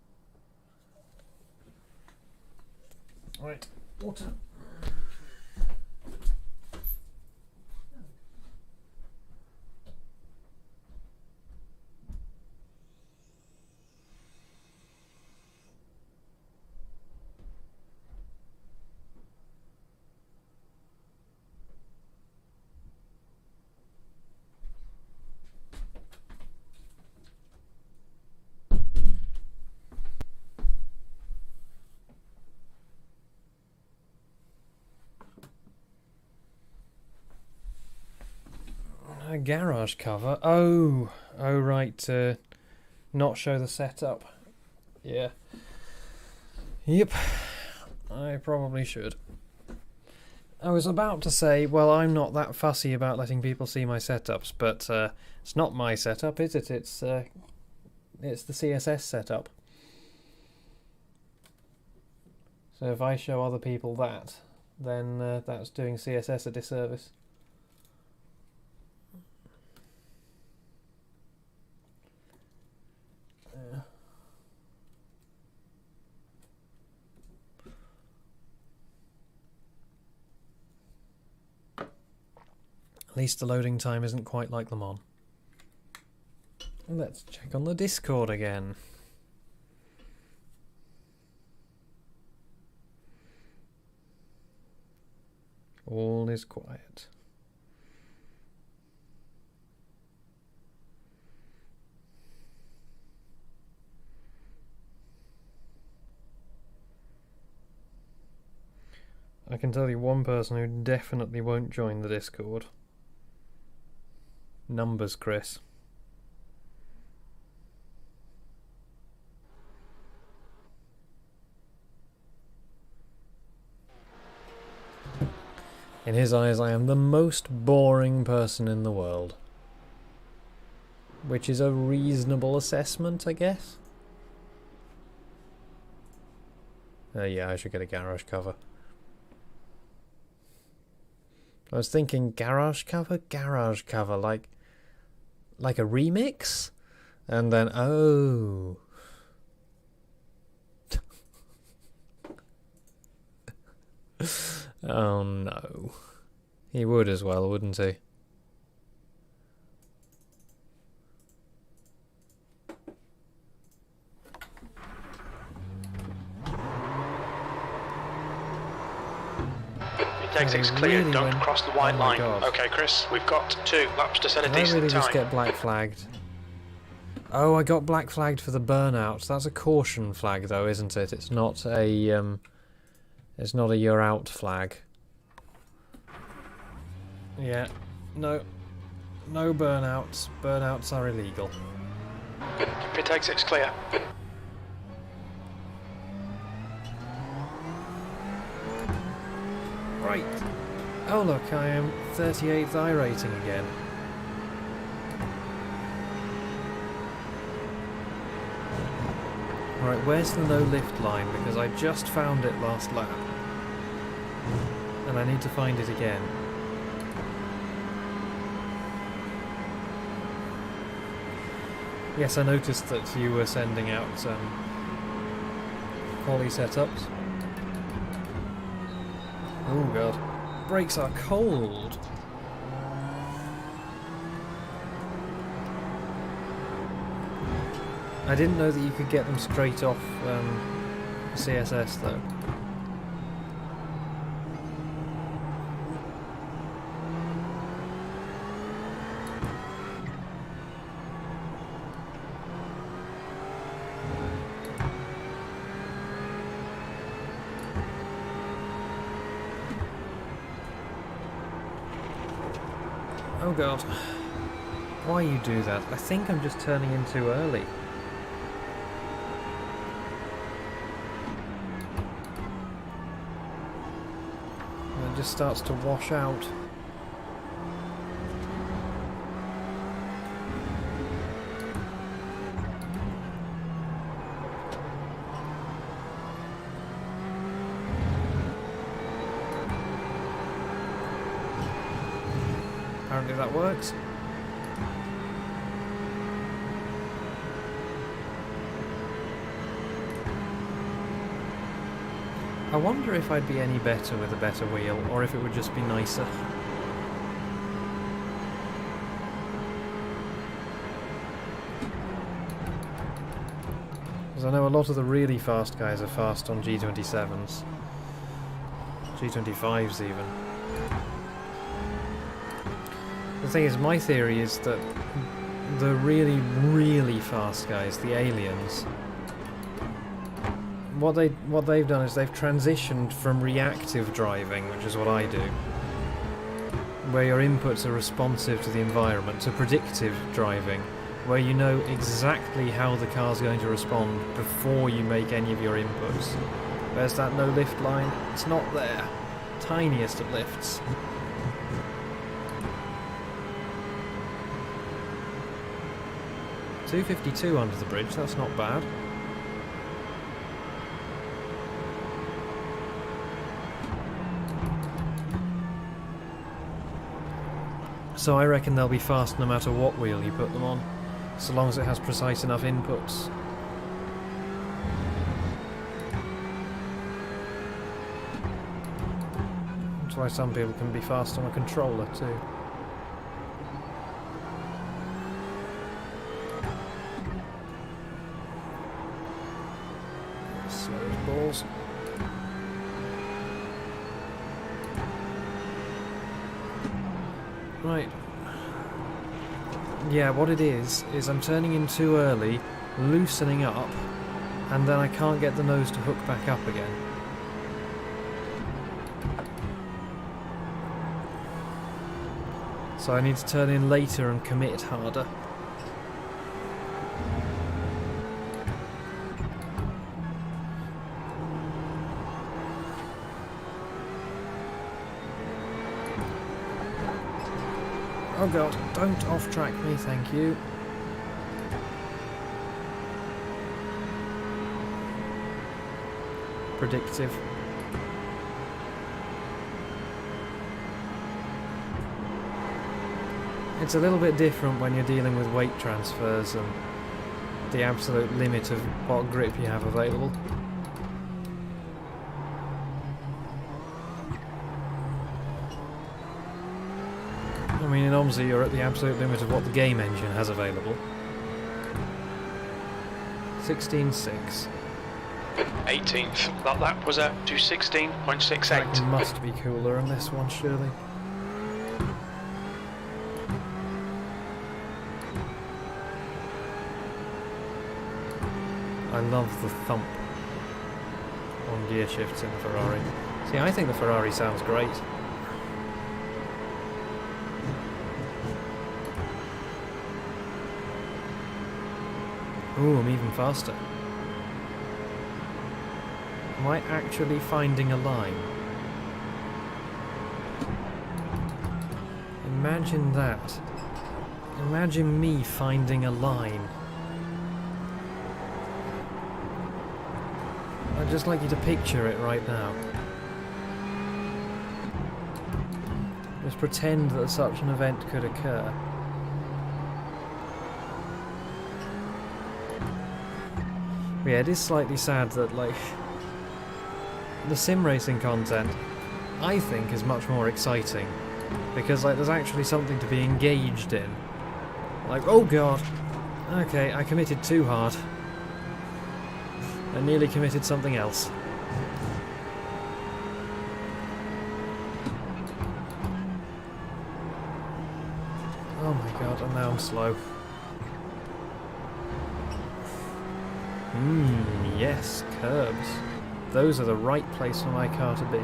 Right, water. A garage cover. Oh, right. Not show the setup. Yeah. Yep. I probably should. I was about to say, well, I'm not that fussy about letting people see my setups, but it's not my setup, is it? It's the CSS setup. So if I show other people that, then that's doing CSS a disservice. At least the loading time isn't quite like them on. Let's check on the Discord again. All is quiet. I can tell you one person who definitely won't join the Discord. Numbers, Chris. In his eyes, I am the most boring person in the world. Which is a reasonable assessment, I guess. Yeah, I should get a garage cover. I was thinking garage cover, like a remix? And then, oh. Oh no. He would as well, wouldn't he? Exit's clear, don't cross the white line. Okay, Chris, we've got 2 laps to set a Did I decent really time. just get black flagged? Oh, I got black flagged for the burnout. That's a caution flag though, isn't it? It's not a you're out flag. Yeah. No burnouts. Burnouts are illegal. Pit exit's clear. Right. Oh look, I am 38th Iracing again. Right, where's the no lift line? Because I just found it last lap. And I need to find it again. Yes, I noticed that you were sending out quality setups. Oh god. Brakes are cold. I didn't know that you could get them straight off CSS though. Oh god. Why you do that? I think I'm just turning in too early. just starts to wash out. Apparently that works. I wonder if I'd be any better with a better wheel, or if it would just be nicer. Because I know a lot of the really fast guys are fast on G27s. G25s even. The thing is, my theory is that the really, really fast guys, the aliens, what they've done is they've transitioned from reactive driving, which is what I do, where your inputs are responsive to the environment, to predictive driving, where you know exactly how the car's going to respond before you make any of your inputs. There's that no lift line. It's not there. Tiniest of lifts. $252 under the bridge, that's not bad. So I reckon they'll be fast no matter what wheel you put them on, so long as it has precise enough inputs. That's why some people can be fast on a controller too. Slow as balls. Right. Yeah, what it is I'm turning in too early, loosening up, and then I can't get the nose to hook back up again. So I need to turn in later and commit harder. Oh god, don't off-track me, thank you. Predictive. It's a little bit different when you're dealing with weight transfers and the absolute limit of what grip you have available. I mean, in OMSI you're at the absolute limit of what the game engine has available. 16.6. 18th. That lap was at 2:16.68. That must be cooler than this one, surely. I love the thump on gear shifts in the Ferrari. See, I think the Ferrari sounds great. Ooh, I'm even faster. Am I actually finding a line? Imagine that. Imagine me finding a line. I'd just like you to picture it right now. Just pretend that such an event could occur. Yeah, it is slightly sad that, like, the sim racing content, I think, is much more exciting. Because, like, there's actually something to be engaged in. Like, oh god, okay, I committed too hard. I nearly committed something else. Oh my god, and now I'm slow. Yes, curbs. Those are the right place for my car to be.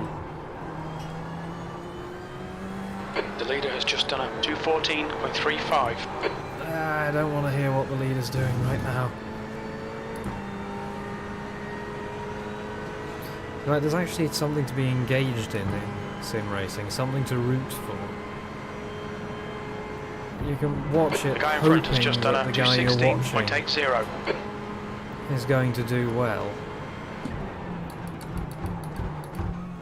The leader has just done a 2:14.35. I don't want to hear what the leader's doing right now. Like, there's actually something to be engaged in sim racing, something to root for. You can watch it The guy in front has hoping just done that a the guy you're watching 216.80. is going to do well.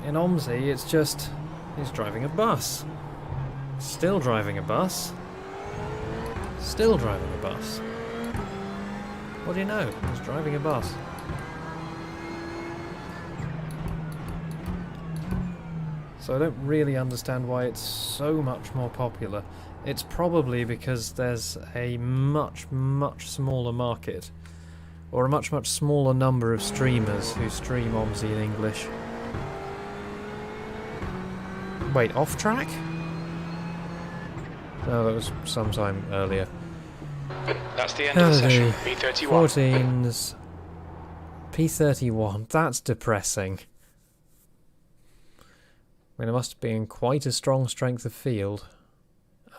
In OMSI, it's just... he's driving a bus. Still driving a bus. Still driving a bus. What do you know? He's driving a bus. So I don't really understand why it's so much more popular. It's probably because there's a much, much smaller market, or a much, much smaller number of streamers who stream OMSI in English. Wait, off track? No, that was sometime earlier. That's the end of the session. P31. 14's P31. That's depressing. I mean, it must be in quite a strong strength of field.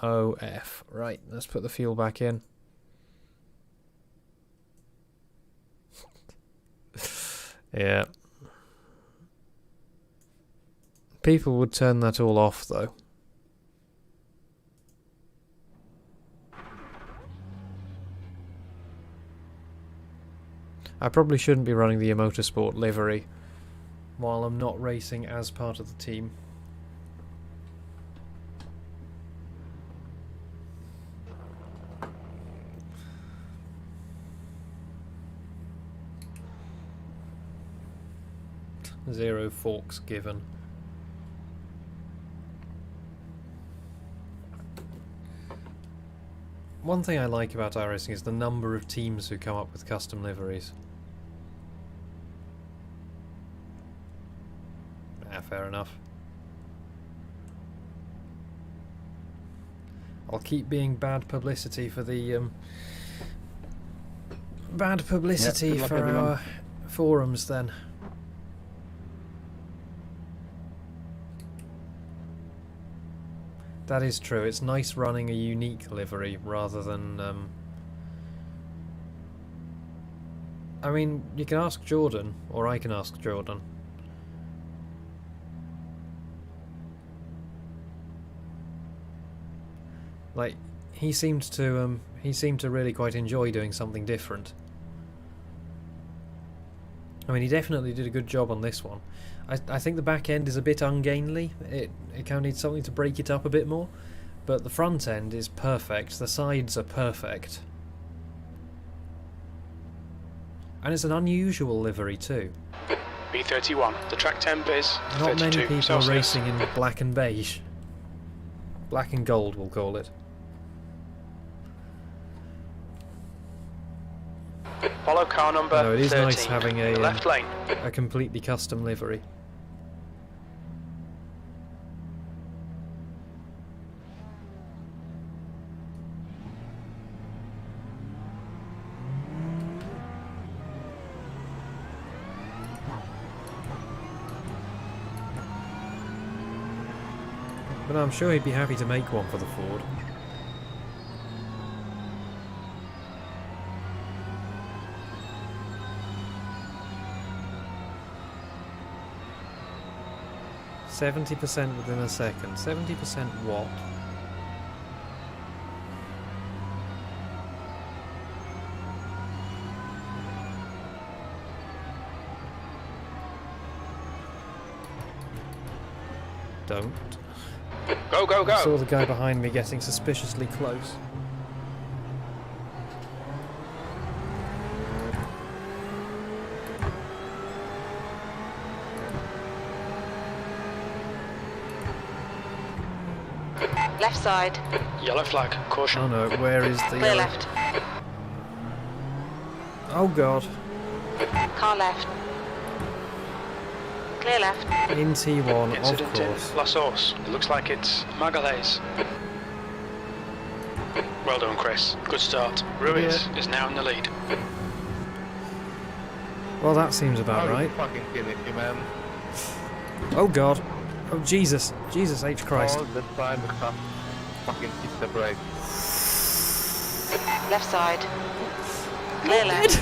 OF. Right, let's put the fuel back in. Yeah. People would turn that all off, though. I probably shouldn't be running the Motorsport livery while I'm not racing as part of the team. Zero forks given. One thing I like about Iracing is the number of teams who come up with custom liveries. Fair enough. I'll keep being bad publicity for the bad publicity for our forums then. That is true. It's nice running a unique livery rather than I mean, you can ask Jordan, or I can ask Jordan. Like, he seemed to really quite enjoy doing something different. I mean, he definitely did a good job on this one. I think the back end is a bit ungainly. It kind of needs something to break it up a bit more. But the front end is perfect. The sides are perfect. And it's an unusual livery too. B31. The track temp is Not 32 many people are Celsius. racing in black and beige. Black and gold, we'll call it. Follow car number No, it is 13. nice having in the left lane. a completely custom livery. But I'm sure he'd be happy to make one for the Ford. %, within a second. 70% what? Don't. Go, go, I saw go. the guy behind me getting suspiciously close. Left side. Yellow flag. Caution. Oh no, where is the... Clear left. Oh god. Car left. Clear left. In T1, Incident of course. in La Source. It looks like it's Magalhães. Well done, Chris. Good start. Ruiz is now in the lead. Well, that seems about right. Fucking kidding me, man. Oh god. Oh Jesus. Jesus H. Christ. All the time the car fucking hit the brake. Left side. Clear left.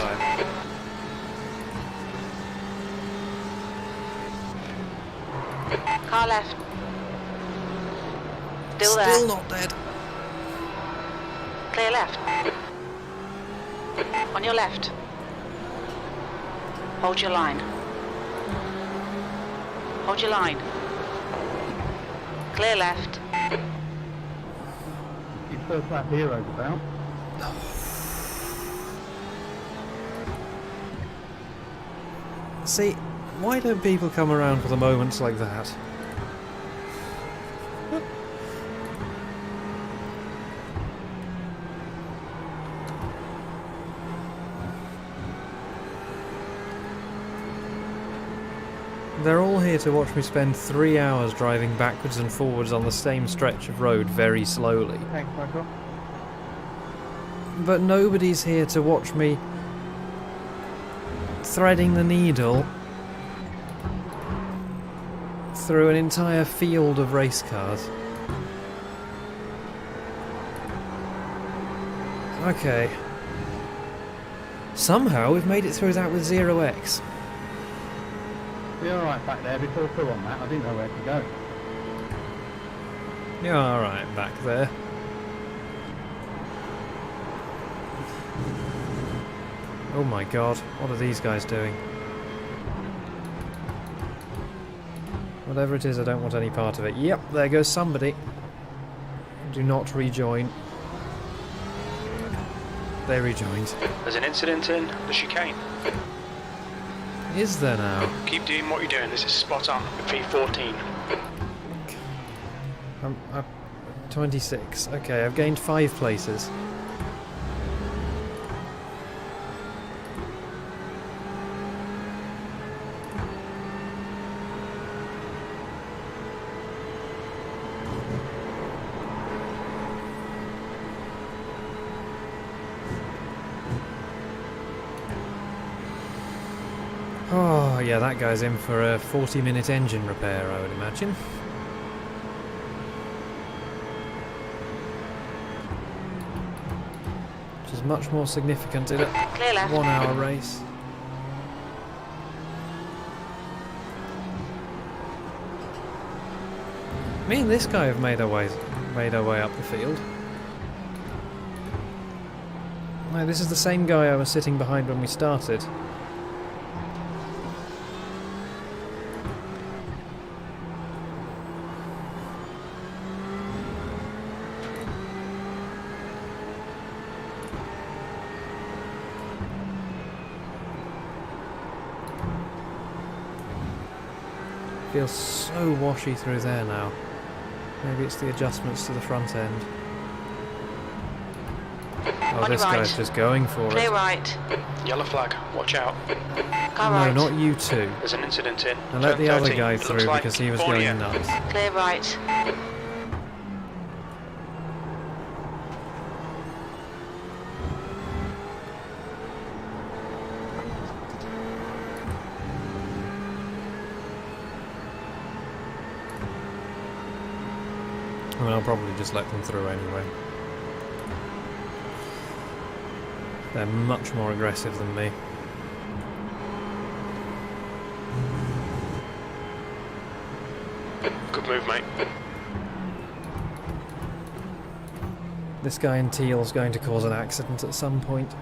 Car left. Still there. Still not dead. Clear left. On your left. Hold your line. Hold your line. Clear left. Your first lap heroes about. See, why don't people come around for the moments like that? They're all here to watch me spend 3 hours driving backwards and forwards on the same stretch of road very slowly. Thanks, Michael. But nobody's here to watch me threading the needle through an entire field of race cars. Okay. Somehow we've made it through that with 0x. You're alright back there before pull on that. I didn't know where to go. You're alright back there. Oh my god, what are these guys doing? Whatever it is, I don't want any part of it. Yep, there goes somebody. Do not rejoin. They rejoined. There's an incident in the chicane. Is there now? Keep doing what you're doing. This is spot on. P14. I'm 26. Okay, I've gained 5 places. Oh, yeah, that guy's in for a 40-minute engine repair, I would imagine. Which is much more significant in a Clear left. 1-hour race. Me and this guy have made our way up the field. No, this is the same guy I was sitting behind when we started. Feels so washy through there now. Maybe it's the adjustments to the front end. Oh, On this your right. guy's just going for Clear it. right. Yellow flag. Watch out. Car No, right. not you two. There's an incident in. And let turn the other 13. guy It looks through like because he was California. going nuts. Clear right. I mean, I'll probably just let them through anyway. They're much more aggressive than me. Good move, mate. This guy in teal's going to cause an accident at some point.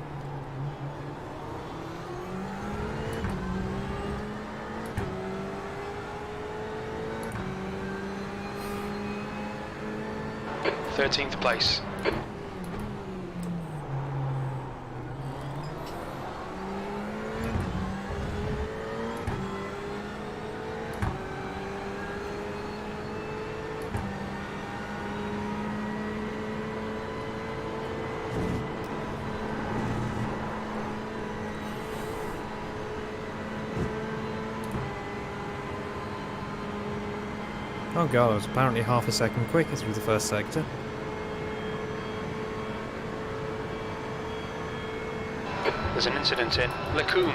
Thirteenth place. Oh god, I was apparently half a second quicker through the first sector. There's an incident in Lacoon.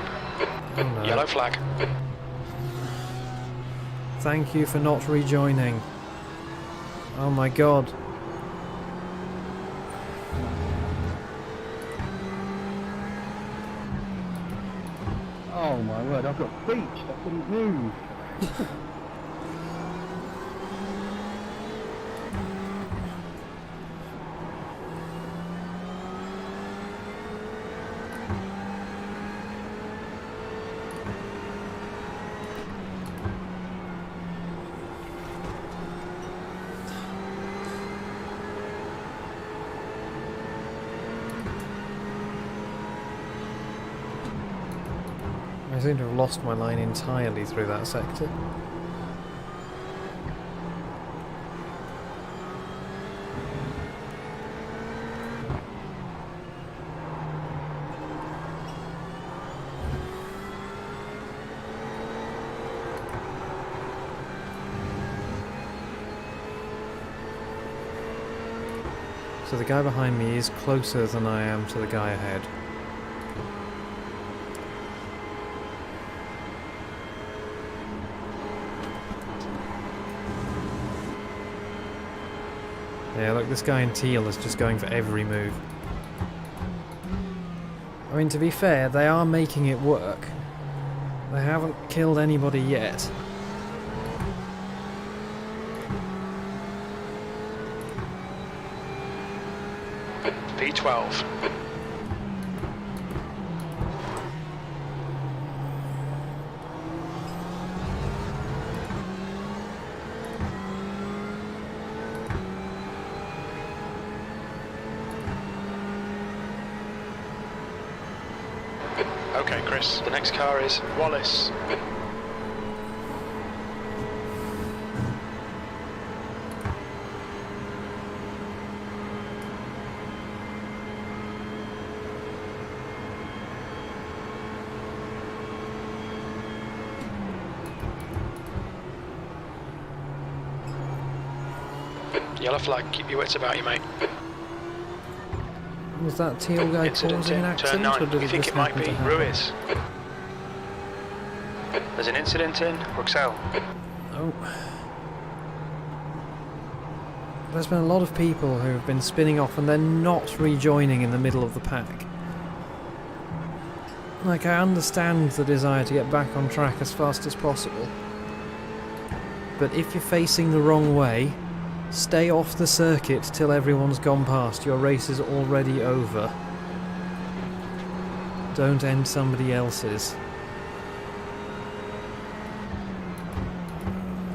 Oh no. Yellow flag. Thank you for not rejoining. Oh my god. Oh my word, I've got beached. I couldn't move. I seem to have lost my line entirely through that sector. So the guy behind me is closer than I am to the guy ahead. Yeah, look, this guy in teal is just going for every move. I mean, to be fair, they are making it work. They haven't killed anybody yet. P12. Okay, Chris. The next car is Wallace. Yellow flag, keep your wits about you, mate. Was that teal guy Incident causing an in accident, turn 9. or did We it think just it might happen be to happen? Ruiz. There's an incident in Roxelle. Oh. There's been a lot of people who have been spinning off and they're not rejoining in the middle of the pack. Like, I understand the desire to get back on track as fast as possible. But if you're facing the wrong way, stay off the circuit till everyone's gone past. Your race is already over. Don't end somebody else's.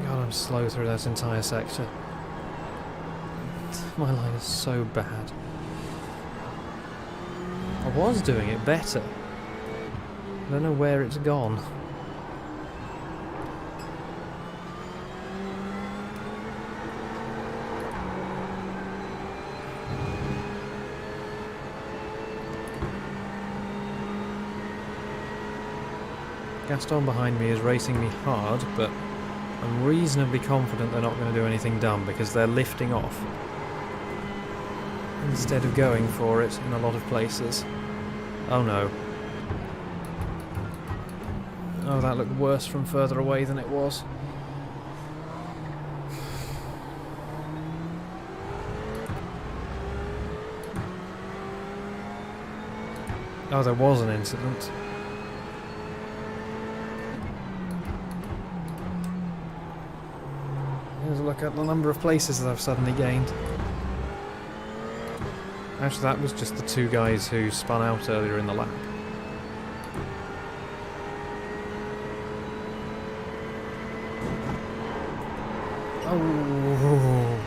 God, I'm slow through that entire sector. My line is so bad. I was doing it better. I don't know where it's gone. Gaston behind me is racing me hard, but I'm reasonably confident they're not going to do anything dumb because they're lifting off instead of going for it in a lot of places. Oh no. Oh, that looked worse from further away than it was. Oh, there was an incident. Here's a look at the number of places that I've suddenly gained. Actually, that was just the two guys who spun out earlier in the lap. Oh.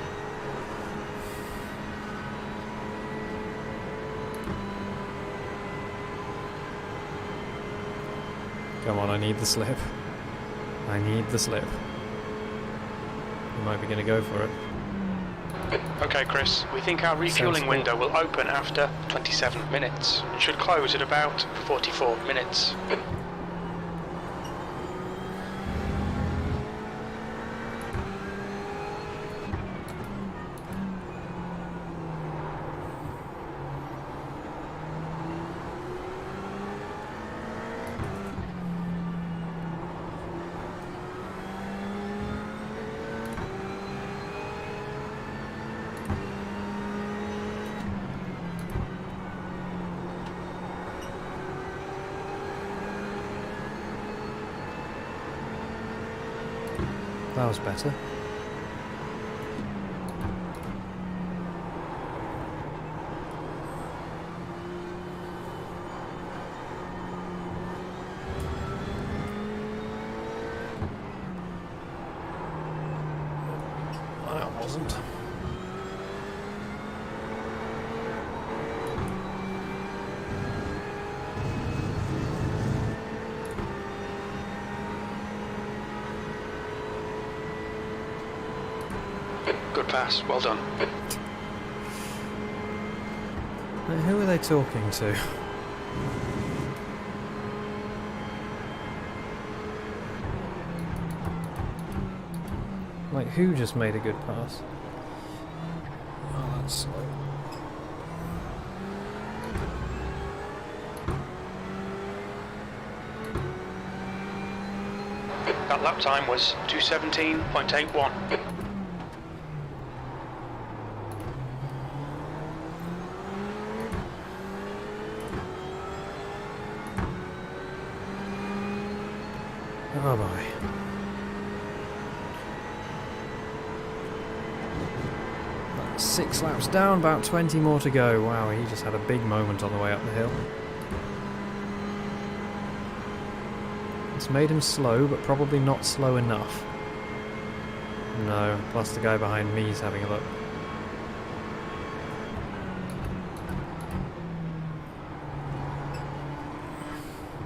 Come on, I need the slip. I need the slip. You might be going to go for it. Okay, Chris, we think our refueling window will open after 27 minutes. It should close at about 44 minutes. That was better. That wasn't. Good pass, well done. Now, who are they talking to? Like, who just made a good pass? Oh, that's slow. That lap time was 2:17.81. Oh boy. That's 6 laps down, about 20 more to go. Wow, he just had a big moment on the way up the hill. It's made him slow, but probably not slow enough. No, plus the guy behind me is having a look.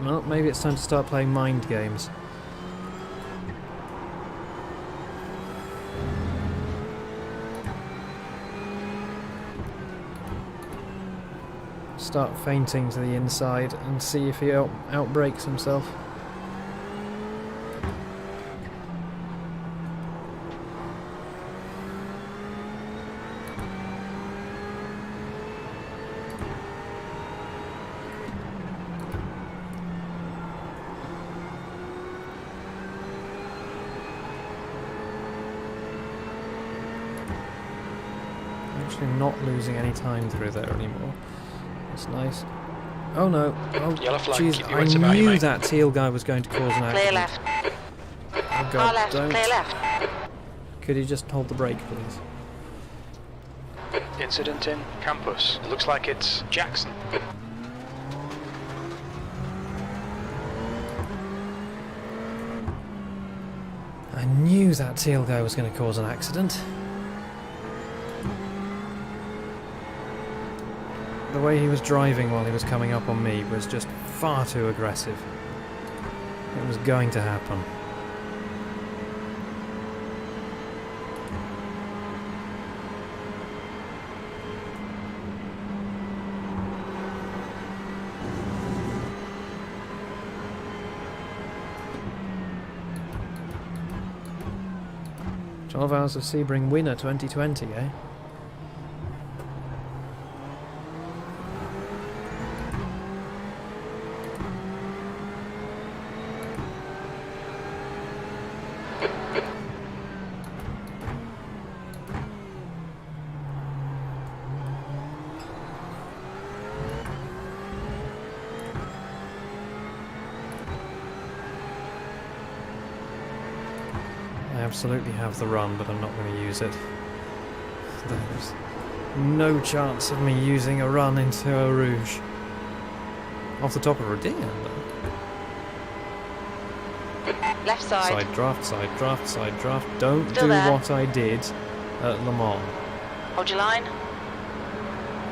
Well, maybe it's time to start playing mind games. Start feinting to the inside and see if he outbrakes himself. Actually not losing any time through there anymore. That's nice. Oh no. Oh Yellow flag, jeez, keep your wits about I you, knew mate. that teal guy was going to cause an Clear accident. left. Oh Car god, left. don't. Clear left. Could you just hold the brake, please? Incident in campus. It looks like it's Jackson. I knew that teal guy was going to cause an accident. The way he was driving while he was coming up on me was just far too aggressive. It was going to happen. "12 Hours of Sebring winner 2020, eh? I absolutely have the run, but I'm not going to use it. There's no chance of me using a run into Eau Rouge. Off the top of Rodin, though. Left side. Side draft, side draft, side draft. Don't Still do there. what I did at Le Mans. Hold your line.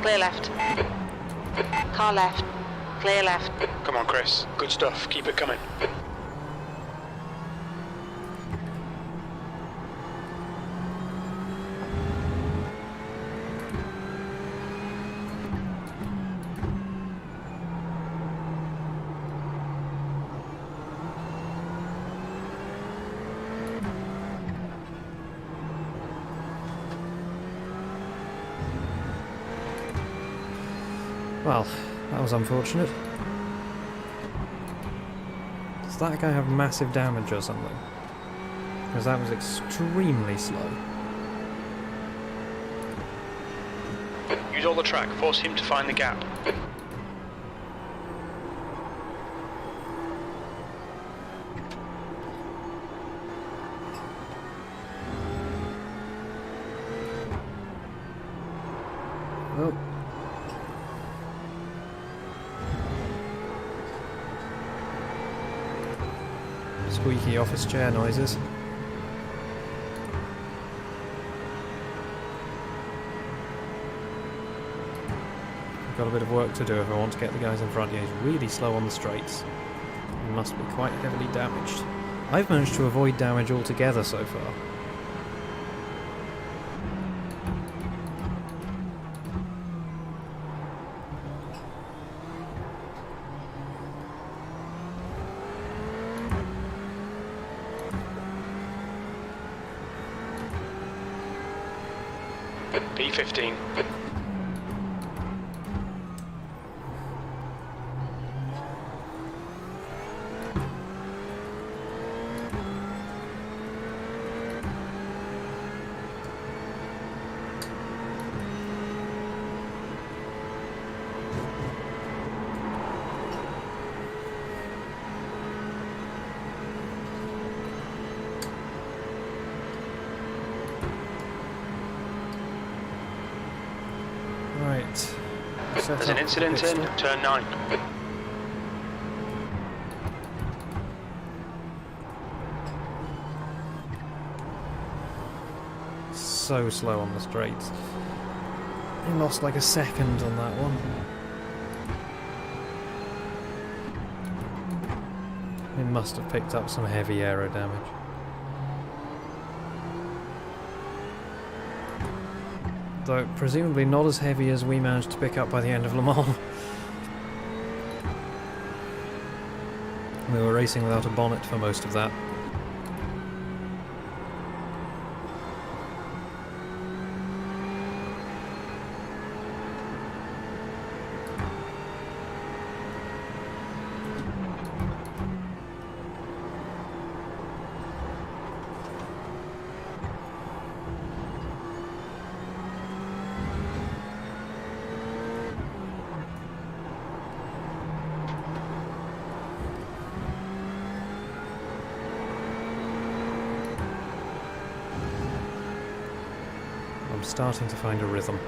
Clear left. Car left. Clear left. Come on, Chris. Good stuff. Keep it coming. Well, that was unfortunate. Does that guy have massive damage or something? Because that was extremely slow. Use all the track. Force him to find the gap. Oh. Squeaky office chair noises. I've got a bit of work to do if I want to get the guys in front. Yeah, he's really slow on the straights. He must be quite heavily damaged. I've managed to avoid damage altogether so far. P15. Right. There's an incident in turn 9. So slow on the straights. He lost like a second on that one. It must have picked up some heavy aero damage. Though presumably not as heavy as we managed to pick up by the end of Le Mans. We were racing without a bonnet for most of that. I'm starting to find a rhythm.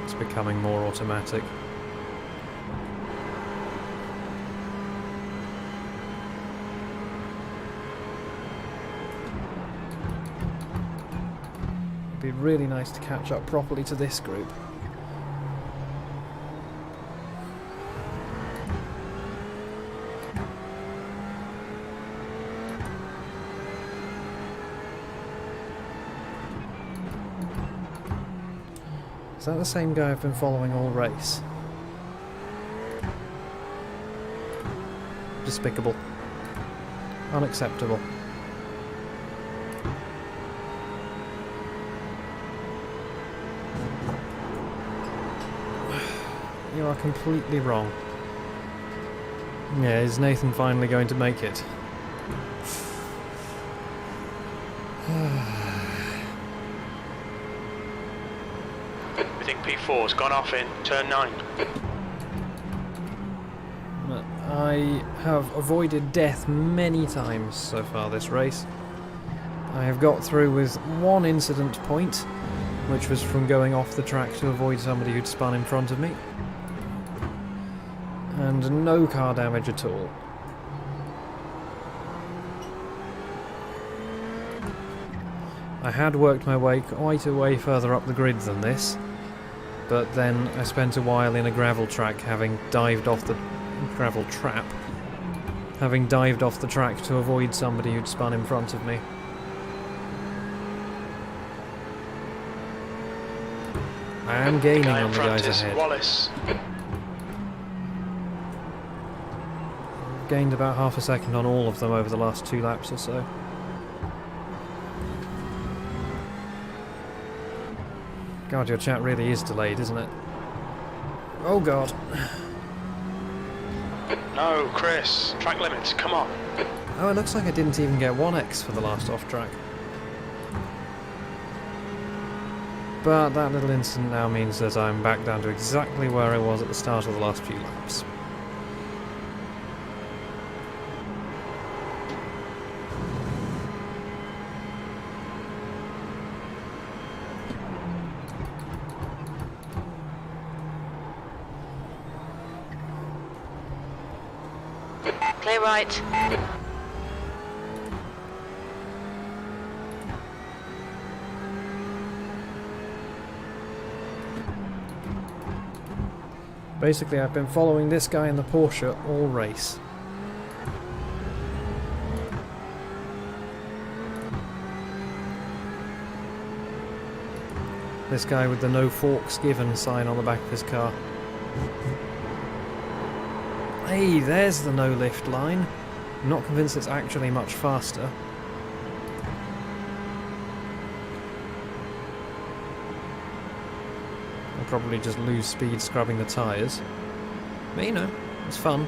It's becoming more automatic. It'd be really nice to catch up properly to this group. Is that the same guy I've been following all race? Despicable. Unacceptable. You are completely wrong. Yeah, is Nathan finally going to make it? We think P4's gone off in turn 9. I have avoided death many times so far this race. I have got through with one incident point, which was from going off the track to avoid somebody who'd spun in front of me. And no car damage at all. I had worked my way quite a way further up the grid than this, but then I spent a while in a gravel track having dived off the gravel trap, having dived off the track to avoid somebody who'd spun in front of me. I am gaining The guy on in the front guys is ahead. Wallace. Gained about half a second on all of them over the last 2 laps or so. God, your chat really is delayed, isn't it? Oh god. No, Chris. Track limits, come on. Oh, it looks like I didn't even get 1x for the last off-track. But that little incident now means that I'm back down to exactly where I was at the start of the last few laps. Clear right. Basically, I've been following this guy in the Porsche all race. This guy with the no forks given sign on the back of his car. Hey, there's the no lift line. I'm not convinced it's actually much faster. I'll probably just lose speed scrubbing the tyres. But you know, it's fun.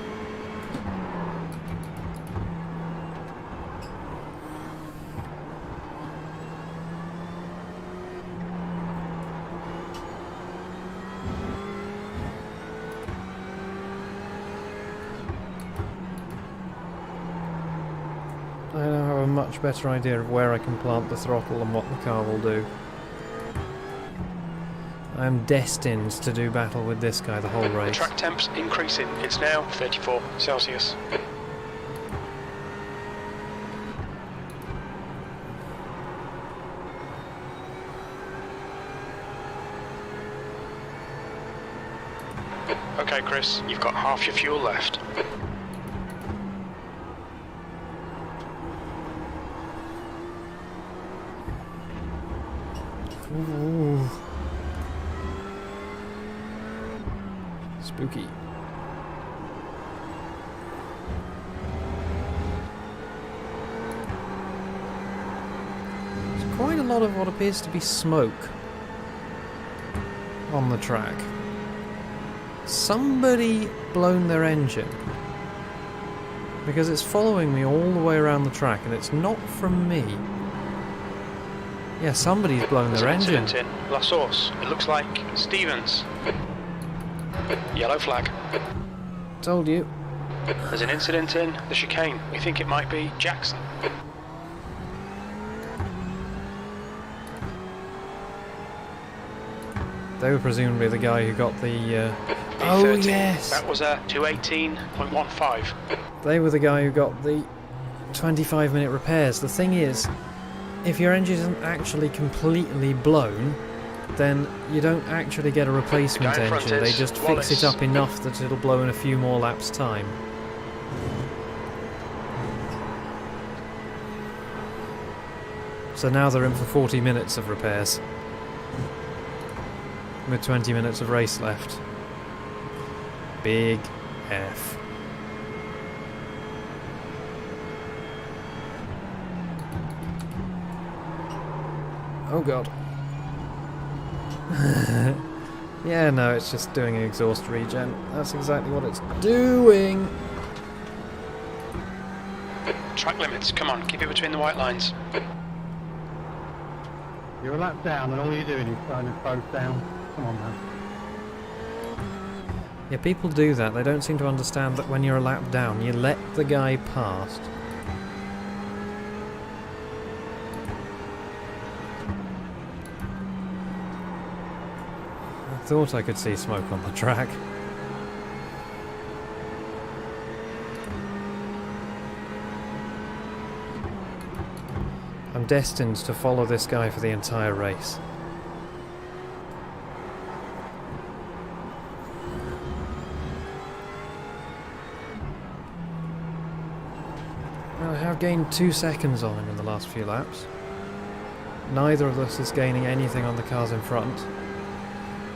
I now have a much better idea of where I can plant the throttle and what the car will do. I am destined to do battle with this guy the whole race. The track temp's increasing. It's now 34 Celsius. Okay, Chris, you've got half your fuel left. Ooh. Spooky. There's quite a lot of what appears to be smoke on the track. Somebody blown their engine. Because it's following me all the way around the track and it's not from me. Yeah, somebody's blown their engine. There's an incident in La Source. It looks like Stevens. Yellow flag. Told you. There's an incident in the chicane. We think it might be Jackson. They were presumably the guy who got the... B13. Oh yes! That was a 218.15. They were the guy who got the 25-minute repairs. The thing is, if your engine isn't actually completely blown, then you don't actually get a replacement The guy in front engine. They is just Wallace. fix it up enough that it'll blow in a few more laps' time. So now they're in for 40 minutes of repairs, with 20 minutes of race left. Big F. Oh god. Yeah, no, it's just doing an exhaust regen. That's exactly what it's doing. Track limits, come on, keep it between the white lines. You're a lap down and all you're doing is throwing us both down. Come on, man. Yeah, people do that. They don't seem to understand that when you're a lap down, you let the guy past. I thought I could see smoke on the track. I'm destined to follow this guy for the entire race. I have gained 2 seconds on him in the last few laps. Neither of us is gaining anything on the cars in front.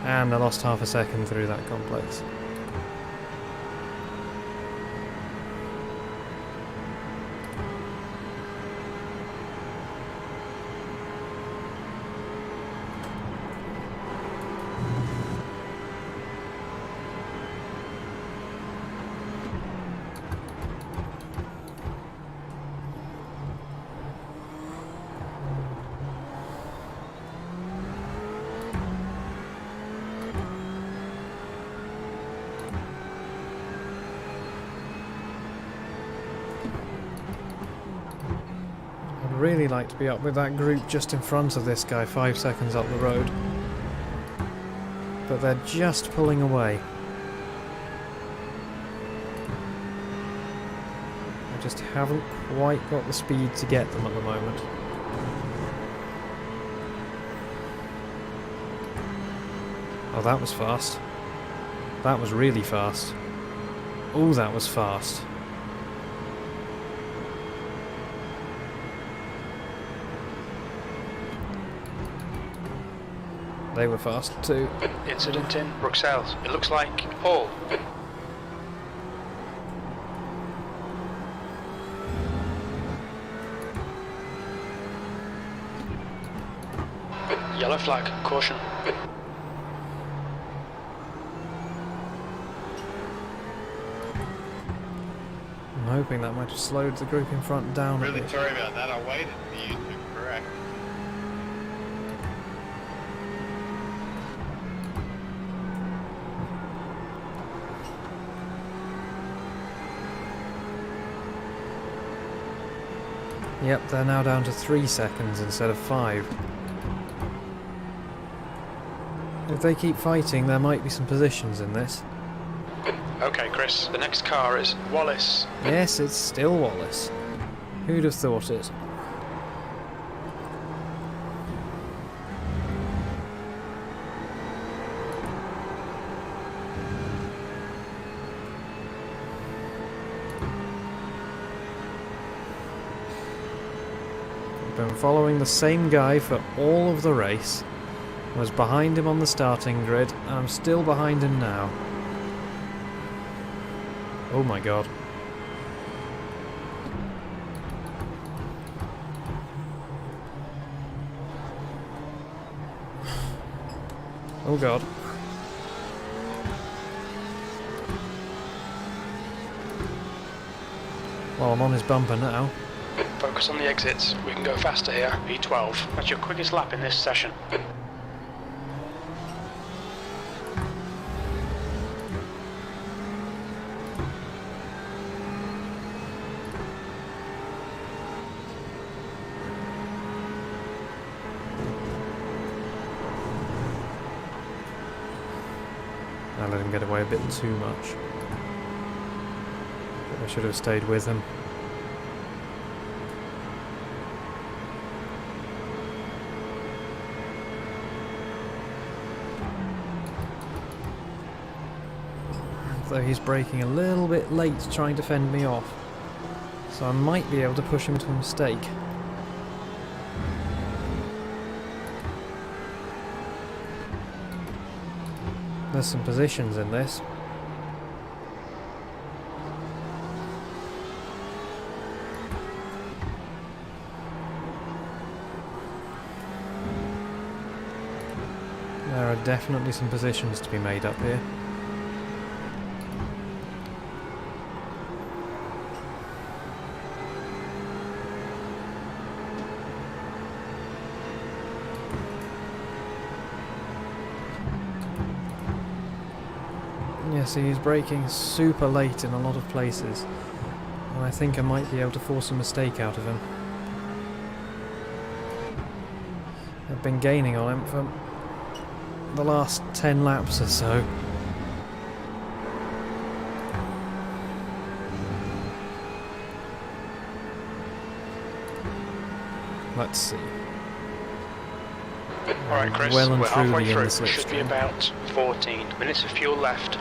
And I lost half a second through that complex. I'd really like to be up with that group just in front of this guy 5 seconds up the road. But they're just pulling away. I just haven't quite got the speed to get them at the moment. Oh, that was fast. That was really fast. Oh, that was fast. They were fast too. Incident in Bruxelles. It looks like Paul. Yellow flag, caution. I'm hoping that might have slowed the group in front down a Really bit. sorry about that. I waited for you to correct. Yep, they're now down to 3 seconds instead of 5. If they keep fighting, there might be some positions in this. Okay, Chris, the next car is Wallace. Yes, it's still Wallace. Who'd have thought it? I've been following the same guy for all of the race. I was behind him on the starting grid, and I'm still behind him now. Oh my god. Oh god. Well, I'm on his bumper now. Focus on the exits. We can go faster here. P12. That's your quickest lap in this session. I let him get away a bit too much. I should have stayed with him. Though he's braking a little bit late trying to fend me off. So I might be able to push him to a mistake. There's some positions in this. There are definitely some positions to be made up here. Yeah, see, he's braking super late in a lot of places, and I think I might be able to force a mistake out of him. I've been gaining on him for the last 10 laps or so. Let's see. Alright, Chris, Well and we're halfway truly in through. the We should be slipstream. about 14 minutes of fuel left.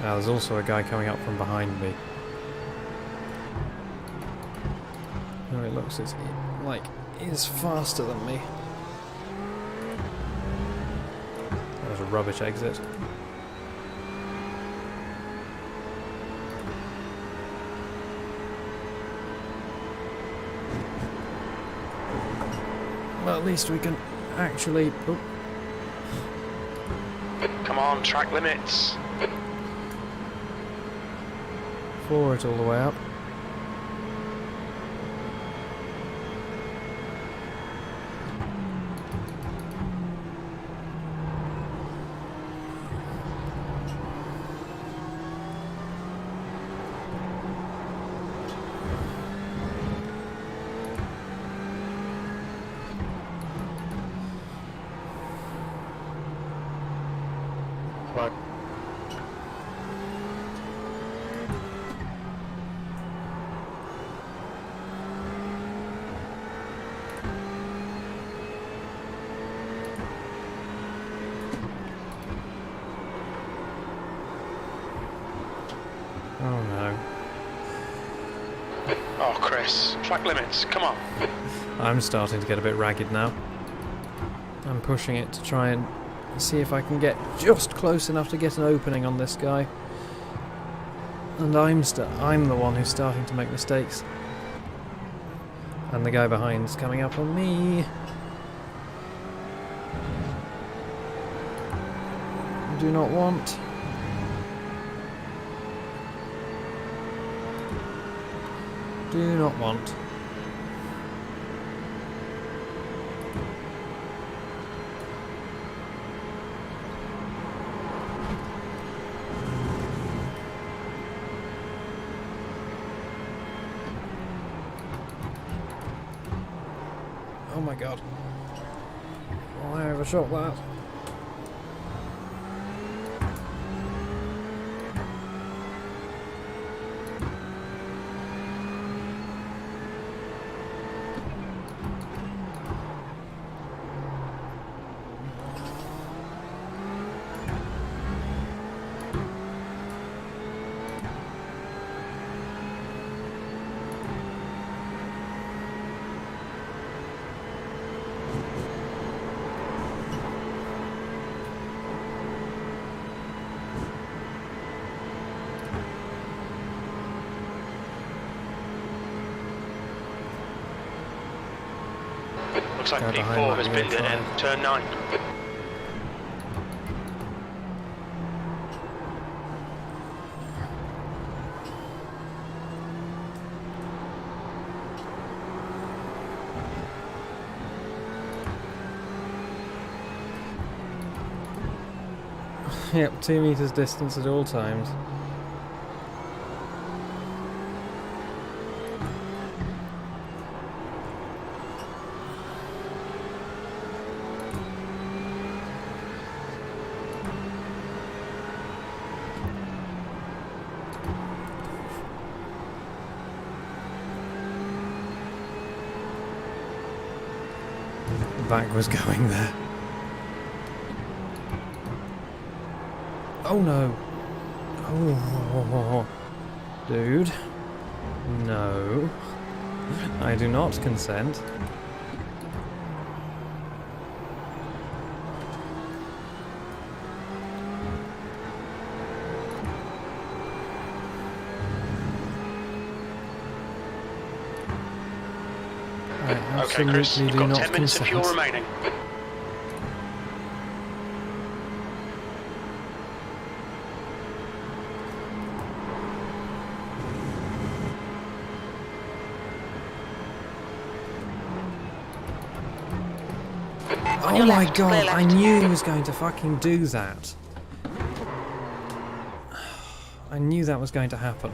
Now, there's also a guy coming up from behind me. Oh, it looks like he's faster than me. There's a rubbish exit. Well, at least we can actually... Oh, Come on, track limits. forward all the way up. Chris. Track limits, come on. I'm starting to get a bit ragged now. I'm pushing it to try and see if I can get just close enough to get an opening on this guy. And I'm the one who's starting to make mistakes. And the guy behind's coming up on me. Do not want. Do not want. Oh my god. Oh, I overshot that. Looks like Go behind P4 that has been vehicle. in turn 9. Yep, 2 meters distance at all times. Back was going there. Oh no. Oh, dude. No. I do not consent. I Okay, Chris, absolutely you've do got not 10 minutes of consent. fuel remaining. Oh your my left, god, clear I left. knew he was going to fucking do that. I knew that was going to happen.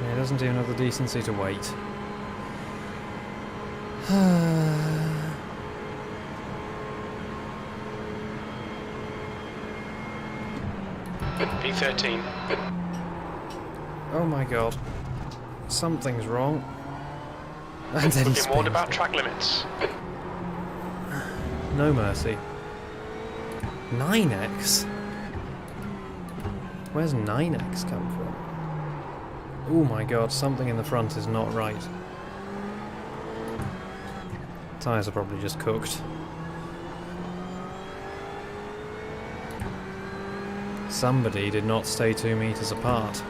He doesn't even have the decency to wait. P13. Oh my god. Something's wrong. And then he We've been warned spins. about track limits. No mercy. 9x? Where's 9x come from? Oh my god, something in the front is not right. Tyres are probably just cooked. Somebody did not stay 2 meters apart.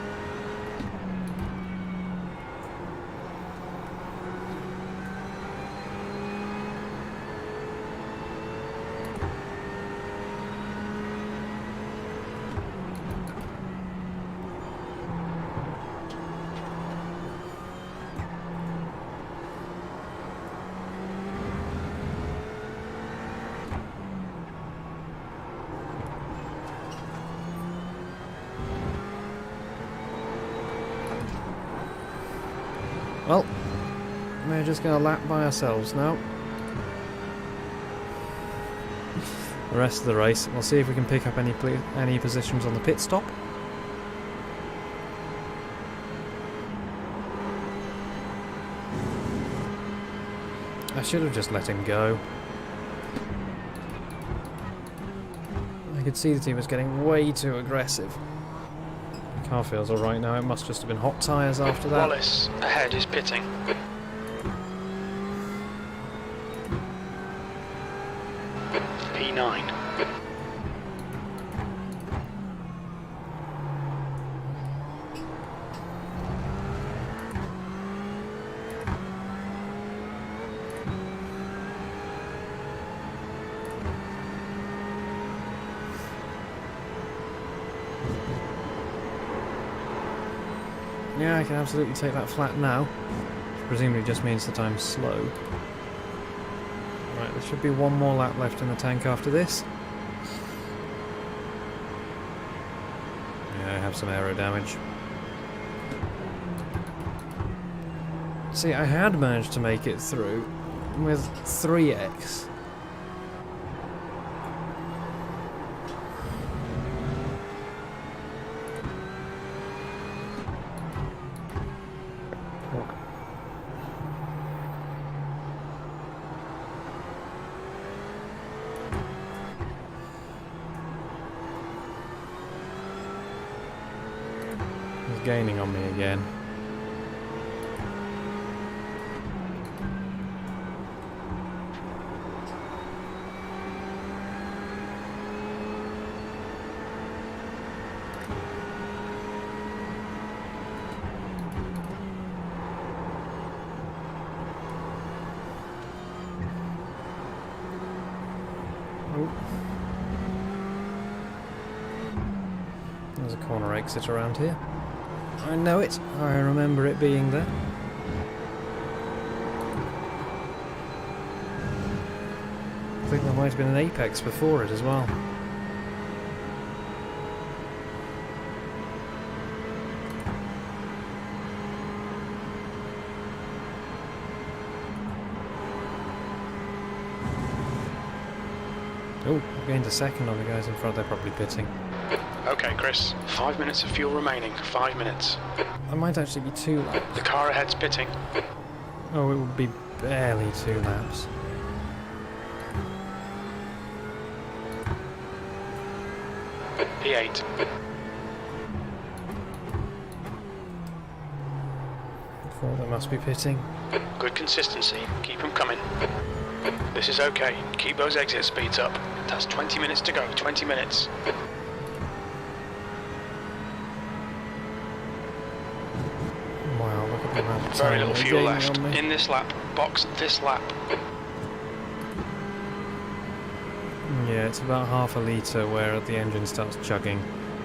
Well, we're just going to lap by ourselves now. The rest of the race, we'll see if we can pick up any positions on the pit stop. I should have just let him go. I could see that he was getting way too aggressive. The car feels alright now, it must just have been hot tyres after that. Wallace, ahead is pitting. P9. Yeah, I can absolutely take that flat now. Which presumably just means that I'm slow. Right, there should be one more lap left in the tank after this. Yeah, I have some aero damage. See, I had managed to make it through with 3x. He's gaining on me again. There's a corner exit around here. I know it. I remember it being there. I think there might have been an apex before it as well. Oh, I've gained a second on the guys in front. They're probably pitting. Okay, Chris. 5 minutes of fuel remaining. 5 minutes. I might actually be 2 laps. The car ahead's pitting. Oh, it would be barely 2 laps. P8. Four that must be pitting. Good consistency. Keep them coming. This is okay. Keep those exit speeds up. That's 20 minutes to go. 20 minutes. Wow, look at the amount of Very time little they're fuel gaining left. on me. In this lap. Box this lap. Yeah, it's about half a litre where the engine starts chugging,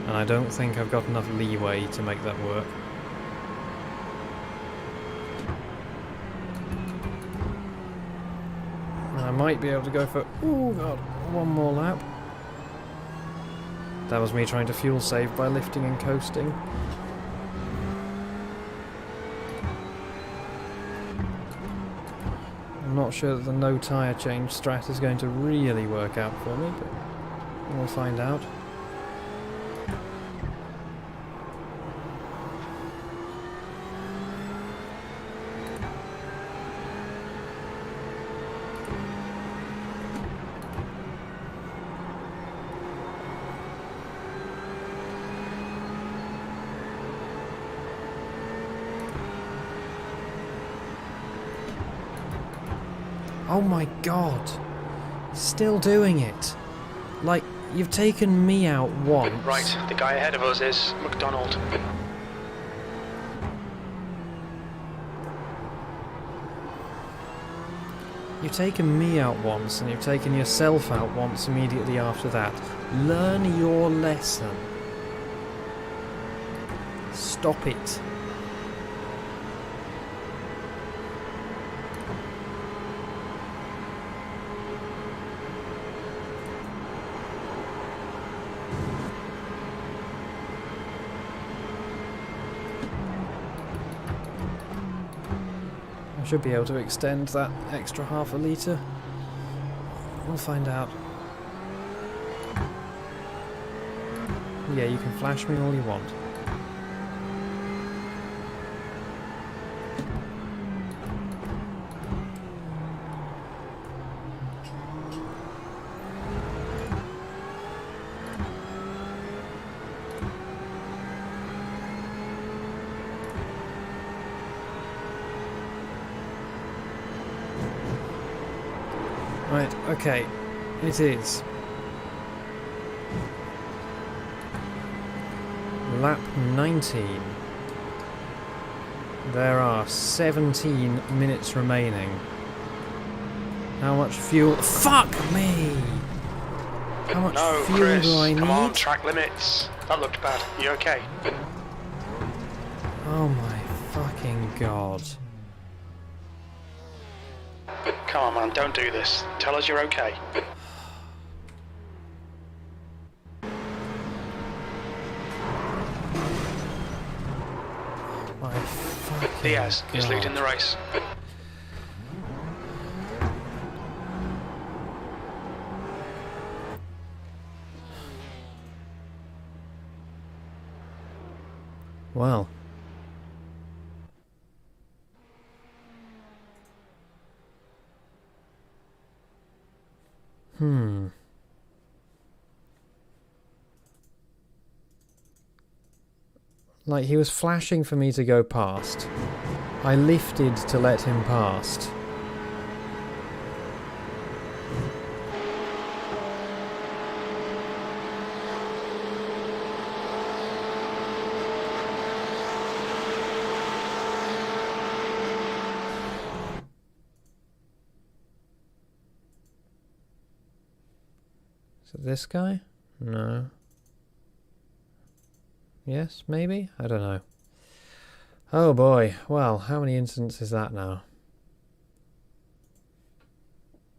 and I don't think I've got enough leeway to make that work. And I might be able to go for, oh god, one more lap. That was me trying to fuel save by lifting and coasting. I'm not sure that the no tyre change strat is going to really work out for me, but we'll find out. Oh my god! Still doing it! Like, you've taken me out once. Right, the guy ahead of us is McDonald. You've taken me out once, and you've taken yourself out once immediately after that. Learn your lesson. Stop it. I should be able to extend that extra half a litre. We'll find out. Yeah, you can flash me all you want. Right, okay, it is lap 19. There are 17 minutes remaining. How much fuel? Fuck me! How much No, fuel Chris, do I need? come on, track limits. That looked bad. You okay? Oh my fucking god. Come on, man, don't do this. Tell us you're okay. My fucking Diaz is god. leading the race. Well. Like, he was flashing for me to go past. I lifted to let him past. Is it this guy? No. Yes, maybe? I don't know. Oh boy. Well, how many incidents is that now?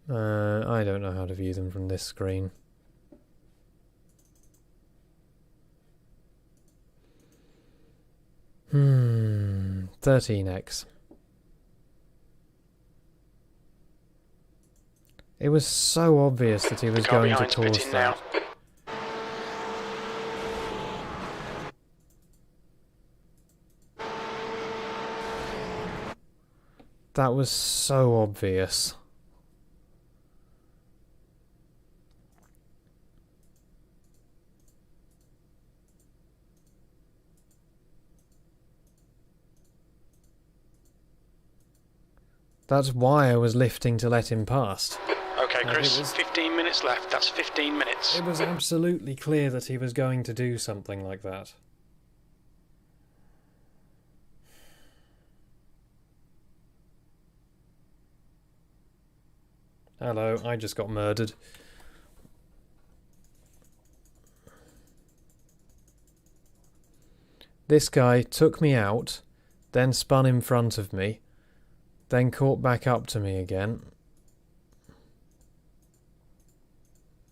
I don't know how to view them from this screen. Hmm. 13x. It was so obvious that he was The car going to behind's cause pitting that. now. That was so obvious. That's why I was lifting to let him past. Okay, Like, Chris, it was- 15 minutes left. That's 15 minutes. It was absolutely clear that he was going to do something like that. Hello, I just got murdered. This guy took me out, then spun in front of me, then caught back up to me again.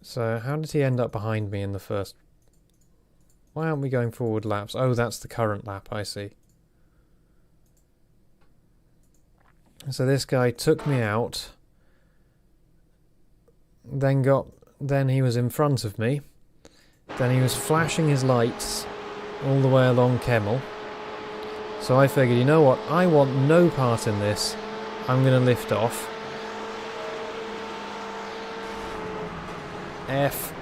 So how did he end up behind me in the first... Why aren't we going forward laps? Oh, that's the current lap, I see. So this guy took me out, then he was in front of me, then he was flashing his lights all the way along Kemmel. So I figured, you know what, I want no part in this, I'm going to lift off. F.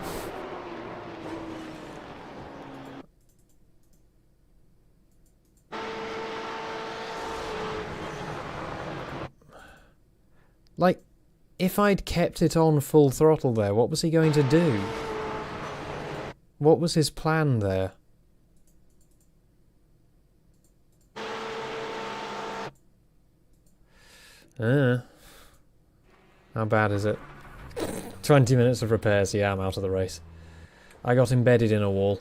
Like, if I'd kept it on full throttle there, what was he going to do? What was his plan there? How bad is it? 20 minutes of repairs, yeah, I'm out of the race. I got embedded in a wall.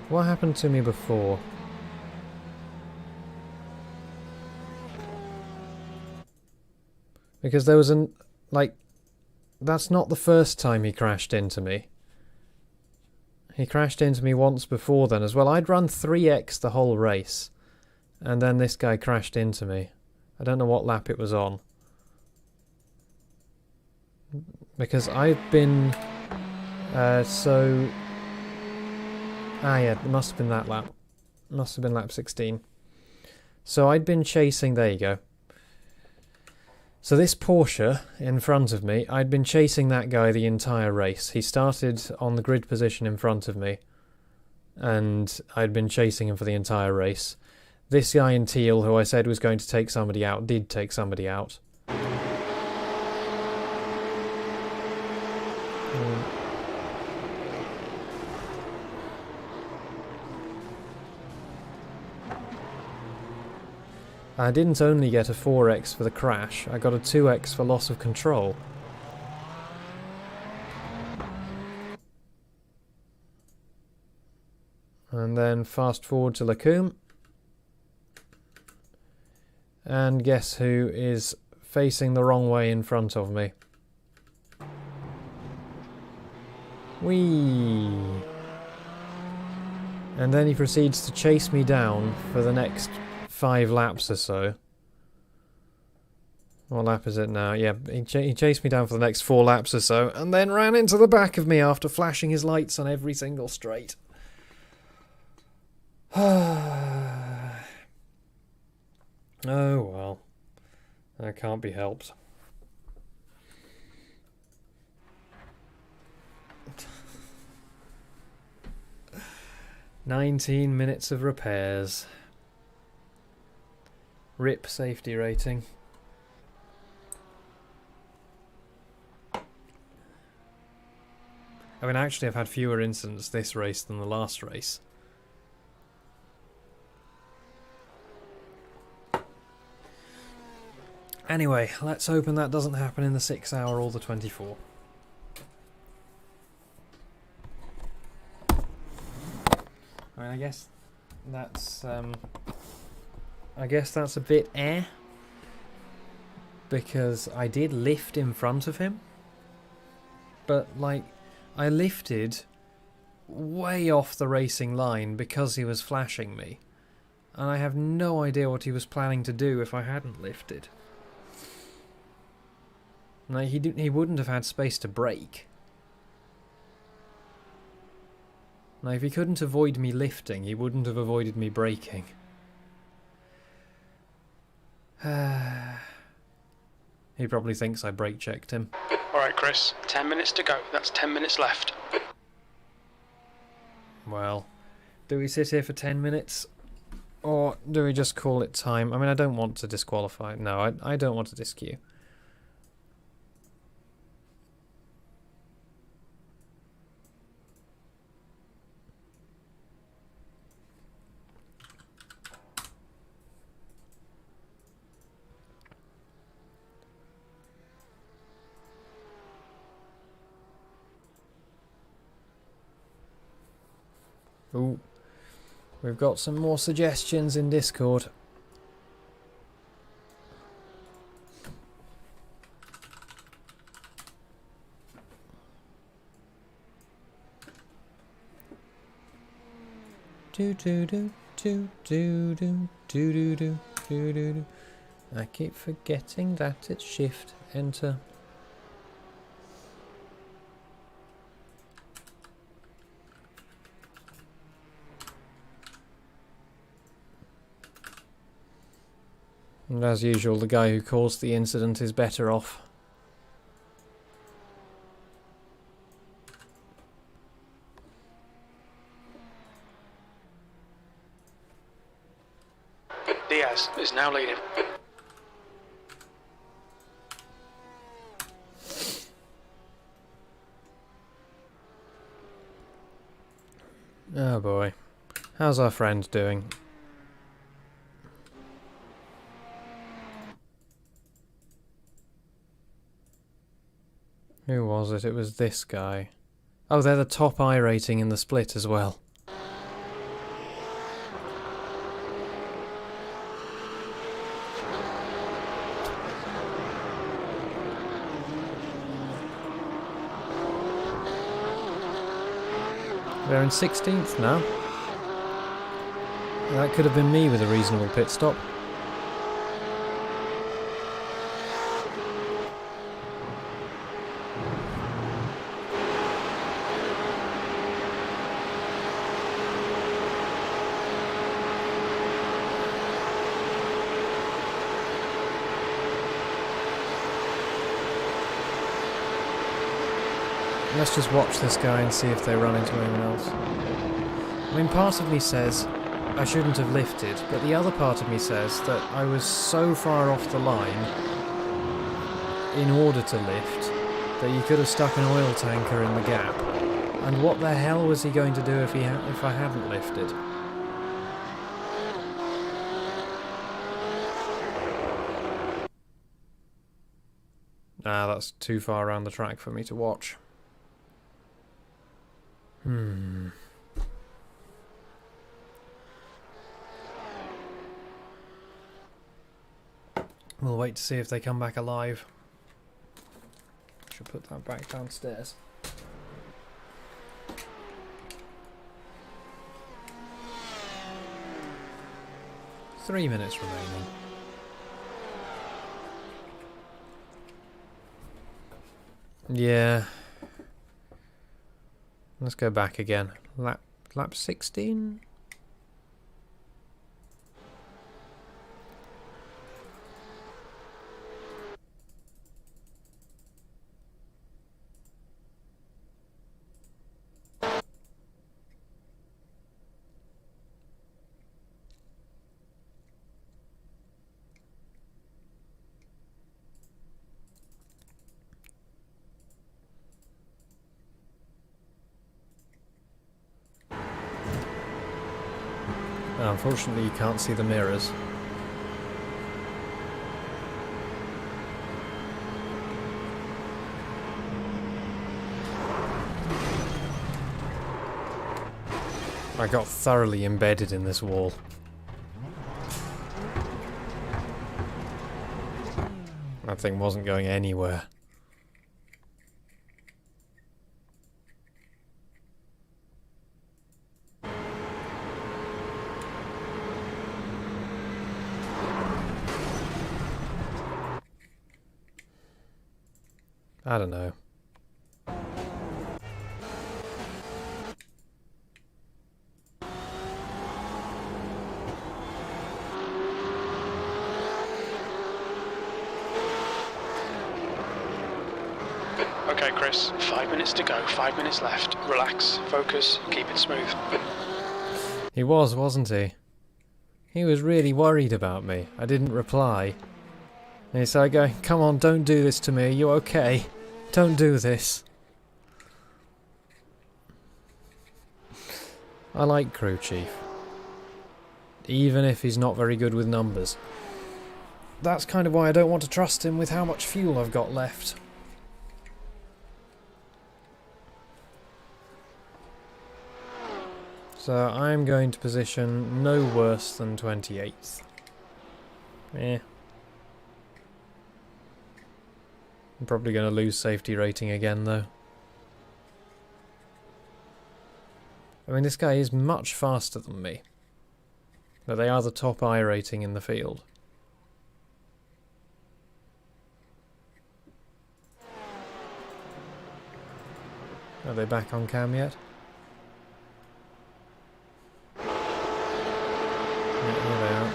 What happened to me before? Because there was an... like... That's not the first time he crashed into me. He crashed into me once before then as well. I'd run 3x the whole race. And then this guy crashed into me. I don't know what lap it was on. Because I've been... so... Ah yeah, it must have been that lap. Must have been lap 16. So I'd been chasing... There you go. So this Porsche in front of me, I'd been chasing that guy the entire race. He started on the grid position in front of me, and I'd been chasing him for the entire race. This guy in teal, who I said was going to take somebody out, did take somebody out. I didn't only get a 4x for the crash, I got a 2x for loss of control. And then fast forward to Lacombe. And guess who is facing the wrong way in front of me? Whee! And then he proceeds to chase me down for the next 5 laps or so. What lap is it now? Yeah, he chased me down for the next 4 laps or so, and then ran into the back of me after flashing his lights on every single straight. Oh well. That can't be helped. "19 minutes of repairs. RIP safety rating." I mean, actually I've had fewer incidents this race than the last race. Anyway, let's hoping that doesn't happen in the 6 hour or the 24. I mean, I guess that's a bit because I did lift in front of him, but like I lifted way off the racing line because he was flashing me, and I have no idea what he was planning to do if I hadn't lifted. Like he wouldn't have had space to brake. Now, if he couldn't avoid me lifting, he wouldn't have avoided me braking. He probably thinks I brake checked him. Alright, Chris, 10 minutes to go. That's 10 minutes left. Well, do we sit here for 10 minutes? Or do we just call it time? I mean, I don't want to disqualify. No, I don't want to disqueue. Ooh, we've got some more suggestions in Discord. Do do do do do do do do do do do. I keep forgetting that it's Shift Enter. And as usual, the guy who caused the incident is better off. Diaz is now leading. Oh boy. How's our friend doing? Who was it? It was this guy. Oh, they're the top I rating in the split as well. They're in 16th now. That could have been me with a reasonable pit stop. Let's just watch this guy and see if they run into anyone else. I mean, part of me says I shouldn't have lifted, but the other part of me says that I was so far off the line in order to lift that you could have stuck an oil tanker in the gap. And what the hell was he going to do if I hadn't lifted? Ah, that's too far around the track for me to watch. We'll wait to see if they come back alive. Should put that back downstairs. Three minutes remaining. Yeah. Let's go back again. Lap 16? Unfortunately, you can't see the mirrors. I got thoroughly embedded in this wall. That thing wasn't going anywhere. I don't know. Okay, Chris, 5 minutes to go, 5 minutes left. Relax, focus, keep it smooth. He was, wasn't he? He was really worried about me. I didn't reply. And he started going, "Come on, don't do this to me. Are you okay? Don't do this." I like Crew Chief. Even if he's not very good with numbers. That's kind of why I don't want to trust him with how much fuel I've got left. So I'm going to position no worse than 28th. Eh. I'm probably going to lose safety rating again, though. I mean, this guy is much faster than me. But they are the top I rating in the field. Are they back on cam yet? Yeah, here they are.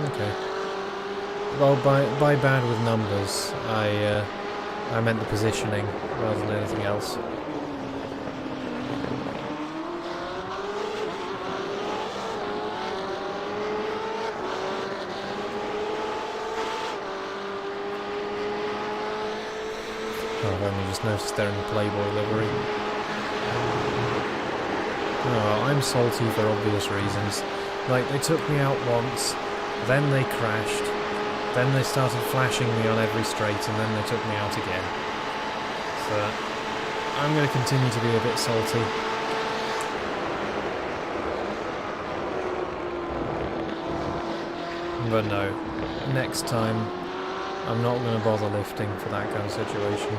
Okay. Well, by bad with numbers, I meant the positioning rather than anything else. Oh, I've only just noticed they're in the Playboy livery. Oh, I'm salty for obvious reasons. Like, they took me out once, then they crashed, then they started flashing me on every straight, and then they took me out again. So, I'm going to continue to be a bit salty. But no, next time I'm not going to bother lifting for that kind of situation.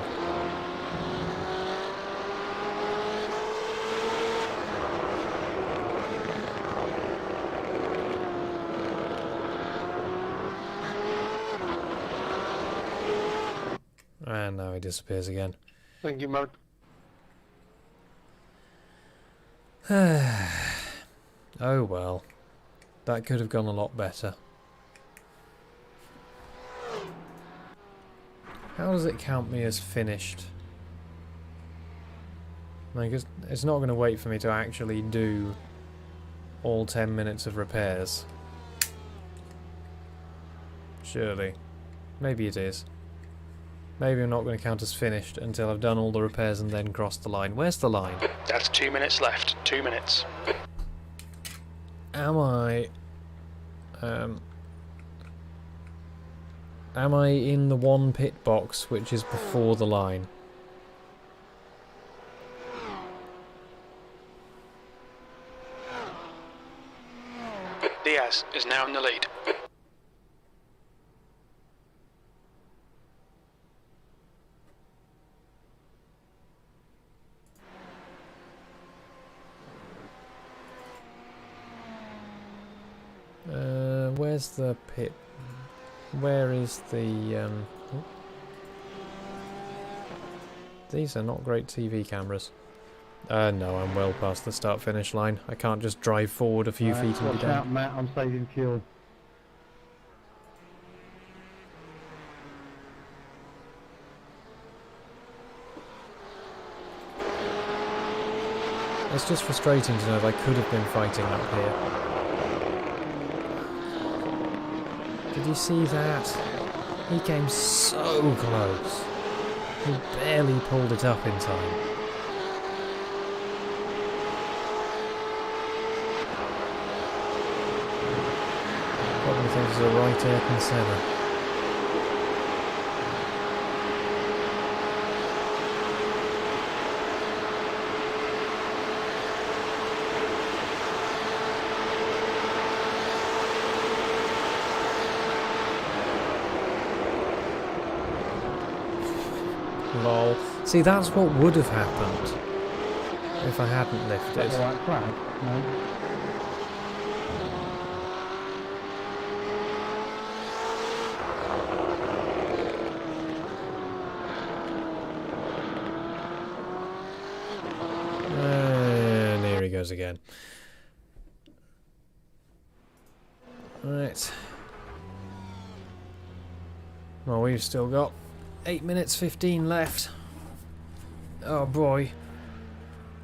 And now he disappears again. Thank you, Mark. Oh well. That could have gone a lot better. How does it count me as finished? Like, it's not going to wait for me to actually do all 10 minutes of repairs. Surely. Maybe it is. Maybe I'm not going to count as finished until I've done all the repairs and then crossed the line. Where's the line? That's 2 minutes left. 2 minutes. Am I in the one pit box which is before the line? Diaz is now in the lead. Where's the pit? Where is the oh. These are not great TV cameras. No, I'm well past the start-finish line. I can't just drive forward a few feet and be Watch done. out, Matt, I'm saving fuel. It's just frustrating to know that I could have been fighting up here. Did you see that? He came so close. He barely pulled it up in time. Probably thinks it's a right air conserver. Lol. See, that's what would have happened if I hadn't lifted. Is that the right flag? No. And here he goes again. Right. Well, we've still got 8 minutes 15 left. Oh boy.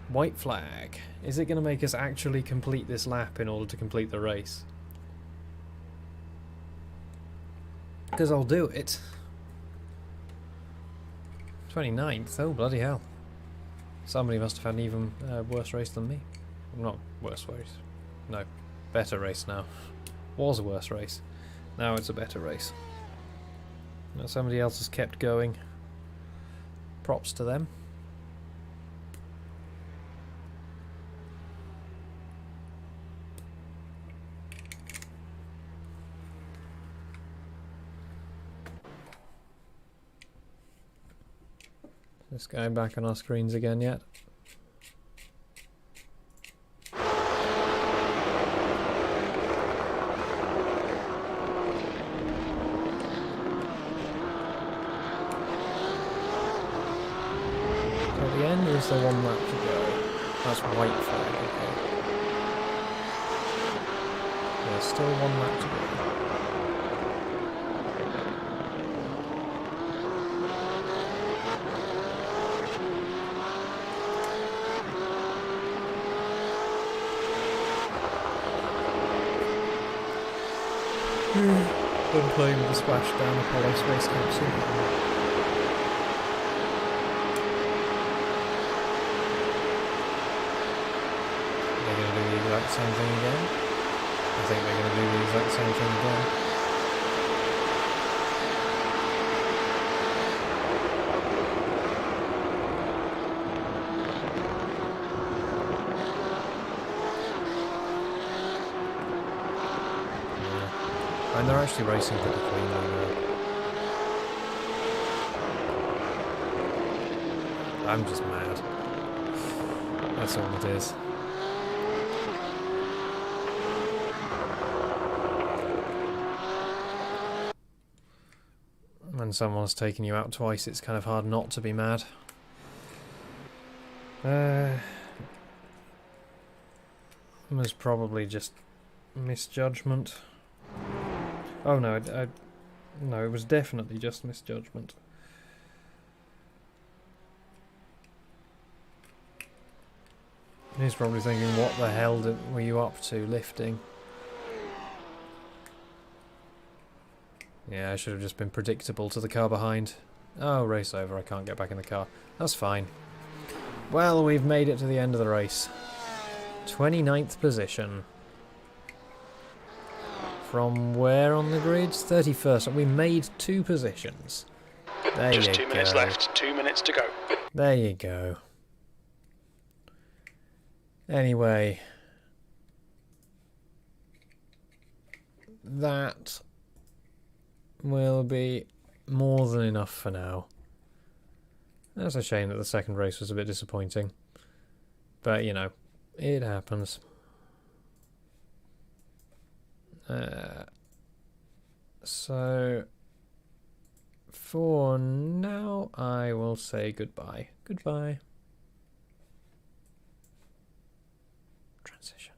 White flag. Is it going to make us actually complete this lap in order to complete the race? Because I'll do it. 29th? Oh bloody hell. Somebody must have had an even worse race than me. Not worse race. No. Better race now. Was a worse race. Now it's a better race. Now somebody else has kept going. Props to them. Just going back on our screens again yet? At the end, or is there one lap to go? That's white flag, okay. There's still one lap to go. Been playing with the splashdown Apollo space capsule. They're going to do the exact same thing again. I think they're going to do the exact same thing again. And they're actually racing pretty cleanly now. I'm just mad. That's all it is. When someone's taken you out twice, it's kind of hard not to be mad. It was probably just misjudgment. Oh no, no, it was definitely just misjudgment. He's probably thinking, what the hell were you up to, lifting? Yeah, I should have just been predictable to the car behind. Oh, race over, I can't get back in the car. That's fine. Well, we've made it to the end of the race. 29th position. From where on the grid? 31st. We made 2 positions. There you go. Just 2 minutes left, 2 minutes to go. There you go. Anyway. That will be more than enough for now. That's a shame that the second race was a bit disappointing. But, you know, it happens. So, for now, I will say goodbye. Goodbye. Transition.